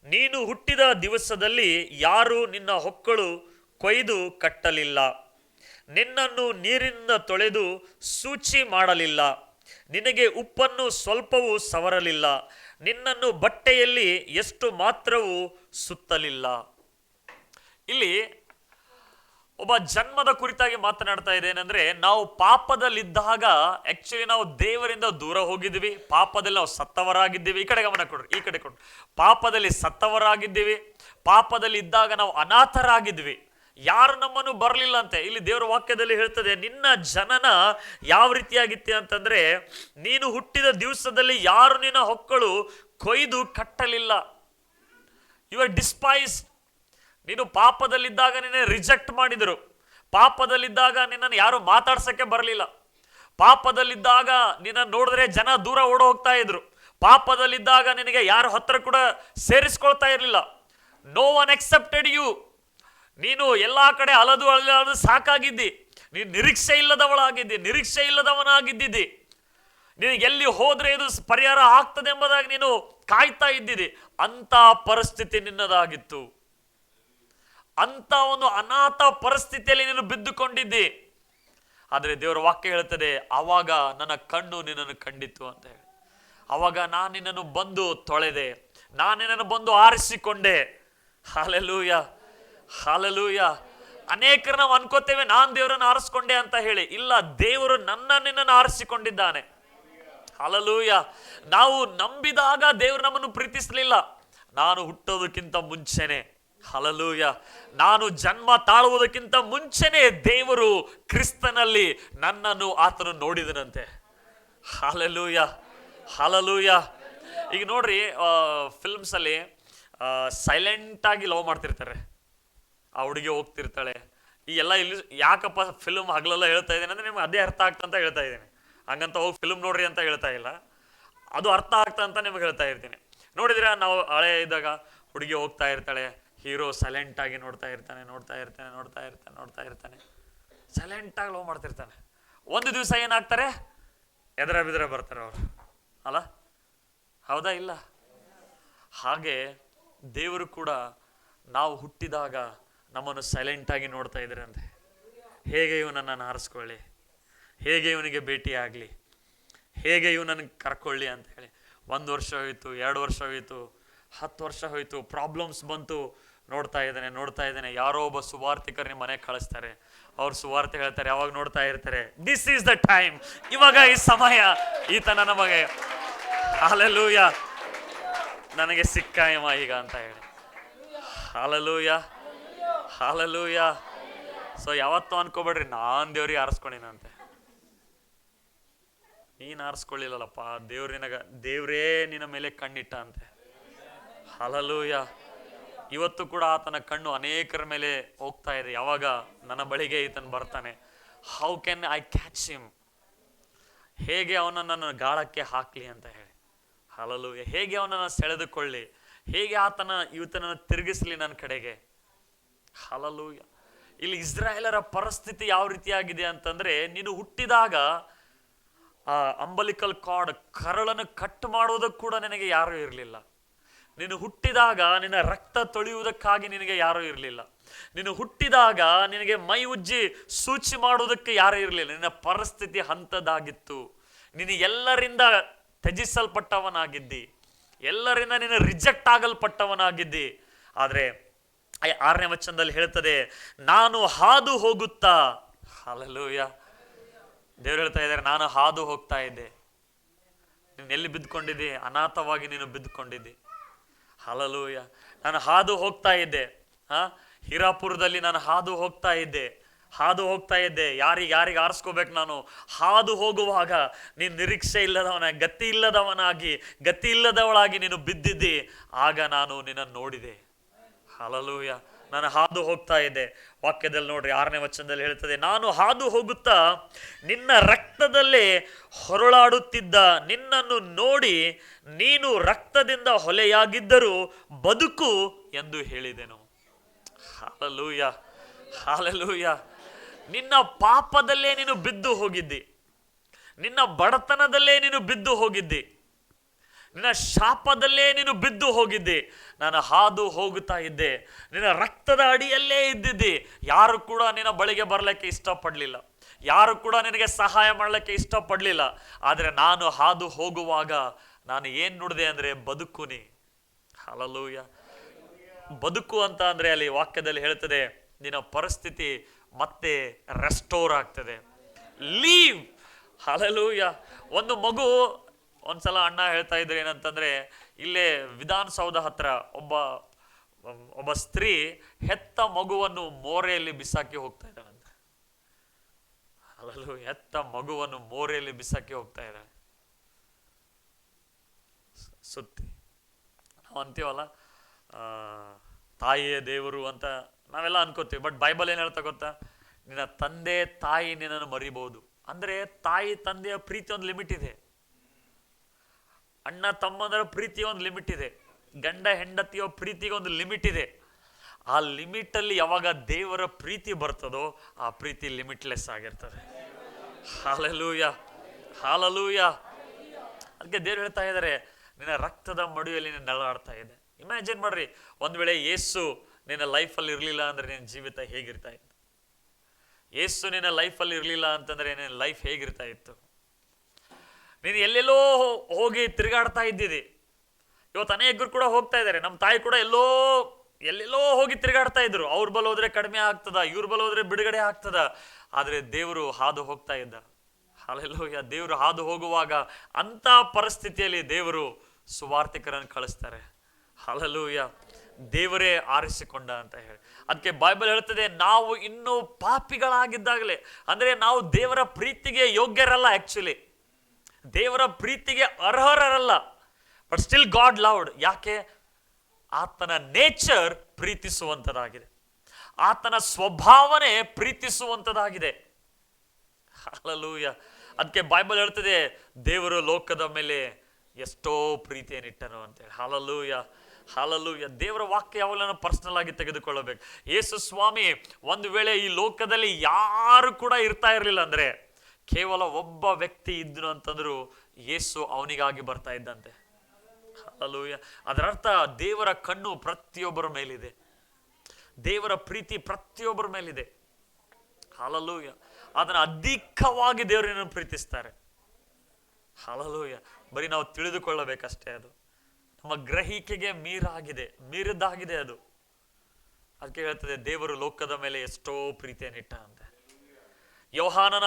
ನೀನು ಹುಟ್ಟಿದ ದಿವಸದಲ್ಲಿ ಯಾರು ನಿನ್ನ ಹೊಕ್ಕಳು ಕೊಯ್ದು ಕಟ್ಟಲಿಲ್ಲ, ನಿನ್ನನ್ನು ನೀರಿನಿಂದ ತೊಳೆದು ಶುಚಿ ಮಾಡಲಿಲ್ಲ, ನಿನಗೆ ಉಪ್ಪನ್ನು ಸ್ವಲ್ಪವೂ ಸವರಲಿಲ್ಲ, ನಿನ್ನನ್ನು ಬಟ್ಟೆಯಲ್ಲಿ ಎಷ್ಟು ಮಾತ್ರವೂ ಸುತ್ತಲಿಲ್ಲ. ಇಲ್ಲಿ ಒಬ್ಬ ಜನ್ಮದ ಕುರಿತಾಗಿ ಮಾತನಾಡ್ತಾ ಇದೆ. ಏನಂದ್ರೆ, ನಾವು ಪಾಪದಲ್ಲಿದ್ದಾಗ ಆಕ್ಚುಲಿ ನಾವು ದೇವರಿಂದ ದೂರ ಹೋಗಿದ್ವಿ. ಪಾಪದಲ್ಲಿ ನಾವು ಸತ್ತವರಾಗಿದ್ದೀವಿ. ಈ ಕಡೆ ಗಮನ ಕೊಡ್ರಿ, ಈ ಕಡೆ ಕೊಡ್ರಿ. ಪಾಪದಲ್ಲಿ ಸತ್ತವರಾಗಿದ್ದೀವಿ. ಪಾಪದಲ್ಲಿ ಇದ್ದಾಗ ನಾವು ಅನಾಥರಾಗಿದ್ವಿ. ಯಾರು ನಮ್ಮನ್ನು ಬರಲಿಲ್ಲ ಅಂತೆ. ಇಲ್ಲಿ ದೇವರ ವಾಕ್ಯದಲ್ಲಿ ಹೇಳ್ತದೆ, ನಿನ್ನ ಜನನ ಯಾವ ರೀತಿಯಾಗಿತ್ತೆ ಅಂತಂದ್ರೆ, ನೀನು ಹುಟ್ಟಿದ ದಿವಸದಲ್ಲಿ ಯಾರು ನಿನ್ನ ಹೊಕ್ಕಳು ಕೊಯ್ದು ಕಟ್ಟಲಿಲ್ಲ. You are despised. ನೀನು ಪಾಪದಲ್ಲಿದ್ದಾಗ ನಿನ್ನ ರಿಜೆಕ್ಟ್ ಮಾಡಿದರು. ಪಾಪದಲ್ಲಿದ್ದಾಗ ನಿನ್ನನ್ನು ಯಾರು ಮಾತಾಡ್ಸಕ್ಕೆ ಬರಲಿಲ್ಲ. ಪಾಪದಲ್ಲಿದ್ದಾಗ ನಿನ್ನ ನೋಡಿದ್ರೆ ಜನ ದೂರ ಓಡ ಹೋಗ್ತಾ ಇದ್ರು. ಪಾಪದಲ್ಲಿದ್ದಾಗ ನಿನಗೆ ಯಾರು ಹತ್ರ ಕೂಡ ಸೇರಿಸ್ಕೊಳ್ತಾ ಇರಲಿಲ್ಲ. No one accepted you. ನೀನು ಎಲ್ಲಾ ಕಡೆ ಅಲದು ಸಾಕಾಗಿದ್ದಿ. ನೀನು ನಿರೀಕ್ಷೆ ಇಲ್ಲದವಳಾಗಿದ್ದಿ, ನಿರೀಕ್ಷೆ ಇಲ್ಲದವನಾಗಿದ್ದಿದ್ದಿ. ನಿನಗೆ ಎಲ್ಲಿ ಹೋದ್ರೆ ಇದು ಪರಿಹಾರ ಆಗ್ತದೆ ಎಂಬುದಾಗಿ ನೀನು ಕಾಯ್ತಾ ಇದ್ದಿದ್ದಿ. ಅಂತ ಪರಿಸ್ಥಿತಿ ನಿನ್ನದಾಗಿತ್ತು. ಅಂತ ಒಂದು ಅನಾಥ ಪರಿಸ್ಥಿತಿಯಲ್ಲಿ ನೀನು ಬಿದ್ದುಕೊಂಡಿದ್ದಿ. ಆದರೆ ದೇವರ ವಾಕ್ಯ ಹೇಳ್ತದೆ, ಆವಾಗ ನನ್ನ ಕಣ್ಣು ನಿನ್ನನ್ನು ಕಂಡಿತು ಅಂತ ಹೇಳಿ. ಆವಾಗ ನಾನು ನಿನ್ನನ್ನು ಬಂದು ತೊಳೆದೆ, ನಾನು ನಿನ್ನನ್ನು ಬಂದು ಆರಿಸಿಕೊಂಡೆ. Hallelujah, hallelujah. ಅನೇಕರು ನಾವು ಅನ್ಕೋತೇವೆ ನಾನು ದೇವರನ್ನು ಆರಿಸ್ಕೊಂಡೆ ಅಂತ ಹೇಳಿ. ಇಲ್ಲ, ದೇವರು ನಿನ್ನನ್ನು ಆರಿಸಿಕೊಂಡಿದ್ದಾನೆ. ಹಲ್ಲೆಲೂಯಾ. ನಾವು ನಂಬಿದಾಗ ದೇವರು ನಮ್ಮನ್ನು ಪ್ರೀತಿಸಲಿಲ್ಲ. ನಾನು ಹುಟ್ಟೋದಕ್ಕಿಂತ ಮುಂಚೆನೆ, ಹಲ್ಲೆಲೂಯಾ, ನಾನು ಜನ್ಮ ತಾಳುವುದಕ್ಕಿಂತ ಮುಂಚೆನೆ ದೇವರು ಕ್ರಿಸ್ತನಲ್ಲಿ ನನ್ನನ್ನು ಆತನು ನೋಡಿದನಂತೆ. Hallelujah, hallelujah. ಈಗ ನೋಡ್ರಿ, ಫಿಲ್ಮ್ಸ್ ಅಲ್ಲಿ ಸೈಲೆಂಟ್ ಆಗಿ ಲವ್ ಮಾಡ್ತಿರ್ತಾರೆ. ಆ ಹುಡುಗಿ ಹೋಗ್ತಿರ್ತಾಳೆ. ಈ ಎಲ್ಲ ಇಲ್ಲಿ ಯಾಕಪ್ಪ ಫಿಲ್ಮ್ ಹಗಲೆಲ್ಲ ಹೇಳ್ತಾ ಇದ್ದೇನೆ ಅಂದ್ರೆ ನಿಮ್ಗೆ ಅದೇ ಅರ್ಥ ಆಗ್ತಂತ ಹೇಳ್ತಾ ಇದ್ದೇನೆ. ಹಂಗಂತ ಹೋಗಿ ಫಿಲ್ಮ್ ನೋಡ್ರಿ ಅಂತ ಹೇಳ್ತಾ ಇಲ್ಲ, ಅದು ಅರ್ಥ ಆಗ್ತಾ ಅಂತ ನಿಮ್ಗೆ ಹೇಳ್ತಾ ಇರ್ತೀನಿ. ನೋಡಿದ್ರೆ ನಾವು ಹಳೆ ಇದ್ದಾಗ ಹುಡುಗಿ ಹೋಗ್ತಾ ಇರ್ತಾಳೆ, ಹೀರೋ ಸೈಲೆಂಟ್ ಆಗಿ ನೋಡ್ತಾ ಇರ್ತಾನೆ ಸೈಲೆಂಟ್ ಆಗಿ ಲವ್ ಮಾಡ್ತಿರ್ತಾನೆ. ಒಂದು ದಿವಸ ಏನಾಗ್ತಾರೆ, ಎದರ ಬಿದ್ರೆ ಬರ್ತಾರೆ ಅವರು. ಅಲ್ಲ, ಹೌದಾ ಇಲ್ಲ? ಹಾಗೆ ದೇವರು ಕೂಡ ನಾವು ಹುಟ್ಟಿದಾಗ ನಮ್ಮನ್ನು ಸೈಲೆಂಟ್ ಆಗಿ ನೋಡ್ತಾ ಇದ್ರಂತೆ. ಹೇಗೆ ಇವನನ್ನು ಆರಿಸ್ಕೊಳ್ಳಿ, ಹೇಗೆ ಇವನಿಗೆ ಭೇಟಿ ಆಗಲಿ, ಹೇಗೆ ಇವನನ್ನು ಕರ್ಕೊಳ್ಳಿ ಅಂತ ಹೇಳಿ. 1 ವರ್ಷ ಹೋಯಿತು, 2 ವರ್ಷ ಹೋಯಿತು, 10 ವರ್ಷ ಹೋಯಿತು, ಪ್ರಾಬ್ಲಮ್ಸ್ ಬಂತು. ನೋಡ್ತಾ ಇದ್ದೇನೆ ಯಾರೋ ಒಬ್ಬ ಸುವಾರ್ತಿಕರನ್ನ ಮನೆಗೆ ಕಳಿಸ್ತಾರೆ. ಅವ್ರು ಸುವಾರ್ತೆ ಹೇಳ್ತಾರೆ. ಯಾವಾಗ ನೋಡ್ತಾ ಇರ್ತಾರೆ, ದಿಸ್ ಈಸ್ ದ ಟೈಮ್, ಇವಾಗ ಈ ಸಮಯ, ಈತನ ನಮಗೆ ಹಲ್ಲೆಲೂಯಾ ನನಗೆ ಸಿಕ್ಕ ಇವ ಈಗ ಅಂತ ಹೇಳಿ. Hallelujah, hallelujah. ಸೊ ಯಾವತ್ತೂ ಅನ್ಕೋಬೇಡ್ರಿ ನಾನು ದೇವ್ರಿಗೆ ಆರಿಸ್ಕೊಂಡಿನಂತೆ. ನೀನು ಆರಿಸ್ಕೊಳ್ಳಿಲ್ಲಪ್ಪ, ದೇವ್ರೇ ನಿನ್ನ ಮೇಲೆ ಕಣ್ಣಿಟ್ಟ ಅಂತೆ. ಹಲ್ಲೆಲೂಯ. ಇವತ್ತು ಕೂಡ ಆತನ ಕಣ್ಣು ಅನೇಕರ ಮೇಲೆ ಹೋಗ್ತಾ ಇದೆ. ಯಾವಾಗ ನನ್ನ ಬಳಿಗೆ ಈತನು ಬರ್ತಾನೆ, how can I catch him, ಹೇಗೆ ಅವನನ್ನು ನನ್ನ ಗಾಳಕ್ಕೆ ಹಾಕ್ಲಿ ಅಂತ ಹೇಳಿ. ಹಲ್ಲೆಲೂಯ. ಹೇಗೆ ಅವನನ್ನು ಸೆಳೆದುಕೊಳ್ಳಿ, ಹೇಗೆ ಈತನನ್ನು ತಿರುಗಿಸ್ಲಿ ನನ್ನ ಕಡೆಗೆ. ಹಲ್ಲೆಲೂಯ. ಇಲ್ಲಿ ಇಸ್ರಾಯೇಲರ ಪರಿಸ್ಥಿತಿ ಯಾವ ರೀತಿಯಾಗಿದೆ ಅಂತಂದ್ರೆ, ನೀನು ಹುಟ್ಟಿದಾಗ ಆ ಅಂಬಲಿಕಲ್ ಕಾರ್ಡ್, ಕರಳನ್ನು ಕಟ್ ಮಾಡುವುದಕ್ಕೆ ಕೂಡ ನಿನಗೆ ಯಾರೂ ಇರಲಿಲ್ಲ. ನೀನು ಹುಟ್ಟಿದಾಗ ನಿನ್ನ ರಕ್ತ ತೊಳೆಯುವುದಕ್ಕಾಗಿ ನಿನಗೆ ಯಾರೂ ಇರಲಿಲ್ಲ. ನೀನು ಹುಟ್ಟಿದಾಗ ನಿನಗೆ ಮೈ ಉಜ್ಜಿ ಸೂಚಿ ಮಾಡುವುದಕ್ಕೆ ಯಾರೂ ಇರಲಿಲ್ಲ. ನಿನ್ನ ಪರಿಸ್ಥಿತಿ ಹಂತದಾಗಿತ್ತು. ನೀನು ಎಲ್ಲರಿಂದ ತ್ಯಜಿಸಲ್ಪಟ್ಟವನಾಗಿದ್ದಿ, ಎಲ್ಲರಿಂದ ನೀನು ರಿಜೆಕ್ಟ್ ಆಗಲ್ಪಟ್ಟವನಾಗಿದ್ದಿ. ಆದರೆ 6ನೇ ವಚನದಲ್ಲಿ ಹೇಳ್ತದೆ, ನಾನು ಹಾದು ಹೋಗುತ್ತಾ. ಹಲ್ಲೆಲೂಯ. ದೇವರು ಹೇಳ್ತಾ ಇದ್ದಾರೆ, ನಾನು ಹಾದು ಹೋಗ್ತಾ ಇದ್ದೆ. ನೀನು ಎಲ್ಲಿ ಬಿದ್ದುಕೊಂಡಿದ್ದಿ? ಅನಾಥವಾಗಿ ನೀನು ಬಿದ್ದುಕೊಂಡಿದ್ದಿ. ಹಲ್ಲೆಲೂಯ. ನಾನು ಹಾದು ಹೋಗ್ತಾ ಇದ್ದೆ. ಹಿರಾಪುರದಲ್ಲಿ ನಾನು ಹಾದು ಹೋಗ್ತಾ ಇದ್ದೆ. ಯಾರಿಗೆ ಆರಿಸ್ಕೋಬೇಕು ನಾನು? ಹಾದು ಹೋಗುವಾಗ ನೀನು ನಿರೀಕ್ಷೆ ಗತಿ ಇಲ್ಲದವಳಾಗಿ ನೀನು ಬಿದ್ದಿದ್ದಿ. ಆಗ ನಾನು ನಿನ್ನನ್ನು ನೋಡಿದೆ. ಹಲ್ಲೆಲೂಯ. ನಾನು ಹಾದು ಹೋಗ್ತಾ ಇದ್ದೆ. ವಾಕ್ಯದಲ್ಲಿ ನೋಡ್ರಿ, 6ನೇ ವಚನದಲ್ಲಿ ಹೇಳ್ತದೆ, ನಾನು ಹಾದು ಹೋಗುತ್ತಾ ನಿನ್ನ ರಕ್ತದಲ್ಲೇ ಹೊರಳಾಡುತ್ತಿದ್ದ ನಿನ್ನನ್ನು ನೋಡಿ, ನೀನು ರಕ್ತದಿಂದ ಹೊಲೆಯಾಗಿದ್ದರೂ ಬದುಕು ಎಂದು ಹೇಳಿದೆನು. ಹಲ್ಲೆಲೂಯ. ಹಲ್ಲೆಲೂಯ. ನಿನ್ನ ಪಾಪದಲ್ಲೇ ನೀನು ಬಿದ್ದು ಹೋಗಿದ್ದಿ, ನಿನ್ನ ಬಡತನದಲ್ಲೇ ನೀನು ಬಿದ್ದು ಹೋಗಿದ್ದಿ, ನಿನ್ನ ಶಾಪದಲ್ಲೇ ನೀನು ಬಿದ್ದು ಹೋಗಿದ್ದಿ. ನಾನು ಹಾದು ಹೋಗುತ್ತಾ ಇದ್ದೆ, ನಿನ್ನ ರಕ್ತದ ಅಡಿಯಲ್ಲೇ ಇದ್ದಿದ್ದಿ. ಯಾರು ಕೂಡ ನಿನ್ನ ಬಳಿಗೆ ಬರಲಿಕ್ಕೆ ಇಷ್ಟಪಡಲಿಲ್ಲ, ಯಾರು ಕೂಡ ನಿನಗೆ ಸಹಾಯ ಮಾಡಲಿಕ್ಕೆ ಇಷ್ಟಪಡಲಿಲ್ಲ. ಆದರೆ ನಾನು ಹಾದು ಹೋಗುವಾಗ ನಾನು ಏನು ನುಡಿದೆ ಅಂದರೆ, ಬದುಕು ನೀ. ಹಲ್ಲೆಲೂಯ. ಬದುಕು ಅಂತ ಅಂದರೆ ಅಲ್ಲಿ ವಾಕ್ಯದಲ್ಲಿ ಹೇಳ್ತದೆ, ನಿನ್ನ ಪರಿಸ್ಥಿತಿ ಮತ್ತೆ ರೆಸ್ಟೋರ್ ಆಗ್ತದೆ. ಲೀವ್. ಹಲ್ಲೆಲೂಯ. ಒಂದು ಮಗು, ಒಂದ್ಸಲ ಅಣ್ಣ ಹೇಳ್ತಾ ಇದ್ರು ಏನಂತಂದ್ರೆ, ಇಲ್ಲೇ ವಿಧಾನಸೌಧ ಹತ್ರ ಒಬ್ಬ ಸ್ತ್ರೀ ಹೆತ್ತ ಮಗುವನ್ನು ಮೋರೆಯಲ್ಲಿ ಬಿಸಾಕಿ ಹೋಗ್ತಾ ಇದ್ದಾಳಂತ. ಹಲ್ಲೆಲೂಯ. ಹೆತ್ತ ಮಗುವನ್ನು ಮೋರೆಯಲ್ಲಿ ಬಿಸಾಕಿ ಹೋಗ್ತಾ ಇದ್ದಾಳೆ. ಸುತ್ತಿ ನಾವು ಅಂತೀವಲ್ಲ, ತಾಯಿಯೇ ದೇವರು ಅಂತ ನಾವೆಲ್ಲ ಅನ್ಕೋತೀವಿ. ಬಟ್ ಬೈಬಲ್ ಏನು ಹೇಳ್ತಾ ಗೊತ್ತಾ? ನಿನ್ನ ತಂದೆ ತಾಯಿ ನಿನ್ನನ್ನು ಮರಿಬಹುದು. ಅಂದ್ರೆ ತಾಯಿ ತಂದೆಯ ಪ್ರೀತಿ ಒಂದು ಲಿಮಿಟ್ ಇದೆ, ಅಣ್ಣ ತಮ್ಮಂದರ ಪ್ರೀತಿಯ ಒಂದು ಲಿಮಿಟ್ ಇದೆ, ಗಂಡ ಹೆಂಡತಿಯ ಪ್ರೀತಿಗೆ ಒಂದು ಲಿಮಿಟ್ ಇದೆ. ಆ ಲಿಮಿಟಲ್ಲಿ ಯಾವಾಗ ದೇವರ ಪ್ರೀತಿ ಬರ್ತದೋ ಆ ಪ್ರೀತಿ ಲಿಮಿಟ್ಲೆಸ್ ಆಗಿರ್ತದೆ. ಹಲ್ಲೆಲೂಯ. ಹಲ್ಲೆಲೂಯ. ಅದಕ್ಕೆ ದೇವರು ಹೇಳ್ತಾ ಇದ್ದಾರೆ, ನಿನ್ನ ರಕ್ತದ ಮಡುವೆಯಲ್ಲಿ ನೀನು ನರಳಾಡ್ತಾ ಇದೆ. ಇಮ್ಯಾಜಿನ್ ಮಾಡ್ರಿ, ಒಂದ್ ವೇಳೆ ಯೇಸು ನಿನ್ನ ಲೈಫಲ್ಲಿ ಇರಲಿಲ್ಲ ಅಂದ್ರೆ ನಿನ್ನ ಜೀವಿತ ಹೇಗಿರ್ತಾ ಇತ್ತು? ಯೇಸು ನಿನ್ನ ಲೈಫಲ್ಲಿ ಇರಲಿಲ್ಲ ಅಂತಂದ್ರೆ ನಿನ್ನ ಲೈಫ್ ಹೇಗಿರ್ತಾ ಇತ್ತು? ನೀನು ಎಲ್ಲೆಲ್ಲೋ ಹೋಗಿ ತಿರುಗಾಡ್ತಾ ಇದ್ದಿದ್ದಿ. ಇವತ್ತು ಅನೇಕರು ಕೂಡ ಹೋಗ್ತಾ ಇದ್ದಾರೆ. ನಮ್ಮ ತಾಯಿ ಕೂಡ ಎಲ್ಲೆಲ್ಲೋ ಹೋಗಿ ತಿರುಗಾಡ್ತಾ ಇದ್ರು. ಅವ್ರ ಬಲ ಹೋದ್ರೆ ಕಡಿಮೆ ಆಗ್ತದ, ಇವ್ರ ಬಲ ಹೋದ್ರೆ ಬಿಡುಗಡೆ ಆಗ್ತದ. ಆದ್ರೆ ದೇವರು ಹಾದು ಹೋಗ್ತಾ ಇದ್ದ. ಹಲ್ಲೆಲೂಯ. ದೇವರು ಹಾದು ಹೋಗುವಾಗ ಅಂತ ಪರಿಸ್ಥಿತಿಯಲ್ಲಿ ದೇವರು ಸುವಾರ್ತಿಕರನ್ನು ಕಳಿಸ್ತಾರೆ. ಹಲ್ಲೆಲೂಯ. ದೇವರೇ ಆರಿಸಿಕೊಂಡ ಅಂತ ಹೇಳಿ. ಅದಕ್ಕೆ ಬೈಬಲ್ ಹೇಳ್ತದೆ, ನಾವು ಇನ್ನೂ ಪಾಪಿಗಳಾಗಿದ್ದಾಗಲೇ, ಅಂದ್ರೆ ನಾವು ದೇವರ ಪ್ರೀತಿಗೆ ಯೋಗ್ಯರಲ್ಲ, ಆಕ್ಚುಲಿ ದೇವರ ಪ್ರೀತಿಗೆ ಅರ್ಹರಲ್ಲ. But still God loved. ಯಾಕೆ? ಆತನ ನೇಚರ್ ಪ್ರೀತಿಸುವಂತದಾಗಿದೆ, ಆತನ ಸ್ವಭಾವನೆ ಪ್ರೀತಿಸುವಂತದಾಗಿದೆ. ಹಲ್ಲೆಲೂಯ. ಅದಕ್ಕೆ ಬೈಬಲ್ ಹೇಳ್ತದೆ, ದೇವರು ಲೋಕದ ಮೇಲೆ ಎಷ್ಟೋ ಪ್ರೀತಿಯನ್ನಿಟ್ಟನು ಅಂತೇಳಿ. ಹಲ್ಲೆಲೂಯ. ಹಲ್ಲೆಲೂಯ. ದೇವರ ವಾಕ್ಯ ಯಾವಾಗಲೂ ಪರ್ಸನಲ್ ಆಗಿ ತೆಗೆದುಕೊಳ್ಳಬೇಕು. ಯೇಸು ಸ್ವಾಮಿ ಒಂದು ವೇಳೆ ಈ ಲೋಕದಲ್ಲಿ ಯಾರು ಕೂಡ ಇರ್ತಾ ಇರಲಿಲ್ಲ ಅಂದ್ರೆ, ಕೇವಲ ಒಬ್ಬ ವ್ಯಕ್ತಿ ಇದ್ದನು ಅಂತಂದ್ರು ಯೇಸು ಅವನಿಗಾಗಿ ಬರ್ತಾ ಇದ್ದಂತೆ. ಹಲ್ಲೆಲೂಯ. ಅದರ ಅರ್ಥ ದೇವರ ಕಣ್ಣು ಪ್ರತಿಯೊಬ್ಬರ ಮೇಲಿದೆ, ದೇವರ ಪ್ರೀತಿ ಪ್ರತಿಯೊಬ್ಬರ ಮೇಲಿದೆ. ಹಲ್ಲೆಲೂಯ. ಅದನ್ನ ಅಧಿಕವಾಗಿ ದೇವರನ್ನು ಪ್ರೀತಿಸ್ತಾರೆ. ಹಲ್ಲೆಲೂಯ. ಬರೀ ನಾವು ತಿಳಿದುಕೊಳ್ಳಬೇಕಷ್ಟೇ, ಅದು ನಮ್ಮ ಗ್ರಹಿಕೆಗೆ ಮೀರಿದ್ದಾಗಿದೆ ಅದು. ಅದಕ್ಕೆ ಹೇಳ್ತದೆ, ದೇವರು ಲೋಕದ ಮೇಲೆ ಎಷ್ಟೋ ಪ್ರೀತಿಯನ್ನಿಟ್ಟ ಅಂತೆ. ಯೋಹಾನನ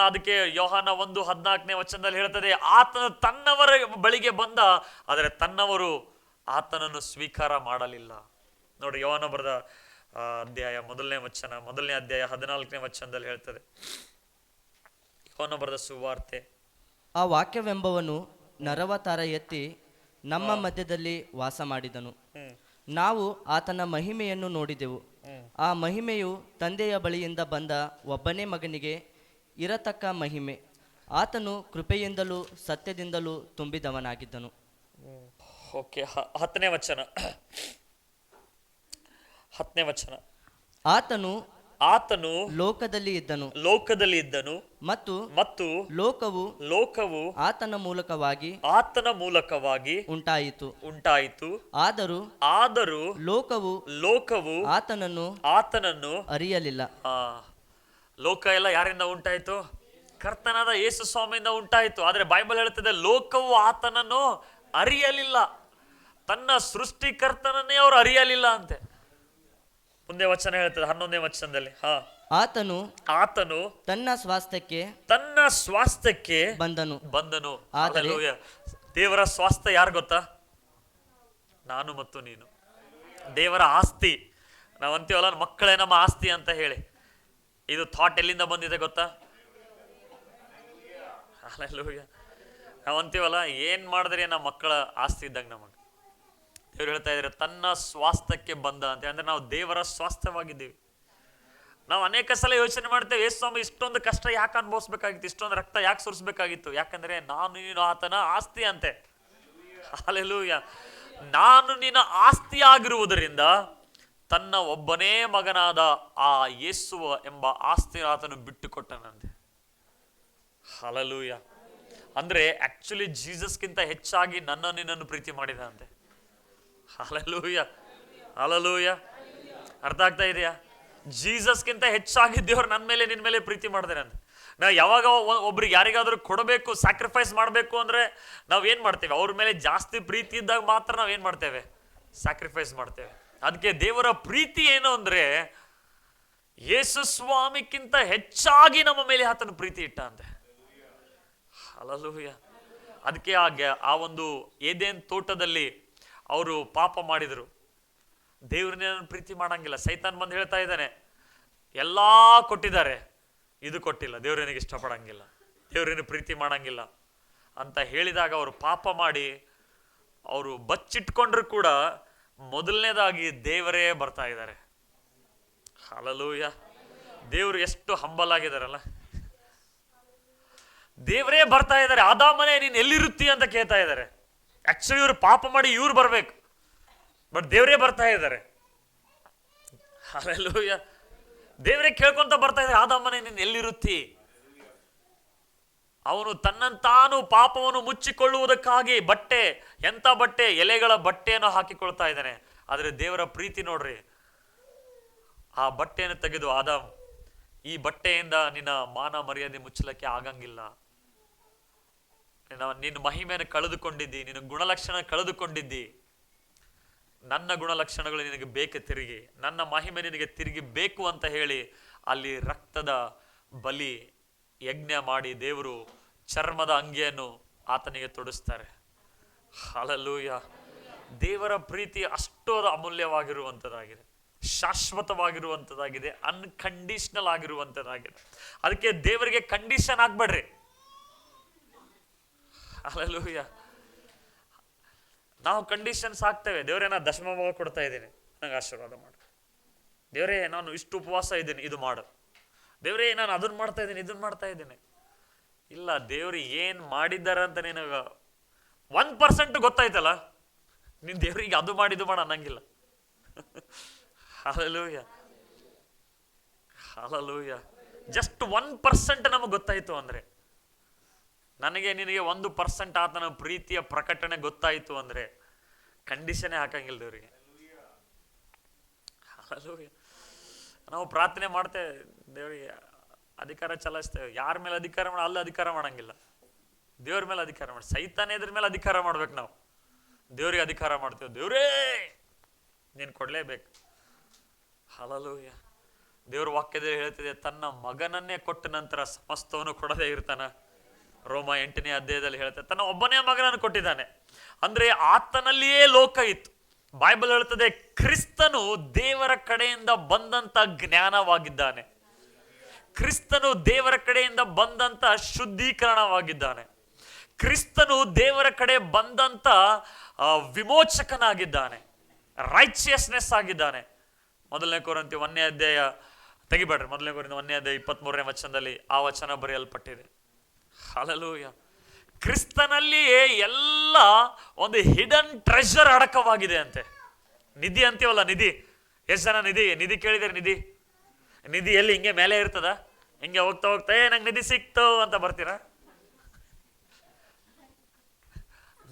1:14 ವಚನದಲ್ಲಿ ಹೇಳ್ತದೆ, ಆತನು ತನ್ನವರ ಬಳಿಗೆ ಬಂದ, ಆದರೆ ತನ್ನವರು ಆತನನ್ನು ಸ್ವೀಕಾರ ಮಾಡಲಿಲ್ಲ. ನೋಡಿ, ಯೋಹಾನ ಬರೆದ ಅಧ್ಯಾಯ 1ನೇ ಅಧ್ಯಾಯ 14ನೇ ವಚನದಲ್ಲಿ ಹೇಳ್ತದೆ. ಯೋಹಾನ ಬರೆದ ಸುವಾರ್ತೆ ಆ ವಾಕ್ಯವೆಂಬವನು ನರವತಾರ ಎತ್ತಿ ನಮ್ಮ ಮಧ್ಯದಲ್ಲಿ ವಾಸ ಮಾಡಿದನು. ನಾವು ಆತನ ಮಹಿಮೆಯನ್ನು ನೋಡಿದೆವು. ಆ ಮಹಿಮೆಯು ತಂದೆಯ ಬಳಿಯಿಂದ ಬಂದ ಒಬ್ಬನೇ ಮಗನಿಗೆ ಇರತಕ್ಕ ಮಹಿಮೆ. ಆತನು ಕೃಪೆಯಿಂದಲೂ ಸತ್ಯದಿಂದಲೂ ತುಂಬಿದವನಾಗಿದ್ದನು. ಓಕೆ, 10ನೇ ವಚನ. ಆತನು ಲೋಕದಲ್ಲಿ ಇದ್ದನು ಮತ್ತು ಲೋಕವು ಆತನ ಮೂಲಕವಾಗಿ ಉಂಟಾಯಿತು. ಆದರೂ ಲೋಕವು ಆತನನ್ನು ಅರಿಯಲಿಲ್ಲ. ಲೋಕ ಎಲ್ಲ ಯಾರಿಂದ ಉಂಟಾಯಿತು? ಕರ್ತನಾದ ಯೇಸು ಸ್ವಾಮಿಯಿಂದ ಉಂಟಾಯಿತು. ಆದ್ರೆ ಬೈಬಲ್ ಹೇಳ್ತದೆ ಲೋಕವು ಆತನನ್ನು ಅರಿಯಲಿಲ್ಲ. ತನ್ನ ಸೃಷ್ಟಿಕರ್ತನನ್ನೇ ಅವರು ಅರಿಯಲಿಲ್ಲ ಅಂತೆ. ಮುಂದೆ ವಚನ ಹೇಳ್ತದೆ 11ನೇ ವಚನದಲ್ಲಿ, ಆತನು ತನ್ನ ಸ್ವಾಸ್ಥ್ಯಕ್ಕೆ ಬಂದನು. ದೇವರ ಸ್ವಾಸ್ಥ್ಯ ಯಾರು ಗೊತ್ತಾ? ನಾನು ಮತ್ತು ನೀನು. ದೇವರ ಆಸ್ತಿ. ನಾವಂತೀವಲ್ಲ ಮಕ್ಕಳೇ ನಮ್ಮ ಆಸ್ತಿ ಅಂತ ಹೇಳಿ. ಇದು ಥಾಟ್ ಎಲ್ಲಿಂದ ಬಂದಿದೆ ಗೊತ್ತಾ? ನಾವಂತೀವಲ್ಲ ಏನ್ ಮಾಡಿದ್ರಿ ನಮ್ಮ ಮಕ್ಕಳ ಆಸ್ತಿ ಇದ್ದಂಗ ನಮಗೆ. ದೇವ್ರು ಹೇಳ್ತಾ ಇದ್ದಾರೆ ತನ್ನ ಸ್ವಾಸ್ಥ್ಯಕ್ಕೆ ಬಂದ ಅಂತ. ಅಂದ್ರೆ ನಾವು ದೇವರ ಸ್ವಾಸ್ಥ್ಯವಾಗಿದ್ದೀವಿ. ನಾವು ಅನೇಕ ಸಲ ಯೋಚನೆ ಮಾಡ್ತೇವೆ, ಯೇಸು ಸ್ವಾಮಿ ಇಷ್ಟೊಂದು ಕಷ್ಟ ಯಾಕೆ ಅನುಭವಿಸ್ಬೇಕಾಗಿತ್ತು, ಇಷ್ಟೊಂದು ರಕ್ತ ಯಾಕೆ ಸುರಿಸ್ಬೇಕಾಗಿತ್ತು? ಯಾಕಂದ್ರೆ ನಾನು ನೀನು ಆತನ ಆಸ್ತಿ ಅಂತೆ. ಹಲ್ಲೆಲೂಯಾ. ನಾನು ನಿನ್ನ ಆಸ್ತಿ ಆಗಿರುವುದರಿಂದ ತನ್ನ ಒಬ್ಬನೇ ಮಗನಾದ ಆ ಯೇಸುವ ಎಂಬ ಆಸ್ತಿ ಆತನು ಬಿಟ್ಟು ಕೊಟ್ಟನಂತೆ. ಹಲ್ಲೆಲೂಯಾ. ಅಂದ್ರೆ ಆಕ್ಚುಲಿ ಜೀಸಸ್ಗಿಂತ ಹೆಚ್ಚಾಗಿ ನಿನ್ನನ್ನು ಪ್ರೀತಿ ಮಾಡಿದಂತೆ. Hallelujah, hallelujah. ಅರ್ಥ ಆಗ್ತಾ ಇದೆಯಾ? ಜೀಸಸ್ಗಿಂತ ಹೆಚ್ಚಾಗಿ ದೇವ್ರು ನನ್ನ ಮೇಲೆ ನಿನ್ನ ಮೇಲೆ ಪ್ರೀತಿ ಮಾಡ್ತಾರೆ ಅಂತ. ನಾವು ಯಾವಾಗ ಒಬ್ರಿಗೆ ಯಾರಿಗಾದ್ರೂ ಕೊಡಬೇಕು, ಸ್ಯಾಕ್ರಿಫೈಸ್ ಮಾಡಬೇಕು ಅಂದ್ರೆ ನಾವ್ ಏನ್ ಮಾಡ್ತೇವೆ? ಅವ್ರ ಮೇಲೆ ಜಾಸ್ತಿ ಪ್ರೀತಿ ಇದ್ದಾಗ ಮಾತ್ರ ನಾವ್ ಏನ್ ಮಾಡ್ತೇವೆ? ಸ್ಯಾಕ್ರಿಫೈಸ್ ಮಾಡ್ತೇವೆ. ಅದಕ್ಕೆ ದೇವರ ಪ್ರೀತಿ ಏನು ಅಂದ್ರೆ ಯೇಸು ಸ್ವಾಮಿಕ್ಕಿಂತ ಹೆಚ್ಚಾಗಿ ನಮ್ಮ ಮೇಲೆ ಆತನ ಪ್ರೀತಿ ಇಟ್ಟ ಅಂತೆ. ಹಲ್ಲೆಲೂಯಾ. ಅದಕ್ಕೆ ಆ ಒಂದು ಏದೇನ್ ತೋಟದಲ್ಲಿ ಅವರು ಪಾಪ ಮಾಡಿದ್ರು. ದೇವ್ರನ್ನೇ ಪ್ರೀತಿ ಮಾಡಂಗಿಲ್ಲ. ಸೈತಾನ್ ಬಂದು ಹೇಳ್ತಾ ಇದ್ದಾನೆ, ಎಲ್ಲಾ ಕೊಟ್ಟಿದ್ದಾರೆ, ಇದು ಕೊಟ್ಟಿಲ್ಲ, ದೇವ್ರೇನಿಗೆ ಇಷ್ಟಪಡಂಗಿಲ್ಲ, ದೇವ್ರೇನು ಪ್ರೀತಿ ಮಾಡಂಗಿಲ್ಲ ಅಂತ ಹೇಳಿದಾಗ ಅವರು ಪಾಪ ಮಾಡಿ ಅವರು ಬಚ್ಚಿಟ್ಕೊಂಡ್ರು ಕೂಡ ಮೊದಲನೇದಾಗಿ ದೇವರೇ ಬರ್ತಾ ಇದ್ದಾರೆ. ಹಲ್ಲೆಲೂಯಾ. ದೇವರು ಎಷ್ಟು ಹಂಬಲ್ ಆಗಿದಾರಲ್ಲ. ದೇವರೇ ಬರ್ತಾ ಇದ್ದಾರೆ. ಆದಾಮನೇ ನೀನ್ ಎಲ್ಲಿರುತ್ತಿ ಅಂತ ಕೇಳ್ತಾ ಇದ್ದಾರೆ. ಆಕ್ಚುಲಿ ಇವ್ರು ಪಾಪ ಮಾಡಿ ಇವ್ರು ಬರ್ಬೇಕು, ಬಟ್ ದೇವರೇ ಬರ್ತಾ ಇದ್ದಾರೆ. ಹಲ್ಲೆಲೂಯಾ. ದೇವರೇ ಕೇಳ್ಕೊಂತ ಬರ್ತಾ ಇದ್ದಾರೆ, ಆದಾಮನೇ ನೀನ್ ಎಲ್ಲಿರುತ್ತಿ? ಅವನು ತನ್ನಂತಾನು ಪಾಪವನ್ನು ಮುಚ್ಚಿಕೊಳ್ಳುವುದಕ್ಕಾಗಿ ಬಟ್ಟೆ, ಎಂತ ಬಟ್ಟೆ? ಎಲೆಗಳ ಬಟ್ಟೆಯನ್ನು ಹಾಕಿಕೊಳ್ತಾ ಇದ್ದಾನೆ. ಆದ್ರೆ ದೇವರ ಪ್ರೀತಿ ನೋಡ್ರಿ, ಆ ಬಟ್ಟೆಯನ್ನು ತೆಗೆದು ಆದಾಮ್, ಈ ಬಟ್ಟೆಯಿಂದ ನಿನ್ನ ಮಾನ ಮರ್ಯಾದೆ ಮುಚ್ಚಲಕ್ಕೆ ಆಗಂಗಿಲ್ಲ. ನಿನ್ನ ಮಹಿಮೆಯನ್ನು ಕಳೆದುಕೊಂಡಿದ್ದಿ, ನಿನ್ನ ಗುಣಲಕ್ಷಣ ಕಳೆದುಕೊಂಡಿದ್ದಿ. ನನ್ನ ಗುಣಲಕ್ಷಣಗಳು ನಿನಗೆ ಬೇಕು ತಿರುಗಿ, ನನ್ನ ಮಹಿಮೆ ನಿನಗೆ ತಿರುಗಿ ಬೇಕು ಅಂತ ಹೇಳಿ ಅಲ್ಲಿ ರಕ್ತದ ಬಲಿ ಯಜ್ಞ ಮಾಡಿ ದೇವರು ಚರ್ಮದ ಅಂಗಿಯನ್ನು ಆತನಿಗೆ ತೊಡಿಸ್ತಾರೆ. ಹಲ್ಲೆಲೂಯಾ. ದೇವರ ಪ್ರೀತಿ ಅಷ್ಟು ಅಮೂಲ್ಯವಾಗಿರುವಂಥದ್ದಾಗಿದೆ, ಶಾಶ್ವತವಾಗಿರುವಂಥದ್ದಾಗಿದೆ, ಅನ್ಕಂಡೀಷನಲ್ ಆಗಿರುವಂಥದ್ದಾಗಿದೆ. ಅದಕ್ಕೆ ದೇವರಿಗೆ ಕಂಡೀಷನ್ ಆಗ್ಬೇಡ್ರಿ. ಹಲ್ಲೆಲೂಯಾ. ನಾವು ಕಂಡೀಷನ್ಸ್ ಹಾಕ್ತೇವೆ. ದೇವರೇ ನಾನು ದಶಮ ಭಾಗ ಕೊಡ್ತಾ ಇದ್ದೀನಿ, ನನಗೆ ಆಶೀರ್ವಾದ ಮಾಡು. ದೇವರೇ ನಾನು ಇಷ್ಟು ಉಪವಾಸ ಇದ್ದೀನಿ, ಇದು ಮಾಡು. ದೇವರೇ ನಾನು ಅದನ್ನ ಮಾಡ್ತಾ ಇದ್ದೀನಿ, ಇದನ್ನ ಮಾಡ್ತಾ ಇದ್ದೀನಿ. ಇಲ್ಲ, ದೇವ್ರು ಏನ್ ಮಾಡಿದ್ದಾರೆ ಅಂತ ನಿನಗ 1% ಗೊತ್ತಾಯ್ತಲ್ಲ, ನೀನ್ ದೇವ್ರಿಗೆ ಅದು ಮಾಡಿದ್ದು ಮಾಡ ಅನ್ನಂಗಿಲ್ಲ. Hallelujah, hallelujah. ಜಸ್ಟ್ 1% ನಮಗೆ ಗೊತ್ತಾಯ್ತು ಅಂದ್ರೆ, ನನಗೆ ನಿನಗೆ 1% ಆತನ ಪ್ರೀತಿಯ ಪ್ರಕಟಣೆ ಗೊತ್ತಾಯಿತು ಅಂದ್ರೆ ಕಂಡೀಷನ್ನೇ ಹಾಕಂಗಿಲ್ಲ ದೇವರಿಗೆ. ನಾವು ಪ್ರಾರ್ಥನೆ ಮಾಡ್ತೇವೆ, ದೇವರಿಗೆ ಅಧಿಕಾರ ಚಲಾಯಿಸ್ತೇವೆ. ಯಾರ ಮೇಲೆ ಅಧಿಕಾರ ಮಾಡ ಅಲ್ಲಿ ಅಧಿಕಾರ ಮಾಡಂಗಿಲ್ಲ, ದೇವ್ರ ಮೇಲೆ ಅಧಿಕಾರ ಮಾಡಿ. ಸೈತಾನ ಇದ್ರ ಮೇಲೆ ಅಧಿಕಾರ ಮಾಡ್ಬೇಕು. ನಾವು ದೇವ್ರಿಗೆ ಅಧಿಕಾರ ಮಾಡ್ತೇವೆ. ದೇವ್ರೇ ನೀನು ಕೊಡ್ಲೇಬೇಕು. ಹಲ್ಲೆಲೂಯಾ. ದೇವ್ರ ವಾಕ್ಯದಲ್ಲಿ ಹೇಳ್ತಿದೆ, ತನ್ನ ಮಗನನ್ನೇ ಕೊಟ್ಟ ನಂತರ ಸಮಸ್ತವನ್ನು ಕೊಡದೇ ಇರ್ತಾನ. ರೋಮ 8ನೇ ಅಧ್ಯಾಯದಲ್ಲಿ ಹೇಳ್ತಾರೆ, ತನ್ನ ಒಬ್ಬನೇ ಮಗನನ್ನು ಕೊಟ್ಟಿದ್ದಾನೆ. ಅಂದ್ರೆ ಆತನಲ್ಲಿಯೇ ಲೋಕ ಇತ್ತು. ಬೈಬಲ್ ಹೇಳ್ತದೆ, ಕ್ರಿಸ್ತನು ದೇವರ ಕಡೆಯಿಂದ ಬಂದಂತ ಜ್ಞಾನವಾಗಿದ್ದಾನೆ. ಕ್ರಿಸ್ತನು ದೇವರ ಕಡೆಯಿಂದ ಬಂದಂತ ಶುದ್ಧೀಕರಣವಾಗಿದ್ದಾನೆ. ಕ್ರಿಸ್ತನು ದೇವರ ಕಡೆ ಬಂದಂತ ವಿಮೋಚಕನಾಗಿದ್ದಾನೆ, ರೈಚಿಯಸ್ನೆಸ್ ಆಗಿದ್ದಾನೆ. ಮೊದಲನೇ ಕೊರಿಂಥಿ 1ನೇ ಅಧ್ಯಾಯ ತೆಗಿಬೇಡ್ರಿ, ಮೊದಲನೇ ಕೊರಿಂಥಿ 1ನೇ ಅಧ್ಯಾಯ 23ನೇ ವಚನದಲ್ಲಿ ಆ ವಚನ ಬರೆಯಲ್ಪಟ್ಟಿದೆ. ಹಲ್ಲೆಲೂಯಾ. ಕ್ರಿಸ್ತನಲ್ಲಿಯೇ ಎಲ್ಲ ಒಂದು ಹಿಡನ್ ಟ್ರೆಷರ್ ಅಡಕವಾಗಿದೆ ಅಂತೆ. ನಿಧಿ ಅಂತೀವಲ್ಲ, ನಿಧಿ. ಎಷ್ಟು ಜನ ನಿಧಿ ಕೇಳಿದರೆ? ನಿಧಿ ಎಲ್ಲಿ ಹಿಂಗೆ ಮೇಲೆ ಇರ್ತದ? ಹಿಂಗೆ ಹೋಗ್ತಾ ಹೋಗ್ತಾ ನಂಗೆ ನಿಧಿ ಸಿಕ್ತು ಅಂತ ಬರ್ತೀರಾ?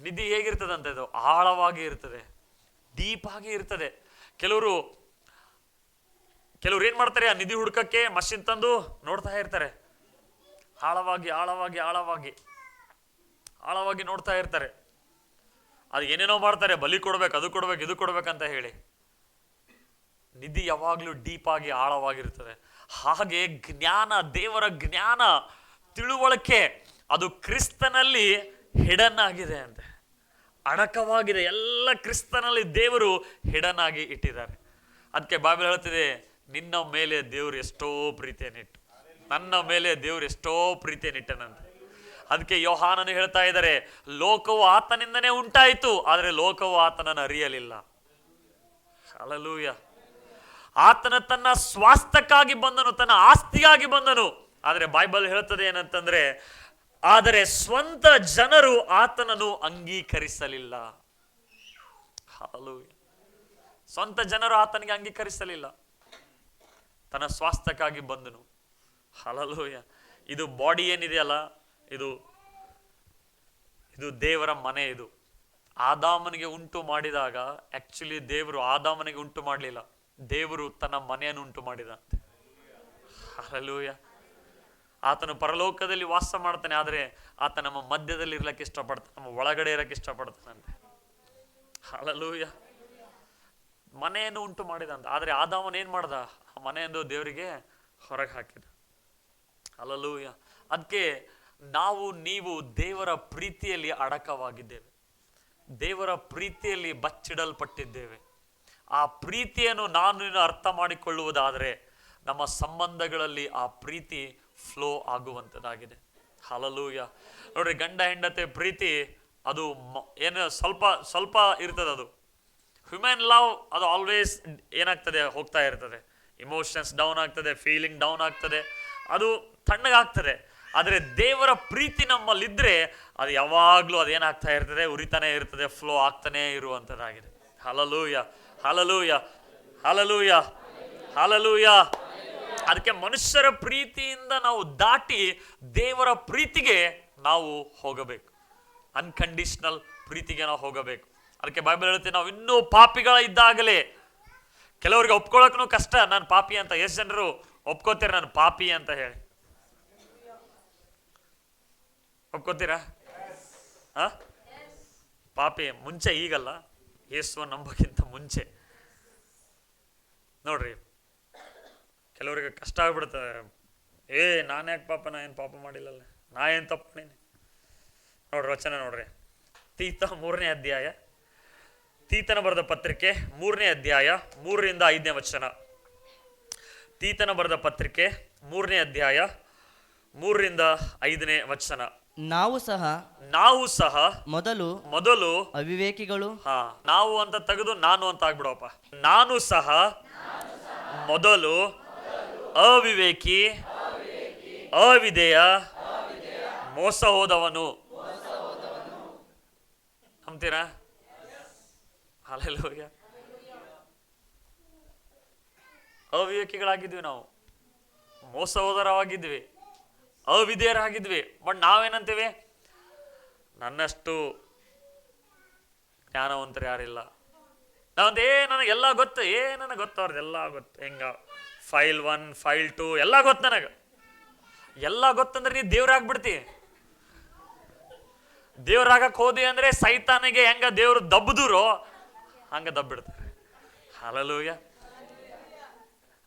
ನಿಧಿ ಹೇಗಿರ್ತದಂತ? ಇದು ಆಳವಾಗಿ ಇರ್ತದೆ, ಡೀಪ್ ಆಗಿ ಇರ್ತದೆ. ಕೆಲವರು ಏನ್ ಮಾಡ್ತಾರೆ, ಆ ನಿಧಿ ಹುಡ್ಕಕ್ಕೆ ಮಷಿನ್ ತಂದು ನೋಡ್ತಾ ಇರ್ತಾರೆ. ಆಳವಾಗಿ ನೋಡ್ತಾ ಇರ್ತಾರೆ. ಅದು ಏನೇನೋ ಮಾಡ್ತಾರೆ, ಬಲಿ ಕೊಡ್ಬೇಕು, ಅದು ಕೊಡ್ಬೇಕು, ಇದು ಕೊಡ್ಬೇಕಂತ ಹೇಳಿ. ನಿಧಿ ಯಾವಾಗ್ಲೂ ಡೀಪ್ ಆಗಿ ಆಳವಾಗಿರ್ತದೆ. ಹಾಗೆ ಜ್ಞಾನ, ದೇವರ ಜ್ಞಾನ, ತಿಳುವಳಿಕೆ, ಅದು ಕ್ರಿಸ್ತನಲ್ಲಿ ಹಿಡನ್ ಆಗಿದೆ ಅಂತೆ, ಅಡಕವಾಗಿದೆ. ಎಲ್ಲ ಕ್ರಿಸ್ತನಲ್ಲಿ ದೇವರು ಹಿಡನ್ ಆಗಿ ಇಟ್ಟಿದ್ದಾರೆ. ಅದಕ್ಕೆ ಬೈಬಲ್ ಹೇಳ್ತಿದೆ, ನಿನ್ನ ಮೇಲೆ ದೇವರು ಎಷ್ಟೋ ಪ್ರೀತಿಯನ್ನಿಟ್ಟು, ನನ್ನ ಮೇಲೆ ದೇವರು ಎಷ್ಟೋ ಪ್ರೀತಿಯನ್ನಿಟ್ಟನಂತೆ. ಅದಕ್ಕೆ ಯೋಹಾನನು ಹೇಳ್ತಾ ಇದ್ದಾರೆ, ಲೋಕವು ಆತನಿಂದನೇ ಉಂಟಾಯಿತು, ಆದರೆ ಲೋಕವು ಆತನನ್ನು ಅರಿಯಲಿಲ್ಲ. ಹಲ್ಲೆಲೂಯಾ. ಆತನ ತನ್ನ ಸ್ವಾಸ್ಥ್ಯಕ್ಕಾಗಿ ಬಂದನು, ತನ್ನ ಆಸ್ತಿಯಾಗಿ ಬಂದನು. ಆದರೆ ಬೈಬಲ್ ಹೇಳ್ತದೆ ಏನಂತಂದ್ರೆ, ಆದರೆ ಸ್ವಂತ ಜನರು ಆತನನ್ನು ಅಂಗೀಕರಿಸಲಿಲ್ಲ. ಹಲ್ಲೆಲೂಯಾ. ಸ್ವಂತ ಜನರು ಆತನಿಗೆ ಅಂಗೀಕರಿಸಲಿಲ್ಲ, ತನ್ನ ಸ್ವಾಸ್ಥ್ಯಕ್ಕಾಗಿ ಬಂದನು. ಹಲ್ಲೆಲೂಯಾ. ಇದು ಬಾಡಿ ಏನಿದೆಯಲ್ಲ, ಇದು ದೇವರ ಮನೆ. ಇದು ಆದಾಮನಿಗೆ ಉಂಟು ಮಾಡಿದಾಗ ಆಕ್ಚುಲಿ ದೇವರು ಆದಾಮನಿಗೆ ಉಂಟು ಮಾಡಲಿಲ್ಲ, ದೇವರು ತನ್ನ ಮನೆಯನ್ನು ಉಂಟು ಮಾಡಿದಂತೆ. ಹಲ್ಲೆಲೂಯಾ. ಆತನು ಪರಲೋಕದಲ್ಲಿ ವಾಸ ಮಾಡ್ತಾನೆ, ಆದರೆ ಆತ ನಮ್ಮ ಮಧ್ಯದಲ್ಲಿ ಇರ್ಲಕ್ಕೆ ಇಷ್ಟಪಡ್ತಾನೆ, ನಮ್ಮ ಒಳಗಡೆ ಇರಕ್ಕೆ ಇಷ್ಟಪಡ್ತಾನಂತೆ. ಹಲ್ಲೆಲೂಯಾ. ಮನೆಯನ್ನು ಉಂಟು ಮಾಡಿದಂತೆ, ಆದರೆ ಆದಾಮನ್ ಏನ್ ಮಾಡ್ದ? ಆ ಮನೆಯನ್ನು ದೇವರಿಗೆ ಹೊರಗೆ ಹಾಕಿದ. ಹಲ್ಲೆಲೂಯಾ. ಅದಕ್ಕೆ ನೀವು ದೇವರ ಪ್ರೀತಿಯಲ್ಲಿ ಅಡಕವಾಗಿದ್ದೇವೆ, ದೇವರ ಪ್ರೀತಿಯಲ್ಲಿ ಬಚ್ಚಿಡಲ್ಪಟ್ಟಿದ್ದೇವೆ. ಆ ಪ್ರೀತಿಯನ್ನು ನೀನು ಅರ್ಥ ಮಾಡಿಕೊಳ್ಳುವುದಾದರೆ ನಮ್ಮ ಸಂಬಂಧಗಳಲ್ಲಿ ಆ ಪ್ರೀತಿ ಫ್ಲೋ ಆಗುವಂಥದ್ದಾಗಿದೆ. ಹಲ್ಲೆಲೂಯಾ. ನೋಡ್ರಿ, ಗಂಡ ಹೆಂಡತಿ ಪ್ರೀತಿ ಅದು ಏನು ಸ್ವಲ್ಪ ಇರ್ತದೆ. ಅದು ಹ್ಯೂಮನ್ ಲವ್, ಅದು ಆಲ್ವೇಸ್ ಏನಾಗ್ತದೆ, ಹೋಗ್ತಾ ಇರ್ತದೆ. ಇಮೋಷನ್ಸ್ ಡೌನ್ ಆಗ್ತದೆ, ಫೀಲಿಂಗ್ ಡೌನ್ ಆಗ್ತದೆ, ಅದು ತಣ್ಣಗಾಗ್ತದೆ. ಆದರೆ ದೇವರ ಪ್ರೀತಿ ನಮ್ಮಲ್ಲಿದ್ದರೆ ಅದು ಯಾವಾಗಲೂ ಅದೇನಾಗ್ತಾ ಇರ್ತದೆ, ಉರಿತಾನೆ ಇರ್ತದೆ, ಫ್ಲೋ ಆಗ್ತಾನೆ ಇರುವಂಥದ್ದಾಗಿದೆ. Hallelujah, hallelujah, hallelujah, hallelujah. ಅದಕ್ಕೆ ಮನುಷ್ಯರ ಪ್ರೀತಿಯಿಂದ ನಾವು ದಾಟಿ ದೇವರ ಪ್ರೀತಿಗೆ ನಾವು ಹೋಗಬೇಕು, ಅನ್ಕಂಡೀಷನಲ್ ಪ್ರೀತಿಗೆ ನಾವು ಹೋಗಬೇಕು. ಅದಕ್ಕೆ ಬೈಬಲ್ ಹೇಳುತ್ತೆ, ನಾವು ಇನ್ನೂ ಪಾಪಿಗಳ ಇದ್ದಾಗಲೇ. ಕೆಲವರಿಗೆ ಒಪ್ಕೊಳ್ಳೋಕ್ಕೂ ಕಷ್ಟ, ನಾನು ಪಾಪಿ ಅಂತ. ಎಷ್ಟು ಜನರು ಒಪ್ಕೋತೀರ ನಾನು ಪಾಪಿ ಅಂತ ಹೇಳಿ? ಒಪ್ಕೋತೀರಾ? ಪಾಪಿ ಮುಂಚೆ, ಈಗಲ್ಲ, ಯೇಸುವ ನಂಬಕ್ಕಿಂತ ಮುಂಚೆ. ನೋಡ್ರಿ, ಕೆಲವರಿಗೆ ಕಷ್ಟ ಆಗ್ಬಿಡ್ತದೆ. ನಾನು ಯಾಕೆ ಪಾಪ, ನಾ ಏನು ಪಾಪ ಮಾಡಿಲ್ಲಲ್ಲ, ನಾ ಏನು ತಪ್ಪು ಮಾಡೀನಿ. ನೋಡ್ರಿ ವಚನ ನೋಡ್ರಿ, ತೀತ 3ನೇ ಅಧ್ಯಾಯ, ತೀತನ ಬರೆದ ಪತ್ರಿಕೆ 3ನೇ ಅಧ್ಯಾಯ 3ರಿಂದ 5ನೇ ವಚನ. ತೀತನ ಬರೆದ ಪತ್ರಿಕೆ 3ನೇ ಅಧ್ಯಾಯ 3ರಿಂದ 5ನೇ ವಚನ. ನಾವು ಸಹ ಮೊದಲು ಅವಿವೇಕಿಗಳು. ನಾವು ಅಂತ ತೆಗೆದು ನಾನು ಅಂತ ಆಗ್ಬಿಡಪ್ಪ. ನಾನು ಸಹ ಮೊದಲು ಅವಿವೇಕಿ, ಅವಿಧೇಯ, ಮೋಸ ಹೋದವನು. ನಂಬ್ತೀರಾ? ಹಲ್ಲೆಲೂಯಾ. ಅವಿವೇಕಿಗಳಾಗಿದ್ವಿ ನಾವು, ಮೋಸ ಹೋದರವಾಗಿದ್ವಿ, ಅವಿಧೇಯರಾಗಿದ್ವಿ. ಬಟ್ ನಾವೇನಂತೀವಿ? ನನ್ನಷ್ಟು ಜ್ಞಾನವಂತರು ಯಾರಿಲ್ಲ. ನಾವಂತ ನನಗೆಲ್ಲ ಗೊತ್ತು, ನನಗೆ ಗೊತ್ತು, ಅವ್ರದ್ದೆಲ್ಲ ಗೊತ್ತು. ಹೆಂಗ ಫೈಲ್ 1 ಫೈಲ್ 2 ಎಲ್ಲ ಗೊತ್ತು ನನಗೆ. ಎಲ್ಲ ಗೊತ್ತಂದ್ರೆ ನೀ ದೇವ್ರಾಗ್ಬಿಡ್ತಿ. ದೇವ್ರಾಗಕ್ಕೆ ಹೋದಿ ಅಂದ್ರೆ ಸೈತಾನಿಗೆ ಹೆಂಗ ದೇವ್ರು ದಬ್ಬದೂರೋ ಹಂಗ ದಬ್ಬಿಡ್ತಾರೆ. ಹಲ್ಲೆಲೂಯಾ.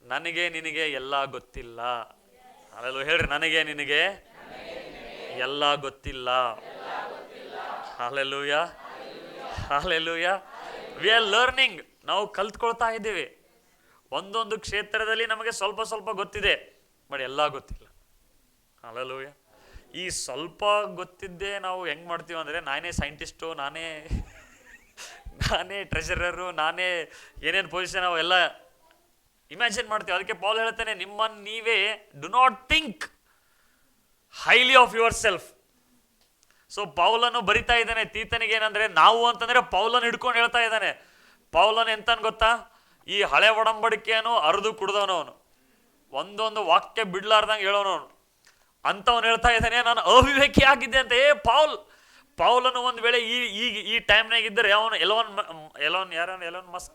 ನನಗೆ ನಿನಗೆ ಎಲ್ಲ ಗೊತ್ತಿಲ್ಲ. ಹಲ್ಲೆಲೂಯಾ. ಹೇಳ್ರಿ, ನನಗೆ ನಿನಗೆ ಎಲ್ಲ ಗೊತ್ತಿಲ್ಲ. Hallelujah, hallelujah. We are learning. ನಾವು ಕಲ್ತ್ಕೊಳ್ತಾ ಇದ್ದೀವಿ. ಒಂದೊಂದು ಕ್ಷೇತ್ರದಲ್ಲಿ ನಮಗೆ ಸ್ವಲ್ಪ ಸ್ವಲ್ಪ ಗೊತ್ತಿದೆ, ಬಟ್ ಎಲ್ಲ ಗೊತ್ತಿಲ್ಲ. ಹಲ್ಲೆಲೂಯಾ. ಈ ಸ್ವಲ್ಪ ಗೊತ್ತಿದ್ದೇ ನಾವು ಹೆಂಗೆ ಮಾಡ್ತೀವಿ ಅಂದರೆ ನಾನೇ ಸೈಂಟಿಸ್ಟು, ನಾನೇ ಟ್ರೆಷರರು, ನಾನೇ ಏನೇನು ಪೊಸಿಷನ್ ಅವೆಲ್ಲ ಇಮ್ಯಾಜಿನ್ ಮಾಡ್ತೀವಿ. ಅದಕ್ಕೆ ಪೌಲ್ ಹೇಳ್ತಾನೆ, ನಿಮ್ಮನ್ನು ನೀವೇ do not think highly of your self. So ಪೌಲನು ಬರಿತಾ ಇದ್ದಾನೆ ತೀತನಿಗೆ ಏನಂದ್ರೆ, ನಾವು ಅಂತಂದ್ರೆ ಪೌಲನ್ ಹಿಡ್ಕೊಂಡು ಹೇಳ್ತಾ ಇದ್ದಾನೆ. ಪೌಲನ್ ಎಂತನ್ ಗೊತ್ತಾ, ಈ ಹಳೆ ಒಡಂಬಡಿಕೆಯನ್ನು ಅರಿದು ಕುಡ್ದವನವನು, ಒಂದೊಂದು ವಾಕ್ಯ ಬಿಡ್ಲಾರ್ದಂಗೆ ಹೇಳೋನವನು. ಅಂತವನು ಹೇಳ್ತಾ ಇದ್ದಾನೆ, ನಾನು ಅವಿವೇಕಿ ಆಗಿದ್ದೆ ಅಂತ. ಪೌಲನು ಒಂದು ವೇಳೆ ಈ ಟೈಮ್ನಾಗ ಇದ್ದರೆ ಅವನು ಎಲೋನ್ ಮಸ್ಕ್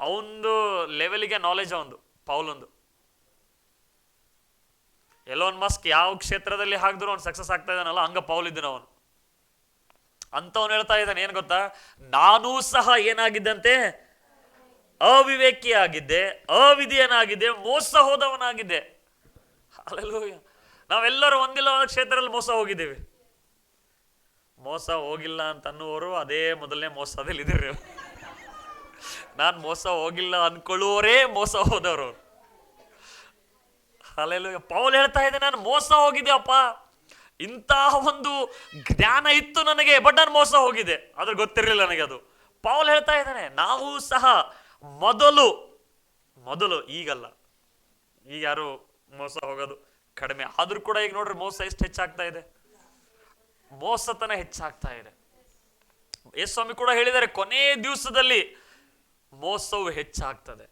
ಅವಂದು ಲೆವೆಲ್ಗೆ ನಾಲೆಜ್ ಅವಂದು ಪೌಲಂದು. ಎಲೋನ್ ಮಸ್ಕ್ ಯಾವ ಕ್ಷೇತ್ರದಲ್ಲಿ ಹಾಕಿದ್ರು ಅವ್ನು ಸಕ್ಸಸ್ ಆಗ್ತಾ ಇದ್ದಾನಲ್ಲ, ಹಂಗ ಪೌಲ್ ಇದ್ದಾನ ಅವನು. ಅಂತವನು ಹೇಳ್ತಾ ಇದ್ದಾನೆ ಏನ್ ಗೊತ್ತಾ, ನಾನೂ ಸಹ ಏನಾಗಿದ್ದಂತೆ, ಅವಿವೇಕಿ ಆಗಿದ್ದೆ, ಅವಿಧಿಯನಾಗಿದ್ದೆ, ಮೋಸ ಹೋದವನಾಗಿದ್ದೆ. ಹಲ್ಲೆಲೂಯಾ. ನಾವೆಲ್ಲರೂ ಒಂದಿಲ್ಲ ಒಂದು ಕ್ಷೇತ್ರದಲ್ಲಿ ಮೋಸ ಹೋಗಿದ್ದೇವೆ. ಮೋಸ ಹೋಗಿಲ್ಲ ಅಂತ ಅನ್ನುವರು ಅದೇ ಮೊದಲನೇ ಮೋಸದಲ್ಲಿ ಇದ್ದೀರಿ. ನಾನು ಮೋಸ ಹೋಗಿಲ್ಲ ಅನ್ಕೊಳ್ಳುವವರೇ ಮೋಸ ಹೋದವರು. ಹಲ್ಲೆಲೂಯಾ. ಪೌಲ್ ಹೇಳ್ತಾ ಇದ್ದೆ, ನಾನು ಮೋಸ ಹೋಗಿದ್ದೆ ಅಪ್ಪ, ಇಂತಹ ಒಂದು ಜ್ಞಾನ ಇತ್ತು ನನಗೆ, ಬಟ್ ನಾನು ಮೋಸ ಹೋಗಿದೆ, ಅದ್ರ ಗೊತ್ತಿರಲಿಲ್ಲ ನನಗೆ ಅದು. ಪೌಲ್ ಹೇಳ್ತಾ ಇದ್ದಾನೆ, ನಾವು ಸಹ ಮೊದಲು ಈಗಲ್ಲ, ಈಗ ಯಾರು ಮೋಸ ಹೋಗೋದು ಕಡಿಮೆ, ಆದ್ರೂ ಕೂಡ ಈಗ ನೋಡ್ರಿ ಮೋಸ ಎಷ್ಟು ಹೆಚ್ಚಾಗ್ತಾ ಇದೆ, ಮೋಸತನ ಹೆಚ್ಚಾಗ್ತಾ ಇದೆ. ಯೇಸು ಸ್ವಾಮಿ ಕೂಡ ಹೇಳಿದ್ದಾರೆ, ಕೊನೆ ದಿವಸದಲ್ಲಿ ಮೋಸವು ಹೆಚ್ಚಾಗ್ತದೆ,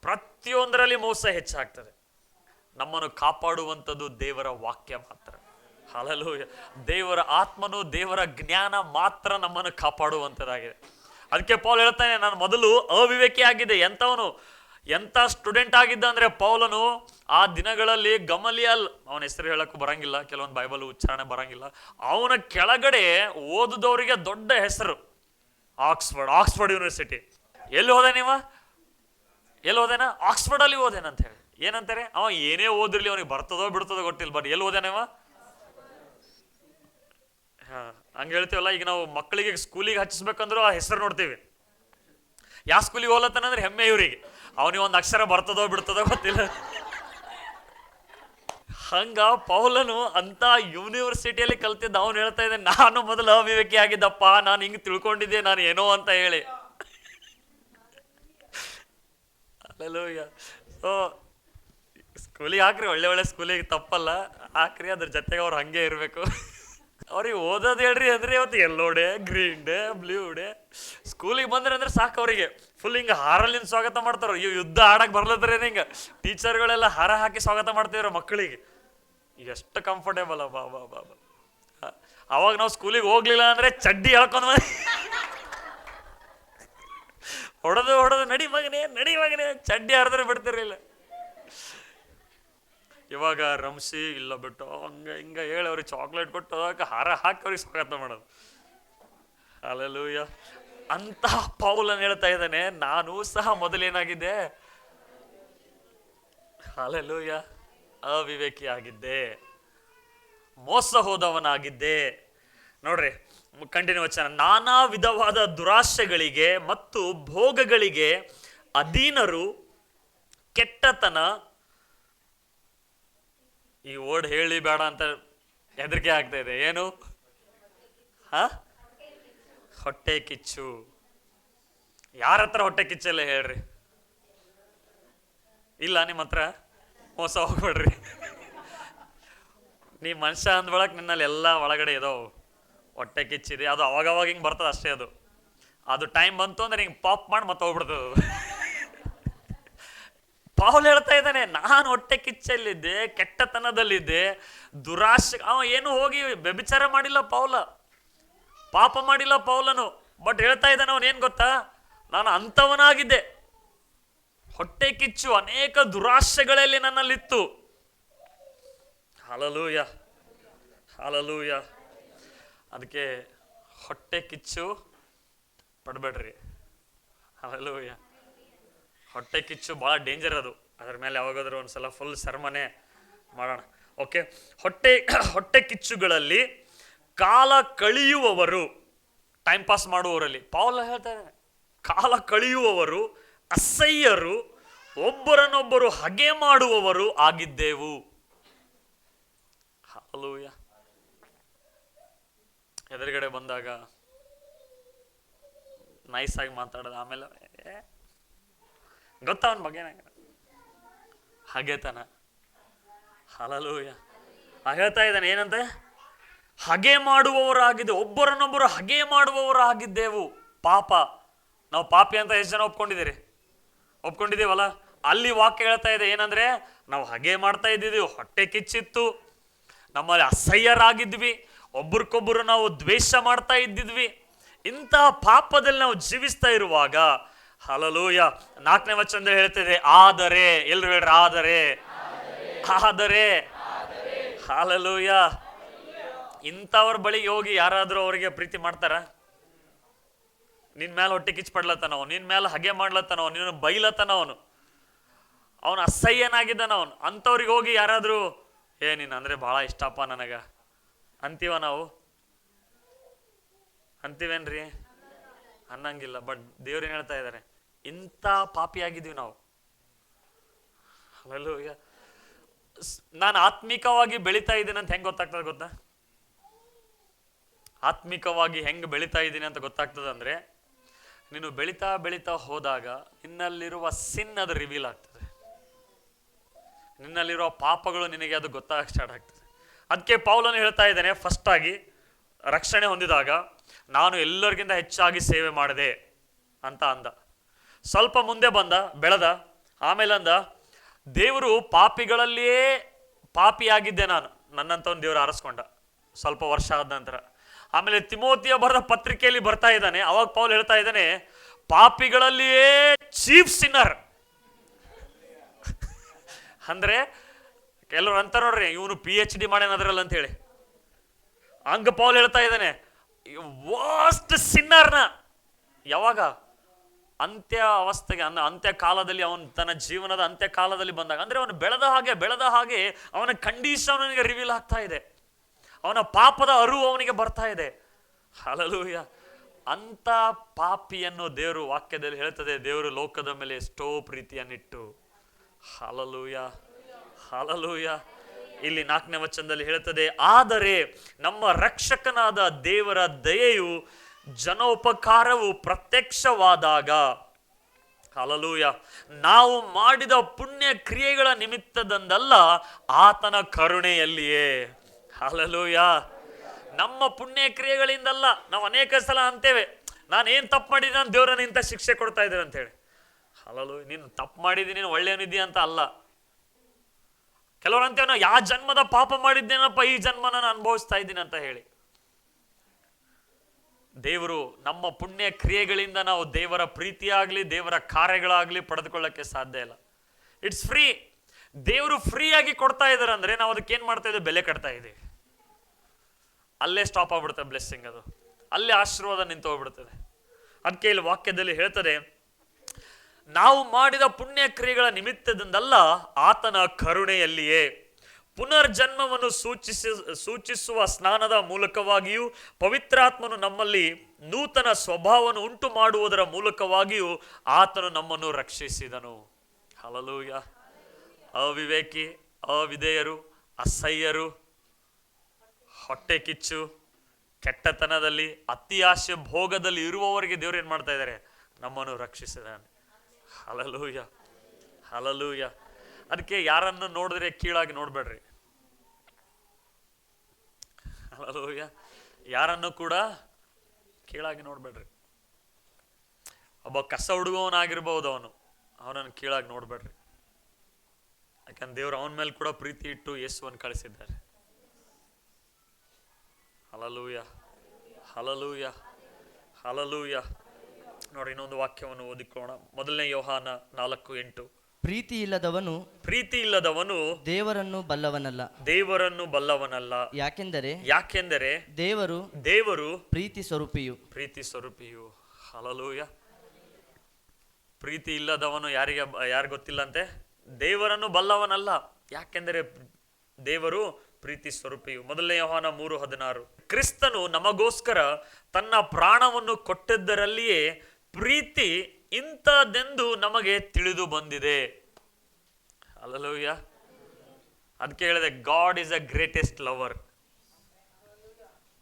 ಪ್ರತಿಯೊಂದರಲ್ಲಿ ಮೋಸ ಹೆಚ್ಚಾಗ್ತದೆ. ನಮ್ಮನ್ನು ಕಾಪಾಡುವಂಥದ್ದು ದೇವರ ವಾಕ್ಯ ಮಾತ್ರ. ಹಲ್ಲೆಲೂಯಾ. ದೇವರ ಆತ್ಮನು, ದೇವರ ಜ್ಞಾನ ಮಾತ್ರ ನಮ್ಮನ್ನು ಕಾಪಾಡುವಂಥದ್ದಾಗಿದೆ. ಅದಕ್ಕೆ ಪೌಲ್ ಹೇಳ್ತಾನೆ, ನಾನು ಮೊದಲು ಅವಿವೇಕಿ ಆಗಿದ್ದೆ. ಎಂಥ ಸ್ಟೂಡೆಂಟ್ ಆಗಿದ್ದ ಅಂದ್ರೆ ಪೌಲನು, ಆ ದಿನಗಳಲ್ಲಿ ಗಮಲಿಯಲ್, ಅವನ ಹೆಸರು ಹೇಳಕ್ಕೂ ಬರಂಗಿಲ್ಲ, ಕೆಲವೊಂದು ಬೈಬಲ್ ಉಚ್ಚಾರಣೆ ಬರಂಗಿಲ್ಲ, ಅವನ ಕೆಳಗಡೆ ಓದಿದವರಿಗೆ ದೊಡ್ಡ ಹೆಸರು ಆಕ್ಸ್ಫರ್ಡ್ ಯೂನಿವರ್ಸಿಟಿ. ಎಲ್ಲಿ ಹೋದೇನ? ಆಕ್ಸ್ಫರ್ಡ್ ಅಲ್ಲಿ ಓದೇನಂತ ಹೇಳಿ. ಏನಂತಾರೆ, ಅವ ಏನೇ ಓದಿರ್ಲಿ ಅವನಿಗೆ ಬರ್ತದೋ ಬಿಡ್ತದೋ ಗೊತ್ತಿಲ್ಲ, ಬಟ್ ಎಲ್ಲಿ ಓದೇನವ? ಹಂಗೆ ಹೇಳ್ತೀವಲ್ಲ, ಈಗ ನಾವು ಮಕ್ಕಳಿಗೆ ಸ್ಕೂಲಿಗೆ ಹಚ್ಚಿಸ್ಬೇಕಂದ್ರೂ ಆ ಹೆಸರು ನೋಡ್ತೀವಿ. ಯಾವ ಸ್ಕೂಲಿಗೆ ಹೋಲತ್ತಾನಂದ್ರೆ ಹೆಮ್ಮೆ ಇವರಿಗೆ, ಅವನಿಗೆ ಒಂದು ಅಕ್ಷರ ಬರ್ತದೋ ಬಿಡ್ತದೋ ಗೊತ್ತಿಲ್ಲ. ಹಂಗ ಪೌಲನು ಅಂತ ಯೂನಿವರ್ಸಿಟಿಯಲ್ಲಿ ಕಲ್ತಿದ್ದ. ಅವನು ಹೇಳ್ತಾ ಇದ್ದೆ, ನಾನು ಮೊದಲು ಅವಿವೇಕಿ ಆಗಿದ್ದಪ್ಪ, ನಾನು ಹಿಂಗೆ ತಿಳ್ಕೊಂಡಿದ್ದೆ ನಾನು ಏನೋ ಅಂತ ಹೇಳಿ. ಹಲ್ಲೆಲೂಯಾ. ಸೊ ಸ್ಕೂಲಿಗೆ ಹಾಕ್ರಿ, ಒಳ್ಳೆ ಸ್ಕೂಲಿಗೆ ತಪ್ಪಲ್ಲ, ಹಾಕ್ರಿ, ಅದ್ರ ಜೊತೆಗೆ ಅವ್ರು ಹಂಗೆ ಇರಬೇಕು. ಅವ್ರಿಗೆ ಓದೋದು ಹೇಳ್ರಿ ಅಂದ್ರೆ ಇವತ್ತು yellow day, green day, blue day. ಸ್ಕೂಲಿಗೆ ಬಂದ್ರೆ ಅಂದ್ರೆ ಸಾಕು, ಅವರಿಗೆ ಫುಲ್ ಹಿಂಗೆ ಹಾರಲ್ಲಿಂದ ಸ್ವಾಗತ ಮಾಡ್ತಾರ. ಇವ್ ಯುದ್ಧ ಆಡಕ್ಕೆ ಬರ್ಲತ್ತರೇನು, ಹಿಂಗೆ ಟೀಚರ್ಗಳೆಲ್ಲ ಹಾರ ಹಾಕಿ ಸ್ವಾಗತ ಮಾಡ್ತಿದ್ರು ಮಕ್ಕಳಿಗೆ. ಎಷ್ಟು ಕಂಫರ್ಟೇಬಲ್ ಬಾ. ಅವಾಗ ನಾವು ಸ್ಕೂಲಿಗೆ ಹೋಗ್ಲಿಲ್ಲ ಅಂದ್ರೆ ಚಡ್ಡಿ ಹೇಳ್ಕೊಂಡು ಹೊಡೆದು ನಡಿ ಮಗನೇ ಚಡ್ಡಿ ಹರಿದ್ರೆ ಬಿಡ್ತಿರ್ಲಿಲ್ಲ. ಇವಾಗ ರಂಸಿ ಇಲ್ಲ ಬಿಟ್ಟು ಹಿಂಗ ಹೇಳಿ ಅವ್ರಿಗೆ ಚಾಕ್ಲೇಟ್ ಕೊಟ್ಟು ಅದಕ್ಕೆ ಹಾರ ಹಾಕಿ ಅವ್ರಿಗೆ ಸ್ವಾಗತ ಮಾಡೋದು. ಹಲ್ಲೆಲೂಯಾ. ಅಂತ ಪೌಲನ್ ಹೇಳ್ತಾ ಇದ್ದಾನೆ, ನಾನು ಸಹ ಮೊದಲೇನಾಗಿದ್ದೆ, ಹಲ್ಲೆಲೂಯಾ, ಅವಿವೇಕಿ ಆಗಿದ್ದೆ, ಮೋಸ ಹೋದವನಾಗಿದ್ದೆ. ನೋಡ್ರಿ ಕಂಟಿನ್ಯೂ ವಚನ, ನಾನಾ ವಿಧವಾದ ದುರಾಶೆಗಳಿಗೆ ಮತ್ತು ಭೋಗಗಳಿಗೆ ಅಧೀನರು, ಕೆಟ್ಟತನ. ಈ ವರ್ಡ್ ಹೇಳಿ ಬೇಡ ಅಂತ ಹೆದರಿಕೆ ಆಗ್ತಾ ಇದೆ. ಏನು? ಹೊಟ್ಟೆ ಕಿಚ್ಚು. ಯಾರ ಹತ್ರ ಹೊಟ್ಟೆ ಕಿಚ್ಚಲ್ಲ ಹೇಳ್ರಿ? ಇಲ್ಲ, ನಿಮ್ಮ ಹತ್ರ ಮೋಸ ಹೋಗ್ಬೇಡ್ರಿ. ನೀ ಮನುಷ್ಯ ಅಂದ್ಬಳಕ್ ನಿನ್ನಲ್ಲಿ ಎಲ್ಲ ಒಳಗಡೆ ಇದಾವ. ಹೊಟ್ಟೆ ಕಿಚ್ಚಿದೆ, ಅದು ಅವಾಗವಾಗ ಹಿಂಗೆ ಬರ್ತದೆ ಅಷ್ಟೇ. ಅದು ಟೈಮ್ ಬಂತು ಅಂದ್ರೆ ಹಿಂಗೆ ಪಾಪ್ ಮಾಡಿ ಮತ್ತೆ ಹೋಗ್ಬಿಡ್ತದೆ. ಪೌಲ್ ಹೇಳ್ತಾ ಇದ್ದಾನೆ, ನಾನು ಹೊಟ್ಟೆ ಕಿಚ್ಚಲ್ಲಿದ್ದೆ, ಕೆಟ್ಟತನದಲ್ಲಿದ್ದೆ, ದುರಾಶೆ. ಅವ ಏನು ಹೋಗಿ ವ್ಯಭಿಚಾರ ಮಾಡಿಲ್ಲ ಪೌಲ, ಪಾಪ ಮಾಡಿಲ್ಲ ಪೌಲನು. ಬಟ್ ಹೇಳ್ತಾ ಇದ್ದಾನೆ ಅವನು, ಏನ್ ಗೊತ್ತಾ, ನಾನು ಅಂಥವನಾಗಿದ್ದೆ. ಹೊಟ್ಟೆ ಕಿಚ್ಚು, ಅನೇಕ ದುರಾಶೆಗಳಲ್ಲಿ ನನ್ನಲ್ಲಿತ್ತು. ಹಲ್ಲೆಲೂಯಾ. ಅದಕ್ಕೆ ಹೊಟ್ಟೆ ಕಿಚ್ಚು ಪಡಬೇಡ್ರಿ. ಹಲ್ಲೆಲೂಯಾ. ಹೊಟ್ಟೆ ಕಿಚ್ಚು ಭಾಳ ಡೇಂಜರ್ ಅದು. ಅದ್ರ ಮೇಲೆ ಯಾವಾಗಾದ್ರೂ ಒಂದ್ಸಲ ಫುಲ್ ಸರ್ಮನೆ ಮಾಡೋಣ. ಓಕೆ. ಹೊಟ್ಟೆ ಕಿಚ್ಚುಗಳಲ್ಲಿ ಕಾಲ ಕಳೆಯುವವರು, ಟೈಮ್ ಪಾಸ್ ಮಾಡುವವರಲ್ಲಿ ಪೌಲ ಹೇಳ್ತಾ ಇದ್ದಾನೆ, ಕಾಲ ಕಳೆಯುವವರು, ಅಸಹ್ಯರು, ಒಬ್ಬರನ್ನೊಬ್ಬರು ಹಗೆ ಮಾಡುವವರು ಆಗಿದ್ದೆವು. ಹಲ್ಲೂಯ. ಎದುರುಗಡೆ ಬಂದಾಗ ನೈಸ್ ಆಗಿ ಮಾತಾಡೋದು, ಆಮೇಲೆ ಗೊತ್ತಾ ಅವನ ಬಗ್ಗೆ ಹಾಗೇತನ. ಹಲ್ಲೂಯ. ಹೇಳ್ತಾ ಇದ್ದಾನೆ ಏನಂತೆ, ಹಗೆ ಮಾಡುವವರಾಗಿದೆ, ಒಬ್ಬರನ್ನೊಬ್ಬರು ಹಗೆ ಮಾಡುವವರಾಗಿದ್ದೆವು. ಪಾಪ, ನಾವು ಪಾಪಿ ಅಂತ ಎಷ್ಟು ಜನ ಒಪ್ಕೊಂಡಿದ್ದೀವಲ್ಲ. ಅಲ್ಲಿ ವಾಕ್ಯ ಹೇಳ್ತಾ ಇದೆ ಏನಂದ್ರೆ, ನಾವು ಹಗೆ ಮಾಡ್ತಾ ಇದ್ದಿದ್ವಿ, ಹೊಟ್ಟೆ ಕಿಚ್ಚಿತ್ತು, ನಮ್ಮಲ್ಲಿ ಅಸಹ್ಯರಾಗಿದ್ವಿ, ಒಬ್ರಿಗೊಬ್ಬರು ನಾವು ದ್ವೇಷ ಮಾಡ್ತಾ ಇದ್ದಿದ್ವಿ. ಇಂತಹ ಪಾಪದಲ್ಲಿ ನಾವು ಜೀವಿಸ್ತಾ ಇರುವಾಗ, ಹಲ್ಲೂಯ, 4ನೇ ವಚನದಲ್ಲಿ ಹೇಳ್ತಿದೆ ಆದರೆ, ಎಲ್ರು ಹೇಳ್ರಿ ಆದರೆ, ಹಲ್ಲೂಯ. ಇಂಥವ್ರ ಬಳಿಗೆ ಹೋಗಿ ಯಾರಾದ್ರೂ ಅವರಿಗೆ ಪ್ರೀತಿ ಮಾಡ್ತಾರ? ನಿನ್ ಮೇಲೆ ಹೊಟ್ಟೆ ಕಿಚ್ಚು ಪಡ್ಲತ್ತಾನ, ನಿನ್ ಮೇಲೆ ಹಗೆ ಮಾಡ್ಲತ್ತಾನ, ನಿನ್ನ ಬೈಲತ್ತಾನ, ಅವನು ಅಸಹ್ಯನಾಗಿದ್ದಾನ. ಅಂಥವ್ರಿಗೆ ಹೋಗಿ ಯಾರಾದ್ರೂ ನೀನ್ ಅಂದ್ರೆ ಬಹಳ ಇಷ್ಟಪ್ಪ ನನಗ ಅಂತೀವ? ನಾವು ಅಂತೀವೇನ್ರಿ? ಅನ್ನಂಗಿಲ್ಲ. ಬಟ್ ದೇವ್ರೇನ್ ಹೇಳ್ತಾ ಇದ್ದಾರೆ, ಇಂಥ ಪಾಪಿ ಆಗಿದ್ವಿ ನಾವು. ಹಲ್ಲೂಯ. ನಾನು ಆತ್ಮಿಕವಾಗಿ ಬೆಳೀತಾ ಇದ್ದೀನಿ ಅಂತ ಹೆಂಗ್ ಗೊತ್ತಾಗ್ತದೆ ಗೊತ್ತಾ? ಆತ್ಮಿಕವಾಗಿ ಹೆಂಗ್ ಬೆಳೀತಾ ಇದ್ದೀನಿ ಅಂತ ಗೊತ್ತಾಗ್ತದೆ ಅಂದ್ರೆ, ನೀನು ಬೆಳೀತಾ ಬೆಳೀತಾ ಹೋದಾಗ ನಿನ್ನಲ್ಲಿರುವ ಸಿನ್ ಅದು ರಿವೀಲ್ ಆಗ್ತದೆ, ನಿನ್ನಲ್ಲಿರುವ ಪಾಪಗಳು ನಿನಗೆ ಅದು ಗೊತ್ತಾಗ ಸ್ಟಾರ್ಟ್ ಆಗ್ತದೆ. ಅದಕ್ಕೆ ಪೌಲನು ಹೇಳ್ತಾ ಇದ್ದಾನೆ, ಫಸ್ಟ್ ಆಗಿ ರಕ್ಷಣೆ ಹೊಂದಿದಾಗ ನಾನು ಎಲ್ಲರಿಗಿಂತ ಹೆಚ್ಚಾಗಿ ಸೇವೆ ಮಾಡಿದೆ ಅಂತ ಅಂದ. ಸ್ವಲ್ಪ ಮುಂದೆ ಬೆಳೆದ, ಆಮೇಲೆ ಅಂದ, ದೇವರು ಪಾಪಿಗಳಲ್ಲಿಯೇ ಪಾಪಿಯಾಗಿದ್ದೆ ನಾನು, ನನ್ನಂತವನು ದೇವರು ಆರಿಸ್ಕೊಂಡ ಸ್ವಲ್ಪ ವರ್ಷ ಆದ ನಂತರ. ಆಮೇಲೆ ತಿಮೋತಿಯ ಬರೆದ ಪತ್ರಿಕೆಯಲ್ಲಿ ಬರ್ತಾ ಇದ್ದಾನೆ, ಅವಾಗ ಪೌಲ್ ಹೇಳ್ತಾ ಇದ್ದಾನೆ, ಪಾಪಿಗಳಲ್ಲಿಯೇ ಚೀಫ್ ಸಿನ್ನರ್. ಅಂದ್ರೆ ಕೆಲವ್ರು ಅಂತ ನೋಡ್ರಿ, ಇವನು PhD ಮಾಡ್ಯಾನದ್ರಲ್ಲ ಅಂತ ಹೇಳಿ. ಹಂಗ ಪೌಲ್ ಹೇಳ್ತಾ ಇದ್ದಾನೆ, ವರ್ಸ್ಟ್ ಸಿನ್ನರ್ನ ಯಾವಾಗ ಅಂತ್ಯ ಅವಸ್ಥೆಗೆ, ಅಂತ್ಯ ಕಾಲದಲ್ಲಿ, ಅವನು ತನ್ನ ಜೀವನದ ಅಂತ್ಯ ಕಾಲದಲ್ಲಿ ಬಂದಾಗ, ಅಂದ್ರೆ ಅವನು ಬೆಳೆದ ಹಾಗೆ ಅವನ ಕಂಡೀಷನ್ ಅವನಿಗೆ ರಿವೀಲ್ ಆಗ್ತಾ ಇದೆ, ಅವನ ಪಾಪದ ಅರಿವು ಅವನಿಗೆ ಬರ್ತಾ ಇದೆ. ಹಲ್ಲೂಯ. ಅಂತ ಪಾಪಿಯನ್ನು ದೇವರು ವಾಕ್ಯದಲ್ಲಿ ಹೇಳ್ತದೆ, ದೇವರು ಲೋಕದ ಮೇಲೆ ಎಷ್ಟೋ ಪ್ರೀತಿಯನ್ನಿಟ್ಟು. ಹಲ್ಲೂಯ, ಹಲ್ಲೂಯ. ಇಲ್ಲಿ 4ನೇ ವಚನದಲ್ಲಿ ಹೇಳ್ತದೆ, ಆದರೆ ನಮ್ಮ ರಕ್ಷಕನಾದ ದೇವರ ದಯೆಯು ಜನೋಪಕಾರವು ಪ್ರತ್ಯಕ್ಷವಾದಾಗ, ಹಲ್ಲೂಯ, ನಾವು ಮಾಡಿದ ಪುಣ್ಯ ಕ್ರಿಯೆಗಳ ನಿಮಿತ್ತದಂದಲ್ಲ, ಆತನ ಕರುಣೆಯಲ್ಲಿಯೇ. ಹಲ್ಲೂಯ. ನಮ್ಮ ಪುಣ್ಯ ಕ್ರಿಯೆಗಳಿಂದಲ್ಲ. ನಾವು ಅನೇಕ ಸಲ ಅಂತೇವೆ, ನಾನೇನ್ ತಪ್ಪು ಮಾಡಿದ್ದೀನಿ ಅಂತ ದೇವರನ್ನ ಇಂಥ ಶಿಕ್ಷೆ ಕೊಡ್ತಾ ಇದ್ದೇವೆ ಅಂತ ಹೇಳಿ. ಹಲ್ಲೂಯ. ನೀನು ತಪ್ಪು ಮಾಡಿದ್ದೀನಿ, ನೀನು ಒಳ್ಳೆಯವನಿದ್ದೀಯ ಅಂತ ಅಲ್ಲ. ಕೆಲವರು ಅಂತೇವೆ, ನಾವು ಯಾವ ಜನ್ಮದ ಪಾಪ ಮಾಡಿದ್ದೇನಪ್ಪ, ಈ ಜನ್ಮನ ನಾನು ಅನುಭವಿಸ್ತಾ ಇದ್ದೀನಿ ಅಂತ ಹೇಳಿ. ದೇವರು ನಮ್ಮ ಪುಣ್ಯ ಕ್ರಿಯೆಗಳಿಂದ ನಾವು ದೇವರ ಪ್ರೀತಿಯಾಗ್ಲಿ ದೇವರ ಕಾರ್ಯಗಳಾಗ್ಲಿ ಪಡೆದುಕೊಳ್ಳಕ್ಕೆ ಸಾಧ್ಯ ಇಲ್ಲ. It's free. ದೇವರು ಫ್ರೀ ಆಗಿ ಕೊಡ್ತಾ ಇದ್ದಾರೆ ಅಂದ್ರೆ ನಾವು ಅದಕ್ಕೆ ಏನ್ ಮಾಡ್ತಾ ಇದ್ದೀವಿ? ಬೆಲೆ ಕಟ್ತಾ ಇದ್ದೀವಿ. ಅಲ್ಲೇ ಸ್ಟಾಪ್ ಆಗ್ಬಿಡುತ್ತೆ ಬ್ಲೆಸ್ಸಿಂಗ್, ಅದು ಅಲ್ಲೇ ಆಶೀರ್ವಾದ ನಿಂತು ಹೋಗ್ಬಿಡ್ತದೆ. ಅದಕ್ಕೆ ಇಲ್ಲಿ ವಾಕ್ಯದಲ್ಲಿ ಹೇಳ್ತದೆ, ನಾವು ಮಾಡಿದ ಪುಣ್ಯ ಕ್ರಿಯೆಗಳ ನಿಮಿತ್ತದಿಂದಲ್ಲ, ಆತನ ಕರುಣೆಯಲ್ಲಿಯೇ. ಪುನರ್ಜನ್ಮವನ್ನು ಸೂಚಿಸುವ ಸ್ನಾನದ ಮೂಲಕವಾಗಿಯೂ, ಪವಿತ್ರಾತ್ಮನು ನಮ್ಮಲ್ಲಿ ನೂತನ ಸ್ವಭಾವವನ್ನು ಉಂಟು ಮಾಡುವುದರ ಮೂಲಕವಾಗಿಯೂ ಆತನು ನಮ್ಮನ್ನು ರಕ್ಷಿಸಿದನು. ಹಲ್ಲೂಯ. ಅವಿವೇಕಿ, ಅವಿಧೇಯರು, ಅಸಹ್ಯರು, ಹೊಟ್ಟೆ ಕಿಚ್ಚು, ಕೆಟ್ಟತನದಲ್ಲಿ, ಅತಿ ಆಸೆ ಭೋಗದಲ್ಲಿ ಇರುವವರಿಗೆ ದೇವರು ಏನ್ ಮಾಡ್ತಾ ಇದ್ದಾರೆ? ನಮ್ಮನ್ನು ರಕ್ಷಿಸಿದಾನೆ. ಹಲ್ಲೂಯ, ಹಲ್ಲೂಯ. ಅದಕ್ಕೆ ಯಾರನ್ನು ನೋಡಿದ್ರೆ ಕೀಳಾಗಿ ನೋಡ್ಬೇಡ್ರಿ. ಹಲ್ಲೂಯ. ಯಾರನ್ನು ಕೂಡ ಕೀಳಾಗಿ ನೋಡ್ಬೇಡ್ರಿ. ಒಬ್ಬ ಕಸ ಹುಡುಗವನಾಗಿರ್ಬಹುದು, ಅವನನ್ನು ಕೀಳಾಗಿ ನೋಡ್ಬೇಡ್ರಿ. ಯಾಕಂದ್ರೆ ದೇವರು ಅವನ ಮೇಲೆ ಕೂಡ ಪ್ರೀತಿ ಇಟ್ಟು ಯೇಸುವನ್ನು ಕಳಿಸಿದ್ದಾರೆ. ಹಲ್ಲೂಯ, ಹಲ್ಲೂಯ, ಹಲ್ಲೂಯ. ನೋಡಿ, ಇನ್ನೊಂದು ವಾಕ್ಯವನ್ನು ಓದಿಕೊಳ್ಳೋಣ. 1ನೇ ಯೋಹಾನ 4:8. ಪ್ರೀತಿ ಇಲ್ಲದವನು ದೇವರನ್ನು ಬಲ್ಲವನಲ್ಲ. ಯಾಕೆಂದರೆ ದೇವರು ಪ್ರೀತಿ ಸ್ವರೂಪಿಯು. ಹಲ್ಲೂಯ. ಪ್ರೀತಿ ಇಲ್ಲದವನು ಯಾರಿಗೆ ಗೊತ್ತಿಲ್ಲ ಅಂತೆ? ದೇವರನ್ನು ಬಲ್ಲವನಲ್ಲ. ಯಾಕೆಂದರೆ ದೇವರು ಪ್ರೀತಿ ಸ್ವರೂಪಿಯು. 1ನೇ ಯೋಹಾನ 3:16. ಕ್ರಿಸ್ತನು ನಮಗೋಸ್ಕರ ತನ್ನ ಪ್ರಾಣವನ್ನು ಕೊಟ್ಟಿದ್ದರಲ್ಲಿಯೇ ಪ್ರೀತಿ ಇಂಥದೆಂದು ನಮಗೆ ತಿಳಿದು ಬಂದಿದೆ. ಹಲ್ಲೂಯ. ಅದಕ್ಕೆ ಹೇಳಿದೆ, god is a greatest lover.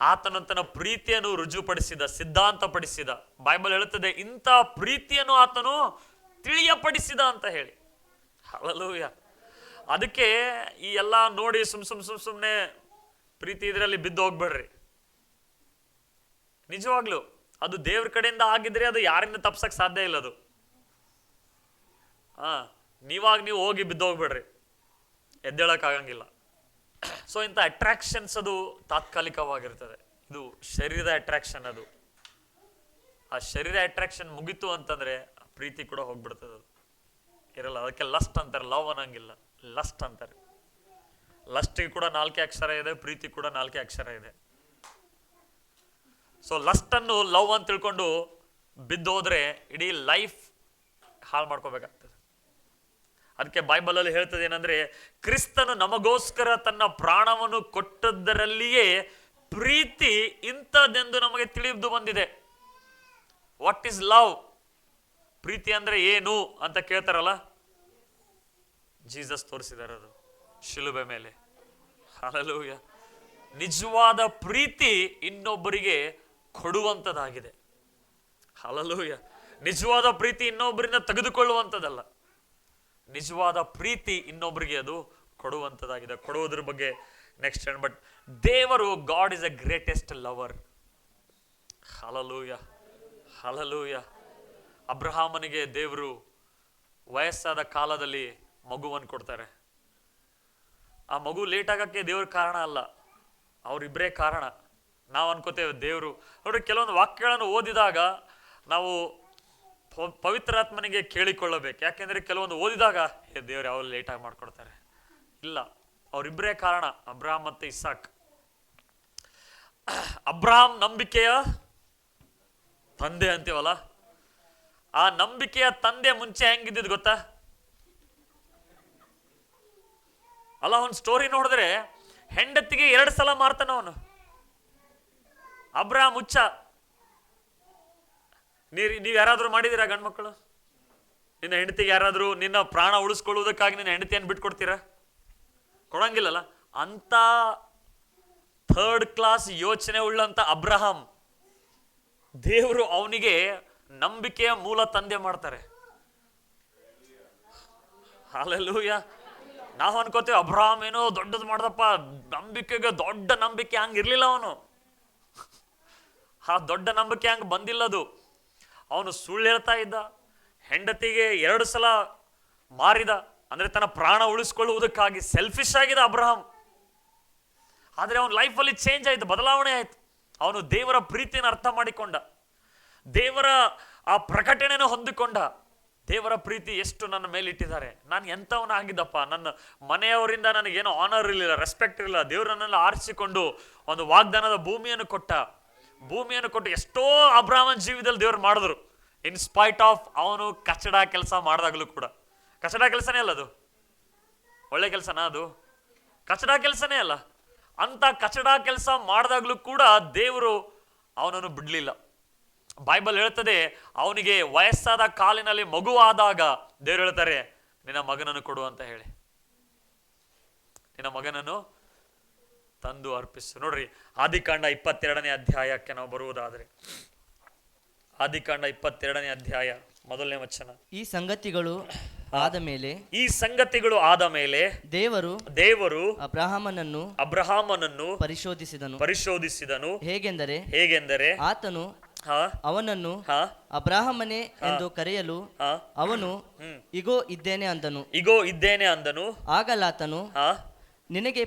ಆತನು ತನ್ನ ಪ್ರೀತಿಯನ್ನು ರುಜುಪಡಿಸಿದ, ಸಿದ್ಧಾಂತಪಡಿಸಿದ. ಬೈಬಲ್ ಹೇಳುತ್ತದೆ ಇಂಥ ಪ್ರೀತಿಯನ್ನು ಆತನು ತಿಳಿಯಪಡಿಸಿದ ಅಂತ ಹೇಳಿ. ಹಲ್ಲೆಲೂಯಾ. ಅದಕ್ಕೆ ಈ ಎಲ್ಲ ನೋಡಿ ಸುಮ್ಮನೆ ಪ್ರೀತಿ ಇದರಲ್ಲಿ ಬಿದ್ದು ಹೋಗ್ಬೇಡ್ರಿ. ನಿಜವಾಗ್ಲು ಅದು ದೇವ್ರ ಕಡೆಯಿಂದ ಆಗಿದ್ರೆ ಅದು ಯಾರಿಂದ ತಪ್ಸಕ್ ಸಾಧ್ಯ ಇಲ್ಲ. ಅದು ನೀವು ಹೋಗಿ ಬಿದ್ದು ಹೋಗ್ಬೇಡ್ರಿ, ಎದ್ದೇಳಕ್ ಆಗಂಗಿಲ್ಲ. ಸೊ ಇಂಥ ಅಟ್ರಾಕ್ಷನ್ಸ್ ಅದು ತಾತ್ಕಾಲಿಕವಾಗಿರ್ತದೆ. ಇದು ಶರೀರದ ಅಟ್ರಾಕ್ಷನ್. ಅದು ಆ ಶರೀರ ಅಟ್ರಾಕ್ಷನ್ ಮುಗಿತು ಅಂತಂದ್ರೆ ಆ ಪ್ರೀತಿ ಕೂಡ ಹೋಗ್ಬಿಡ್ತದೆ. ಅದು ಇರಲ್ಲ. ಅದಕ್ಕೆ ಲಸ್ಟ್ ಅಂತಾರೆ, ಲವ್ ಅನ್ನಂಗಿಲ್ಲ, ಲಸ್ಟ್ ಅಂತಾರೆ. ಲಸ್ಟ್ಗೆ ಕೂಡ 4 ಅಕ್ಷರ ಇದೆ, ಪ್ರೀತಿ ಕೂಡ 4 ಅಕ್ಷರ ಇದೆ. ಸೊ ಲಸ್ಟ್ ಅನ್ನು ಲವ್ ಅಂತ ತಿಳ್ಕೊಂಡು ಬಿದ್ದೋದ್ರೆ ಇಡೀ ಲೈಫ್ ಹಾಳು ಮಾಡ್ಕೋಬೇಕಾಗ್ತದೆ. ಅದಕ್ಕೆ ಬೈಬಲ್ ಅಲ್ಲಿ ಹೇಳ್ತದೆ ಏನಂದ್ರೆ, ಕ್ರಿಸ್ತನು ನಮಗೋಸ್ಕರ ತನ್ನ ಪ್ರಾಣವನ್ನು ಕೊಟ್ಟದ್ದರಲ್ಲಿಯೇ ಪ್ರೀತಿ ಇಂಥದ್ದೆಂದು ನಮಗೆ ತಿಳಿದು ಬಂದಿದೆ. What is love? ಪ್ರೀತಿ ಅಂದ್ರೆ ಏನು ಅಂತ ಕೇಳ್ತಾರಲ್ಲ, ಜೀಸಸ್ ತೋರಿಸಿದ್ದಾರೆ ಅದು ಶಿಲುಬೆ ಮೇಲೆ. ಹಲ್ಲೆಲೂಯಾ. ನಿಜವಾದ ಪ್ರೀತಿ ಇನ್ನೊಬ್ಬರಿಗೆ ಕೊಡುವಂಥದ್ದಾಗಿದೆ. ಹಲ್ಲೆಲೂಯಾ. ನಿಜವಾದ ಪ್ರೀತಿ ಇನ್ನೊಬ್ಬರಿಂದ ತೆಗೆದುಕೊಳ್ಳುವಂಥದ್ದಲ್ಲ. ನಿಜವಾದ ಪ್ರೀತಿ ಇನ್ನೊಬ್ಬರಿಗೆ ಅದು ಕೊಡುವಂಥದ್ದಾಗಿದೆ. ಕೊಡುವುದ್ರ ಬಗ್ಗೆ ನೆಕ್ಸ್ಟ್ ಹೇಳಿ. ಬಟ್ ದೇವರು, god is a greatest lover. Hallelujah, hallelujah. ಅಬ್ರಹಾಮನಿಗೆ ದೇವರು ವಯಸ್ಸಾದ ಕಾಲದಲ್ಲಿ ಮಗುವನ್ನು ಕೊಡ್ತಾರೆ. ಆ ಮಗು ಲೇಟ್ ಆಗಕ್ಕೆ ದೇವ್ರ ಕಾರಣ ಅಲ್ಲ, ಅವರಿಬ್ಬರೇ ಕಾರಣ. ನಾವು ಅನ್ಕೋತೇವೆ ದೇವರು. ನೋಡ್ರಿ, ಕೆಲವೊಂದು ವಾಕ್ಯಗಳನ್ನು ಓದಿದಾಗ ನಾವು ಪವಿತ್ರಾತ್ಮನಿಗೆ ಕೇಳಿಕೊಳ್ಳಬೇಕು. ಯಾಕೆಂದ್ರೆ ಕೆಲವೊಂದು ಓದಿದಾಗ ದೇವ್ರು ಯಾವ ಲೇಟಾಗಿ ಮಾಡ್ಕೊಡ್ತಾರೆ. ಇಲ್ಲ, ಅವರಿಬ್ಬರೇ ಕಾರಣ, ಅಬ್ರಹಾಮ್ ಮತ್ತೆ ಇಸಾಕ್. ಅಬ್ರಹಾಮ್ ನಂಬಿಕೆಯ ತಂದೆ ಅಂತೀವಲ್ಲ, ಆ ನಂಬಿಕೆಯ ತಂದೆ ಮುಂಚೆ ಹೆಂಗಿದ್ದು ಗೊತ್ತಾ? ಅಲ್ಲ, ಅವನ ಸ್ಟೋರಿ ನೋಡಿದ್ರೆ ಹೆಂಡತಿಗೆ 2 ಸಲ ಮಾರ್ತಾನ ಅವನು. ಅಬ್ರಹಾಮ್ ಹುಚ್ಚ. ನೀವ್ ಯಾರಾದ್ರೂ ಮಾಡಿದೀರಾ ಗಂಡ್ಮಕ್ಳು? ನಿನ್ನ ಹೆಂಡತಿಗೆ ಯಾರಾದ್ರೂ ನಿನ್ನ ಪ್ರಾಣ ಉಳಿಸ್ಕೊಳ್ಳುವುದಕ್ಕಾಗಿ ನಿನ್ನ ಹೆಂಡತಿಯನ್ನು ಬಿಟ್ಕೊಡ್ತೀರಾ? ಕೊಡಂಗಿಲ್ಲಲ್ಲ. ಅಂತ 3rd ಕ್ಲಾಸ್ ಯೋಚನೆ ಉಳ್ಳಂತ ಅಬ್ರಹಾಂ, ದೇವರು ಅವನಿಗೆ ನಂಬಿಕೆಯ ಮೂಲ ತಂದೆ ಮಾಡ್ತಾರೆ. ಹಲ್ಲೆಲೂಯಾ. ನಾವು ಅನ್ಕೋತೇವೆ ಅಬ್ರಹಾಂ ಏನೋ ದೊಡ್ಡದು ಮಾಡ್ದಪ್ಪ, ನಂಬಿಕೆಗೆ ದೊಡ್ಡ ನಂಬಿಕೆ. ಹಂಗಿರ್ಲಿಲ್ಲ ಅವನು. ಆ ದೊಡ್ಡ ನಂಬಿಕೆ ಹಂಗೆ ಬಂದಿಲ್ಲದು. ಅವನು ಸುಳ್ಳು ಹೇಳ್ತಾ ಇದ್ದ, ಹೆಂಡತಿಗೆ 2 ಸಲ ಮಾರಿದ. ಅಂದ್ರೆ ತನ್ನ ಪ್ರಾಣ ಉಳಿಸ್ಕೊಳ್ಳುವುದಕ್ಕಾಗಿ ಸೆಲ್ಫಿಶ್ ಆಗಿದ ಅಬ್ರಹಾಂ. ಆದ್ರೆ ಅವನ ಲೈಫಲ್ಲಿ ಚೇಂಜ್ ಆಯ್ತು, ಬದಲಾವಣೆ ಆಯ್ತು. ಅವನು ದೇವರ ಪ್ರೀತಿಯನ್ನು ಅರ್ಥ ಮಾಡಿಕೊಂಡ, ದೇವರ ಆ ಪ್ರಕಟಣೆಯನ್ನು ಹೊಂದಿಕೊಂಡ. ದೇವರ ಪ್ರೀತಿ ಎಷ್ಟು ನನ್ನ ಮೇಲೆ ಇಟ್ಟಿದ್ದಾರೆ, ನಾನು ಎಂಥವನ ಆಗಿದ್ದಪ್ಪ, ನನ್ನ ಮನೆಯವರಿಂದ ನನಗೇನೋ ಆನರ್ ಇರಲಿಲ್ಲ, ರೆಸ್ಪೆಕ್ಟ್ ಇರಲಿಲ್ಲ. ದೇವರು ನನ್ನೆಲ್ಲ ಆರಿಸಿಕೊಂಡು ಒಂದು ವಾಗ್ದಾನದ ಭೂಮಿಯನ್ನು ಕೊಟ್ಟು ಎಷ್ಟೋ ಅಬ್ರಹಾಮನ ಜೀವಿತದಲ್ಲಿ ದೇವ್ರು ಮಾಡಿದ್ರು. ಇನ್ ಸ್ಪೈಟ್ ಆಫ್ ಅವನು ಕಚಡ ಕೆಲಸ ಮಾಡಿದಾಗಲೂ ಕೂಡ. ಕಚಡ ಕೆಲಸನೇ ಅಲ್ಲ ಅದು, ಒಳ್ಳೆ ಕೆಲಸನಾ ಅದು? ಕಚಡ ಕೆಲಸನೇ ಅಲ್ಲ. ಅಂತ ಕಚಡ ಕೆಲಸ ಮಾಡಿದಾಗಲೂ ಕೂಡ ದೇವರು ಅವನನ್ನು ಬಿಡ್ಲಿಲ್ಲ. ಬೈಬಲ್ ಹೇಳ್ತದೆ, ಅವನಿಗೆ ವಯಸ್ಸಾದ ಕಾಲಿನಲ್ಲಿ ಮಗುವಾದಾಗ ದೇವರು ಹೇಳ್ತಾರೆ, ನಿನ್ನ ಮಗನನ್ನು ಕೊಡು ಅಂತ ಹೇಳಿ, ನಿನ್ನ ಮಗನನ್ನು ತಂದು ಅರ್ಪಿಸು. ನೋಡ್ರಿ, ಆದಿಕಾಂಡ 22ನೇ ಅಧ್ಯಾಯಕ್ಕೆ ನಾವು ಬರುವುದಾದ್ರೆ, ಆದಿಕಾಂಡ 22ನೇ ಅಧ್ಯಾಯ 1ನೇ ವಚನ. ಈ ಸಂಗತಿಗಳು ಆದ ಮೇಲೆ ದೇವರು ಅಬ್ರಹಾಮನನ್ನು ಪರಿಶೋಧಿಸಿದನು. ಹೇಗೆಂದರೆ ಆತನು ಅವನನ್ನು ಅಬ್ರಹಾಮನೇ ಎಂದು ಕರೆಯಲು ಅವನು ಇಗೋ ಇದ್ದೇನೆ ಅಂದನು. ಆಗಲಾತನು ನಿನಗೆ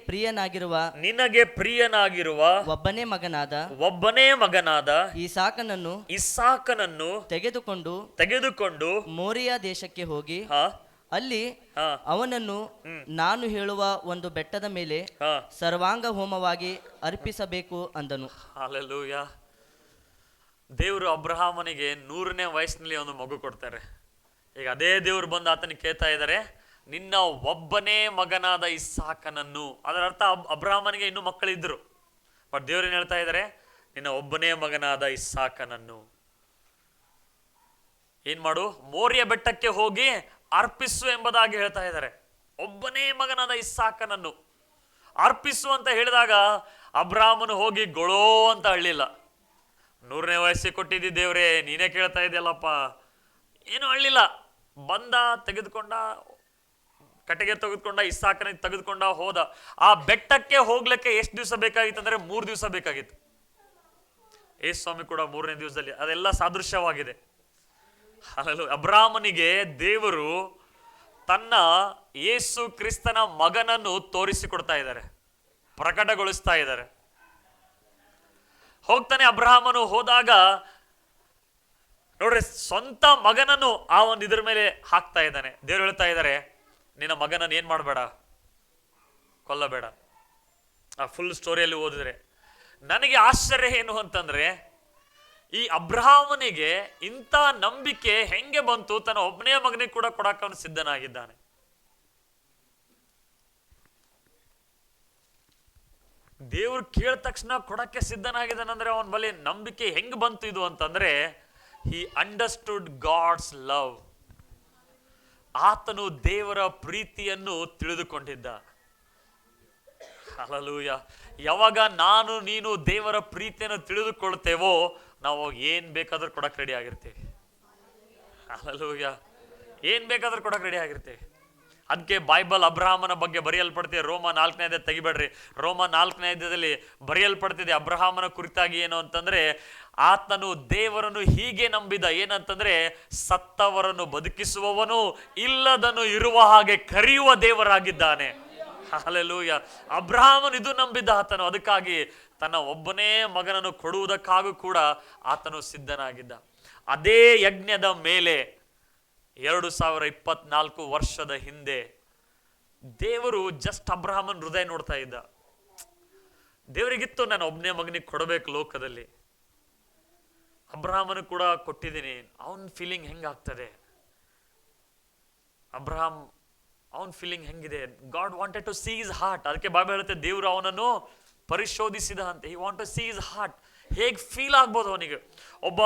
ಪ್ರಿಯನಾಗಿರುವ ಒಬ್ಬನೇ ಮಗನಾದ ಇಸಾಕನನ್ನು ತೆಗೆದುಕೊಂಡು ಮೋರಿಯಾ ದೇಶಕ್ಕೆ ಹೋಗಿ ಅಲ್ಲಿ ಅವನನ್ನು ನಾನು ಹೇಳುವ ಒಂದು ಬೆಟ್ಟದ ಮೇಲೆ ಸರ್ವಾಂಗ ಹೋಮವಾಗಿ ಅರ್ಪಿಸಬೇಕು ಅಂದನು. ಹಲ್ಲೆಲೂಯಾ. ದೇವರು ಅಬ್ರಹಾಮನಿಗೆ 100ನೇ ವಯಸ್ಸಿನಲ್ಲಿ ಒಂದು ಮಗು ಕೊಡ್ತಾರೆ. ಈಗ ಅದೇ ದೇವರು ಬಂದು ಆತನಿಗೆ ಕೇಳ್ತಾ ಇದ್ದಾರೆ, ನಿನ್ನ ಒಬ್ಬನೇ ಮಗನಾದ ಇಸಾಕನನ್ನು. ಅದರ ಅರ್ಥ ಅಬ್ರಹಾಮನಿಗೆ ಇನ್ನೂ ಮಕ್ಕಳಿದ್ರು. ಬಟ್ ದೇವ್ರೇನು ಹೇಳ್ತಾ ಇದ್ದಾರೆ, ನಿನ್ನ ಒಬ್ಬನೇ ಮಗನಾದ ಇಸಾಕನನ್ನು ಏನ್ ಮಾಡು, ಮೋರಿಯ ಬೆಟ್ಟಕ್ಕೆ ಹೋಗಿ ಅರ್ಪಿಸು ಎಂಬುದಾಗಿ ಹೇಳ್ತಾ ಇದ್ದಾರೆ. ಒಬ್ಬನೇ ಮಗನಾದ ಇಸಾಕನನ್ನು ಅರ್ಪಿಸು ಅಂತ ಹೇಳಿದಾಗ ಅಬ್ರಾಹ್ಮನು ಹೋಗಿ ಗೊಳೋ ಅಂತ ಅಳ್ಳಿಲ್ಲ. 100ನೇ ವಯಸ್ಸಿಗೆ ಕೊಟ್ಟಿದ್ದಿ ದೇವ್ರೆ, ನೀನೇ ಕೇಳ್ತಾ ಇದೆಯಲ್ಲಪ್ಪ, ಏನು ಅಳ್ಳಿಲ್ಲ. ಬಂದ, ತೆಗೆದುಕೊಂಡ, ಕಟ್ಟಿಗೆ ತೆಗೆದುಕೊಂಡ, ಇಸಾಕನ ತೆಗೆದುಕೊಂಡ, ಹೋದ. ಆ ಬೆಟ್ಟಕ್ಕೆ ಹೋಗ್ಲಿಕ್ಕೆ ಎಷ್ಟು ದಿವಸ ಬೇಕಾಗಿತ್ತು ಅಂದ್ರೆ 3 ದಿವಸ ಬೇಕಾಗಿತ್ತು. ಯೇಸು ಸ್ವಾಮಿ ಕೂಡ 3ನೇ ದಿವಸದಲ್ಲಿ, ಅದೆಲ್ಲ ಸಾದೃಶ್ಯವಾಗಿದೆ. ಅಬ್ರಾಹ್ಮನಿಗೆ ದೇವರು ತನ್ನ ಯೇಸು ಕ್ರಿಸ್ತನ ಮಗನನ್ನು ತೋರಿಸಿಕೊಡ್ತಾ ಇದ್ದಾರೆ, ಪ್ರಕಟಗೊಳಿಸ್ತಾ ಇದ್ದಾರೆ. ಹೋಗ್ತಾನೆ ಅಬ್ರಾಹ್ಮನು. ಹೋದಾಗ ನೋಡ್ರಿ, ಸ್ವಂತ ಮಗನನ್ನು ಆ ಒಂದು ಇದ್ರ ಮೇಲೆ ಹಾಕ್ತಾ ಇದ್ದಾನೆ. ದೇವ್ರು ಹೇಳ್ತಾ ಇದ್ದಾರೆ, ನಿನ್ನ ಮಗನನ್ನು ಏನ್ ಮಾಡಬೇಡ, ಕೊಲ್ಲಬೇಡ. ಆ ಫುಲ್ ಸ್ಟೋರಿಯಲ್ಲಿ ಓದಿದ್ರೆ ನನಗೆ ಆಶ್ಚರ್ಯ ಏನು ಅಂತಂದ್ರೆ, ಈ ಅಬ್ರಾಹ್ಮನಿಗೆ ಇಂಥ ನಂಬಿಕೆ ಹೆಂಗೆ ಬಂತು? ತನ್ನ ಒಬ್ಬನೇ ಮಗನಿಗೆ ಕೂಡ ಕೊಡಕ್ಕೆ ಅವನು ಸಿದ್ಧನಾಗಿದ್ದಾನೆ. ದೇವ್ರು ಕೇಳಿದ ತಕ್ಷಣ ಕೊಡಕ್ಕೆ ಸಿದ್ಧನಾಗಿದ್ದಾನಂದ್ರೆ ಅವನ ಬಳಿ ನಂಬಿಕೆ ಹೆಂಗ್ ಬಂತು ಇದು ಅಂತಂದ್ರೆ, he understood God's love. ಆತನು ದೇವರ ಪ್ರೀತಿಯನ್ನು ತಿಳಿದುಕೊಂಡಿದ್ದ. ಹಲ್ಲೆಲೂಯಾ. ಯಾವಾಗ ನಾನು ನೀನು ದೇವರ ಪ್ರೀತಿಯನ್ನು ತಿಳಿದುಕೊಳ್ತೇವೋ ನಾವು ಏನ್ ಬೇಕಾದ್ರೂ ಕೊಡಕ್ ರೆಡಿ ಆಗಿರ್ತೀವಿ. ಹಲ್ಲೆಲೂಯಾ. ಏನ್ ಬೇಕಾದ್ರೂ ಕೊಡಕ್ ರೆಡಿ ಆಗಿರ್ತೀವಿ. ಅದಕ್ಕೆ ಬೈಬಲ್ ಅಬ್ರಹಾಮನ ಬಗ್ಗೆ ಬರೆಯಲ್ಪಡ್ತಿದೆ. ರೋಮ 4ನೇ ಅಧ್ಯಾಯ ತೆಗಿಬೇಡ್ರಿ. ರೋಮ 4ನೇ ಅಧ್ಯಾಯದಲ್ಲಿ ಬರೆಯಲ್ಪಡ್ತಿದೆ ಅಬ್ರಹಾಮನ ಕುರಿತಾಗಿ. ಏನು ಅಂತಂದ್ರೆ, ಆತನು ದೇವರನ್ನು ಹೀಗೆ ನಂಬಿದ, ಏನಂತಂದ್ರೆ ಸತ್ತವರನ್ನು ಬದುಕಿಸುವವನು, ಇಲ್ಲದನ್ನು ಇರುವ ಹಾಗೆ ಕರೆಯುವ ದೇವರಾಗಿದ್ದಾನೆ. ಹಲ್ಲೆಲೂಯಾ. ಅಬ್ರಹಾಮನು ಇದು ನಂಬಿದ್ದ ಆತನು. ಅದಕ್ಕಾಗಿ ತನ್ನ ಒಬ್ಬನೇ ಮಗನನ್ನು ಕೊಡುವುದಕ್ಕಾಗೂ ಕೂಡ ಆತನು ಸಿದ್ಧನಾಗಿದ್ದ. ಅದೇ ಯಜ್ಞದ ಮೇಲೆ 2024 ವರ್ಷದ ಹಿಂದೆ ದೇವರು ಜಸ್ಟ್ ಅಬ್ರಹಾಮನ್ ಹೃದಯ ನೋಡ್ತಾ ಇದ್ದ. ದೇವರಿಗಿತ್ತು ನಾನು ಒಬ್ಬನೇ ಮಗನಿಗೆ ಕೊಡಬೇಕು ಲೋಕದಲ್ಲಿ. ಅಬ್ರಹಾಮನು ಕೂಡ ಕೊಟ್ಟಿದ್ದೀನಿ. ಅವನ್ ಫೀಲಿಂಗ್ ಹೆಂಗಾಗ್ತದೆ? ಅಬ್ರಹಾಮ್ ಅವನ್ ಫೀಲಿಂಗ್ ಹೆಂಗಿದೆ? God wanted to see his heart. ಅದಕ್ಕೆ ಬೈಬಲ್ ಹೇಳುತ್ತೆ, ದೇವರು ಅವನನ್ನು ಪರಿಶೋಧಿಸಿದ ಅಂತ. He want to see his heart. ಹೇಗೆ ಫೀಲ್ ಆಗ್ಬೋದು ಅವನಿಗೆ? ಒಬ್ಬ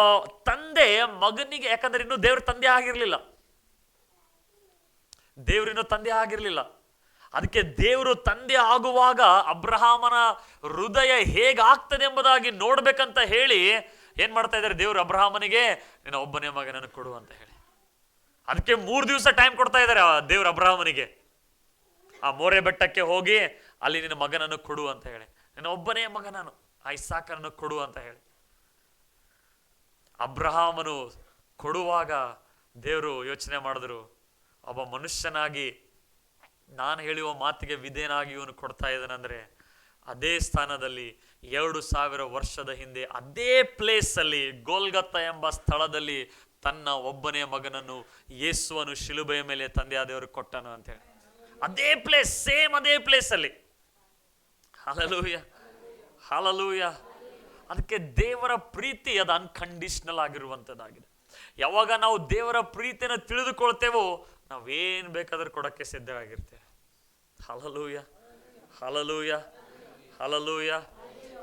ತಂದೆ ಮಗನಿಗೆ, ಯಾಕಂದ್ರೆ ಇನ್ನು ದೇವ್ರ ತಂದೆ ಆಗಿರ್ಲಿಲ್ಲ, ದೇವರಿನ್ನು ತಂದೆ ಆಗಿರ್ಲಿಲ್ಲ. ಅದಕ್ಕೆ ದೇವರು ತಂದೆ ಆಗುವಾಗ ಅಬ್ರಹಾಮನ ಹೃದಯ ಹೇಗಾಗ್ತದೆ ಎಂಬುದಾಗಿ ನೋಡ್ಬೇಕಂತ ಹೇಳಿ ಏನ್ ಮಾಡ್ತಾ ಇದ್ದಾರೆ ದೇವರು ಅಬ್ರಹಾಮನಿಗೆ, ನಿನ್ನ ಒಬ್ಬನೇ ಮಗನನ್ನು ಕೊಡು ಅಂತ ಹೇಳಿ. ಅದಕ್ಕೆ 3 ದಿವಸ ಟೈಮ್ ಕೊಡ್ತಾ ಇದ್ದಾರೆ ದೇವ್ರ ಅಬ್ರಹಾಮನಿಗೆ. ಆ ಮೋರೆ ಬೆಟ್ಟಕ್ಕೆ ಹೋಗಿ ಅಲ್ಲಿ ನಿನ್ನ ಮಗನನ್ನು ಕೊಡು ಅಂತ ಹೇಳಿ, ನಿನ್ನ ಒಬ್ಬನೇ ಮಗನನ್ನು ಆ ಇಸಾಕನನ್ನು ಕೊಡು ಅಂತ ಹೇಳಿ. ಅಬ್ರಹಾಮನು ಕೊಡುವಾಗ ದೇವರು ಯೋಚನೆ ಮಾಡಿದ್ರು, ಒಬ್ಬ ಮನುಷ್ಯನಾಗಿ ನಾನು ಹೇಳುವ ಮಾತಿಗೆ ವಿಧೇಯನಾಗಿ ಇವನು ಕೊಡ್ತಾ ಇದ್ದಾನಂದ್ರೆ, ಅದೇ ಸ್ಥಾನದಲ್ಲಿ 2000 ವರ್ಷದ ಹಿಂದೆ ಅದೇ ಪ್ಲೇಸ್ ಅಲ್ಲಿ, ಗೋಲ್ಗತ್ತ ಎಂಬ ಸ್ಥಳದಲ್ಲಿ ತನ್ನ ಒಬ್ಬನೇ ಮಗನನ್ನು ಯೇಸುವನ್ನು ಶಿಲುಬೆಯ ಮೇಲೆ ತಂದೆಯಾದವರು ಕೊಟ್ಟನು ಅಂತ ಹೇಳಿ. ಅದೇ ಪ್ಲೇಸ್, ಸೇಮ್ ಅದೇ ಪ್ಲೇಸ್ ಅಲ್ಲಿ. Hallelujah, hallelujah. ಅದಕ್ಕೆ ದೇವರ ಪ್ರೀತಿ ಅದು ಅನ್ಕಂಡೀಷನಲ್ ಆಗಿರುವಂಥದ್ದಾಗಿದೆ. ಯಾವಾಗ ನಾವು ದೇವರ ಪ್ರೀತಿಯನ್ನು ತಿಳಿದುಕೊಳ್ತೇವೋ ನಾವೇನ್ ಬೇಕಾದ್ರೂ ಕೊಡಕ್ಕೆ ಸಿದ್ಧರಾಗಿರ್ತೇವೆ. Hallelujah, hallelujah, hallelujah.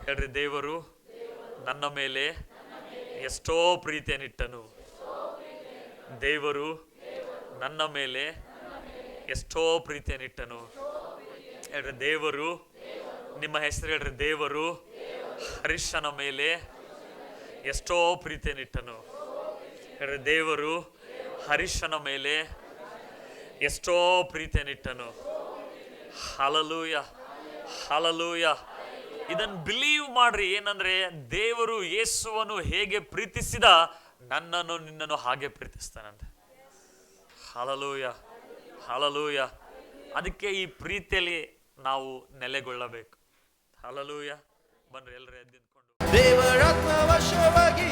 ಹೇಳ್ರಿ, ದೇವರು ನನ್ನ ಮೇಲೆ ಎಷ್ಟೋ ಪ್ರೀತಿಯನ್ನಿಟ್ಟನು. ದೇವರು ನನ್ನ ಮೇಲೆ ಎಷ್ಟೋ ಪ್ರೀತಿಯನ್ನಿಟ್ಟನು. ಹೇಳ್ರಿ, ದೇವರು, ನಿಮ್ಮ ಹೆಸರು ಹೇಳ್ರಿ, ದೇವರು ಹರೀಶನ ಮೇಲೆ ಎಷ್ಟೋ ಪ್ರೀತಿಯನ್ನಿಟ್ಟನು. ಹೇಳ್ರಿ, ದೇವರು ಹರೀಶನ ಮೇಲೆ ಎಷ್ಟೋ ಪ್ರೀತಿಯನ್ನಿಟ್ಟನು. Hallelujah, hallelujah. ಇದನ್ನು ಬಿಲೀವ್ ಮಾಡ್ರಿ. ಏನಂದ್ರೆ, ದೇವರು ಯೇಸುವನ್ನು ಹೇಗೆ ಪ್ರೀತಿಸಿದ, ನನ್ನನ್ನು ನಿನ್ನನ್ನು ಹಾಗೆ ಪ್ರೀತಿಸ್ತಾನಂತೆ. Hallelujah, hallelujah. ಅದಕ್ಕೆ ಈ ಪ್ರೀತಿಯಲ್ಲಿ ನಾವು ನೆಲೆಗೊಳ್ಳಬೇಕು. ಹಲ್ಲೆಲೂಯಾ. ಬನ್ರಿ ಎಲ್ಲರೂ ಎದ್ದು ನಿಂತ್ಕೊಂಡು ದೇವರಾತ್ಮ ವಶವಾಗಿ